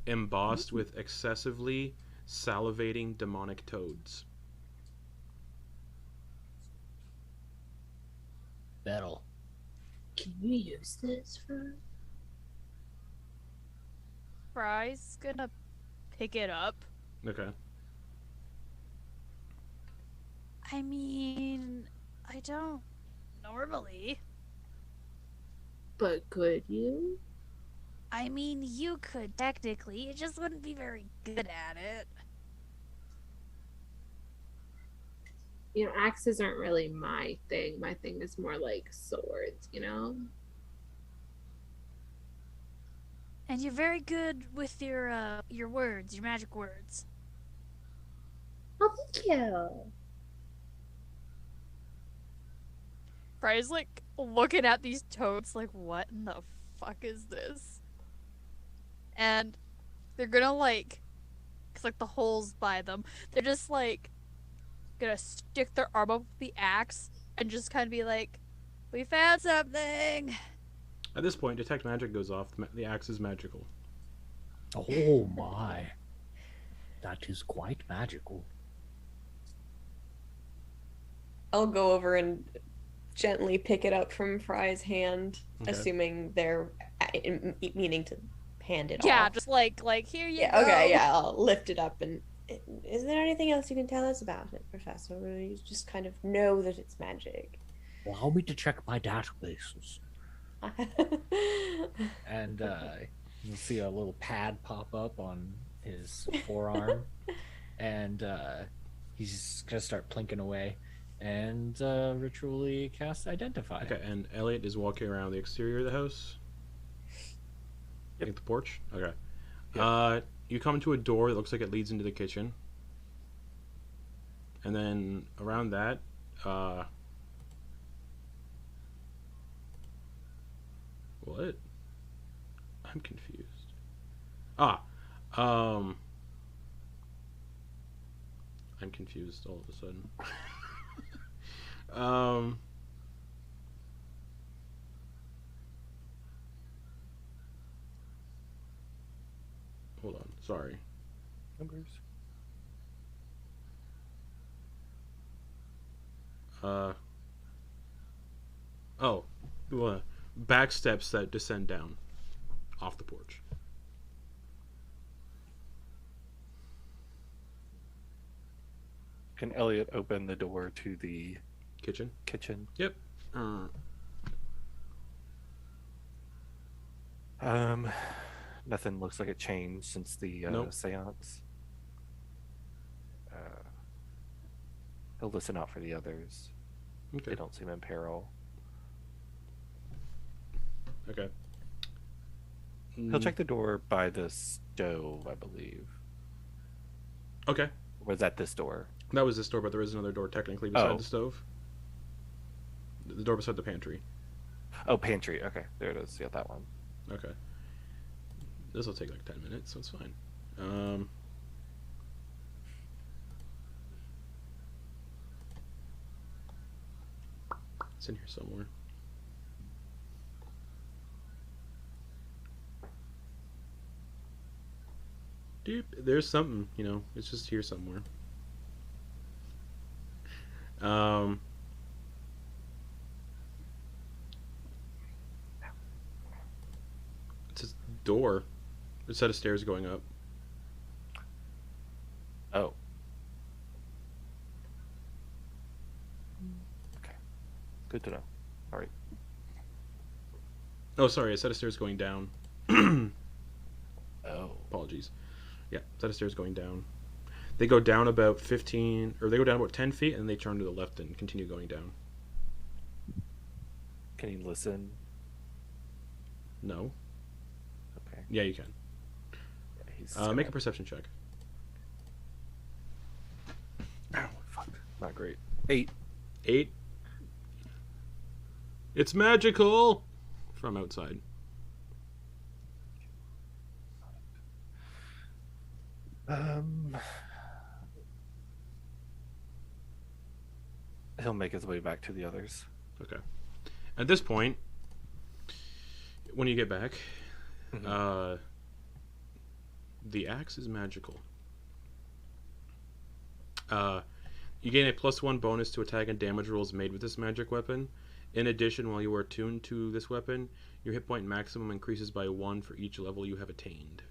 embossed with excessively salivating demonic toads. Battle. Can you use this for? Fry's gonna pick it up. Okay. I mean, I don't normally. But could you? I mean, you could technically, it just wouldn't be very good at it. you know, axes aren't really my thing. My thing is more like swords, you know? And you're very good with your words, your magic words. Oh, thank you. Fry's like looking at these toads like, what in the fuck is this? And they're gonna like, cause like the holes by them, they're just like gonna stick their arm up with the axe and just kind of be like, we found something. At this point, detect magic goes off. The axe is magical. Oh my. That is quite magical. I'll go over and gently pick it up from Fry's hand, Okay. assuming they're meaning to hand it Yeah, off. just like here you Yeah, go. okay, yeah, I'll lift it up. And is there anything else you can tell us about it, Professor? Or you just kind of know that it's magic? Allow me to check my databases. And you'll see a little pad pop up on his forearm, and he's just gonna start plinking away and ritually cast Identify. Okay, and Eliott is walking around the exterior of the house. Like the porch? Okay. Yep. You come to a door that looks like it leads into the kitchen. And then around that, what? I'm confused. I'm confused all of a sudden. Hold on, sorry. Numbers. Back steps that descend down off the porch. Can Eliott open the door to the Kitchen? kitchen? Yep. Nothing looks like it changed since the Nope. seance. He'll listen out for the others. Okay. They don't seem in peril. Okay. He'll check the door by the stove, I believe. Okay. Or was that this door? That was this door, but there is another door technically beside Oh. the stove. The door beside the pantry. Oh, pantry. Okay, there it is. Yeah, that one. Okay. This will take like 10 minutes, so it's fine. It's in here somewhere. Dude, there's something, you know, it's just here somewhere. It's a door. A set of stairs going up. Oh. Okay. Good to know. All right. Oh, sorry, a set of stairs going down. Oh. Apologies. Yeah, set of stairs going down. They go down about 15, or they go down about 10 feet, and they turn to the left and continue going down. Can you listen? No. Okay. Yeah, you can. Yeah, he's Make a perception check. Ow, fuck. Not great. 8. 8. It's magical! From outside. He'll make his way back to the others. Okay. At this point, when you get back, the axe is magical. You gain a +1 bonus to attack and damage rolls made with this magic weapon. In addition, while you are attuned to this weapon, your hit point maximum increases by 1 for each level you have attained.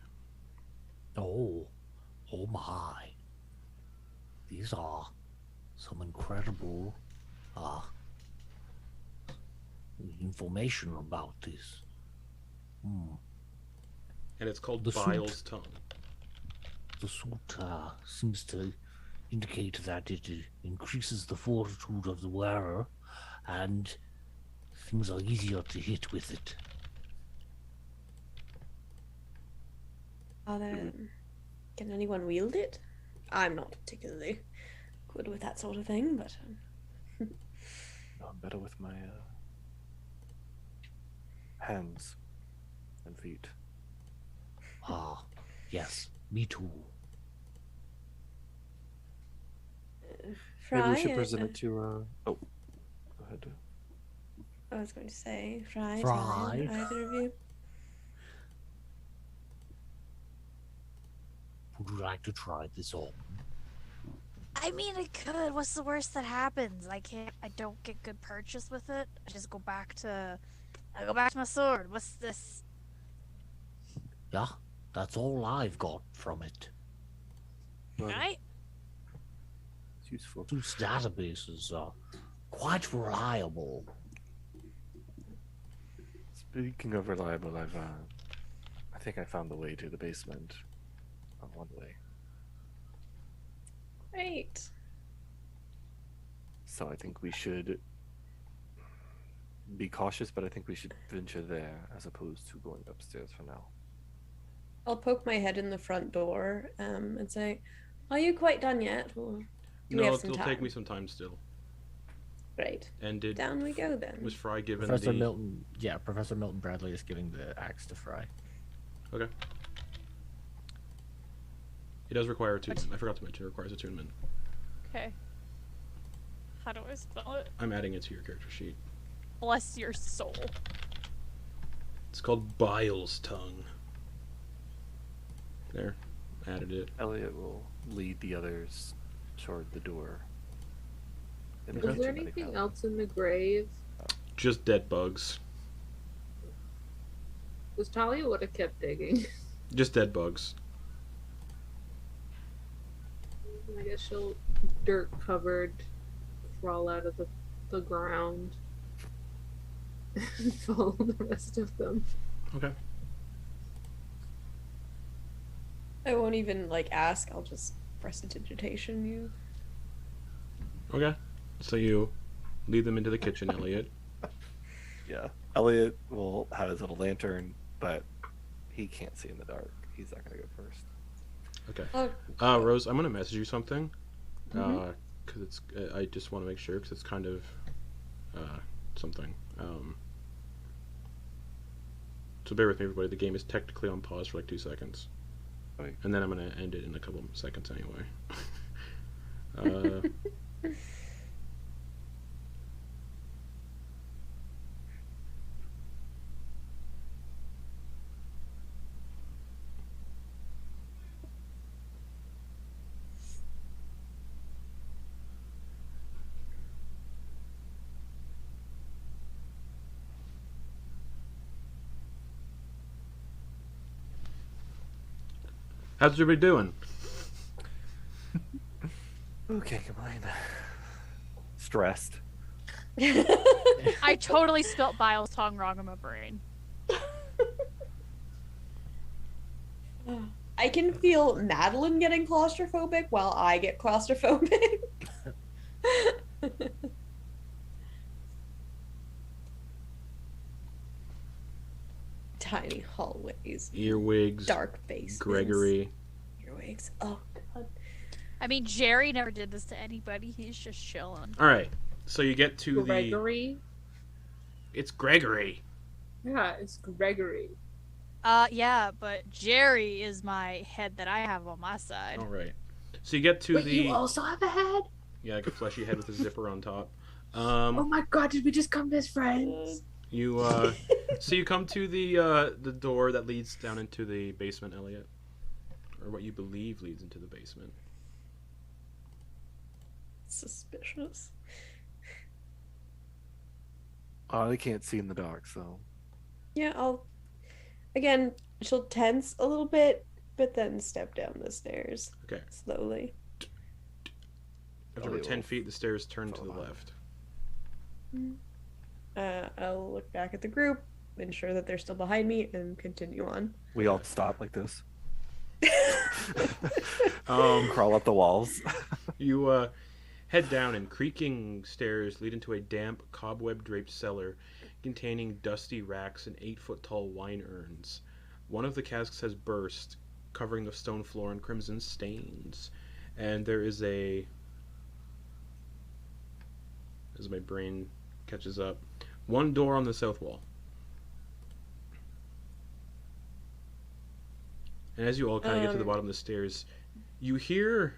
Oh my. These are some incredible information about this. And it's called The suit. Bile's Tongue. The suit seems to indicate that it increases the fortitude of the wearer, and things are easier to hit with it. Can anyone wield it? I'm not particularly good with that sort of thing, but I'm better with my hands and feet. Ah, yes, me too. Fry, Maybe we should present it to. Oh, go ahead. I was going to say, Fry. Fry. Either of you. Would you like to try this on? I mean, I could. What's the worst that happens? I don't get good purchase with it. I just go back to my sword. What's this? Yeah, that's all I've got from it. Right? It's useful. Those databases are quite reliable. Speaking of reliable, I think I found the way to the basement. On one way. Great. So I think we should be cautious, but I think we should venture there as opposed to going upstairs for now. I'll poke my head in the front door and say, "Are you quite done yet? Or do we have some it'll time?" take me some time still. Great. And Down we go then. was Fry given Professor the... Milton, yeah, Professor Milton Bradley is giving the axe to Fry. Okay. It does require attunement. I forgot to mention it requires attunement. Okay. How do I spell it? I'm adding it to your character sheet. Bless your soul. It's called Bile's Tongue. There. Added it. Eliott will lead the others toward the door. In the Was there kitchen, I think anything that- else in the grave? Just dead bugs. Was Thalia would have kept digging. Just dead bugs. I guess she'll dirt covered crawl out of the ground and follow the rest of them. Okay. I won't even ask. I'll just prestidigitation you. Okay. So you lead them into the kitchen, Eliott. Yeah. Eliott will have his little lantern, but he can't see in the dark. He's not going to go first. Okay. Oh, Rose, I'm gonna message you something. Mhm. Cause it's I just want to make sure because it's kind of something. So bear with me, everybody. The game is technically on pause for 2 seconds, Right. and then I'm gonna end it in a couple of seconds anyway. How's everybody doing? Who can't complain? Stressed. I totally spelt Bile's tongue wrong in my brain. I can feel Madeliene getting claustrophobic while I get claustrophobic. Tiny hallways, Earwigs. dark basements. Gregory. Earwigs. Oh god. I mean, Jerry never did this to anybody. He's just chilling. All right. So you get to the. Gregory? It's Gregory. Yeah, it's Gregory. Yeah, but Jerry is my head that I have on my side. All right. So you get to Wait, the. you also have a head? Yeah, like a fleshy head with a zipper on top. Oh my god, did we just come best friends? You so you come to the door that leads down into the basement, Eliott, or what you believe leads into the basement. Suspicious. I can't see in the dark, so. Yeah, she'll tense a little bit, but then step down the stairs. Okay. Slowly. After about 10 feet, the stairs turn to the left. I'll look back at the group, ensure that they're still behind me, and continue on. We all stop like this. Crawl up the walls. You head down, and creaking stairs lead into a damp, cobweb-draped cellar containing dusty racks and 8-foot-tall wine urns. One of the casks has burst, covering the stone floor in crimson stains. And there is a... as my brain catches up, one door on the south wall. And as you all kind of get to the bottom of the stairs, you hear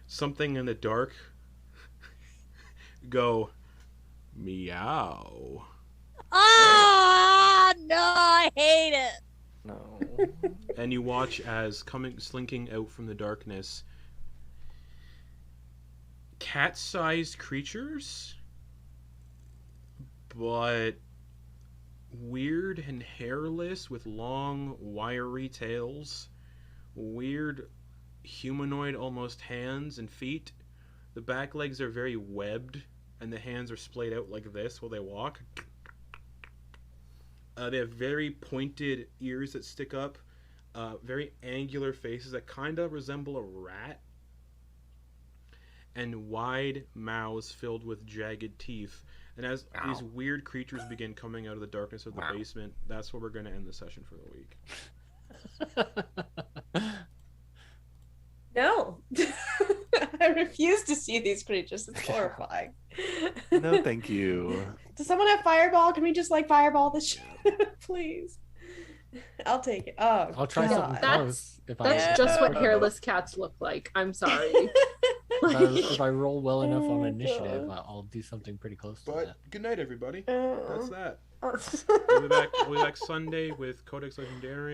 something in the dark go, meow. Ah, no, I hate it. No. And you watch as slinking out from the darkness, cat-sized creatures, but weird and hairless with long, wiry tails, weird humanoid almost hands and feet. The back legs are very webbed, and the hands are splayed out like this while they walk. They have very pointed ears that stick up, very angular faces that kind of resemble a rat, and wide mouths filled with jagged teeth. And as these weird creatures begin coming out of the darkness of the basement, that's where we're going to end the session for the week. No. I refuse to see these creatures. It's horrifying. No, thank you. Does someone have fireball? Can we just fireball this shit? Please. I'll take it. Oh, I'll try God. something close. That's just what hairless cats look like. I'm sorry. If I roll well enough on initiative, I'll do something pretty close to But that. good night, everybody. That's that. Oh. We'll be back Sunday with Codex Legendarium.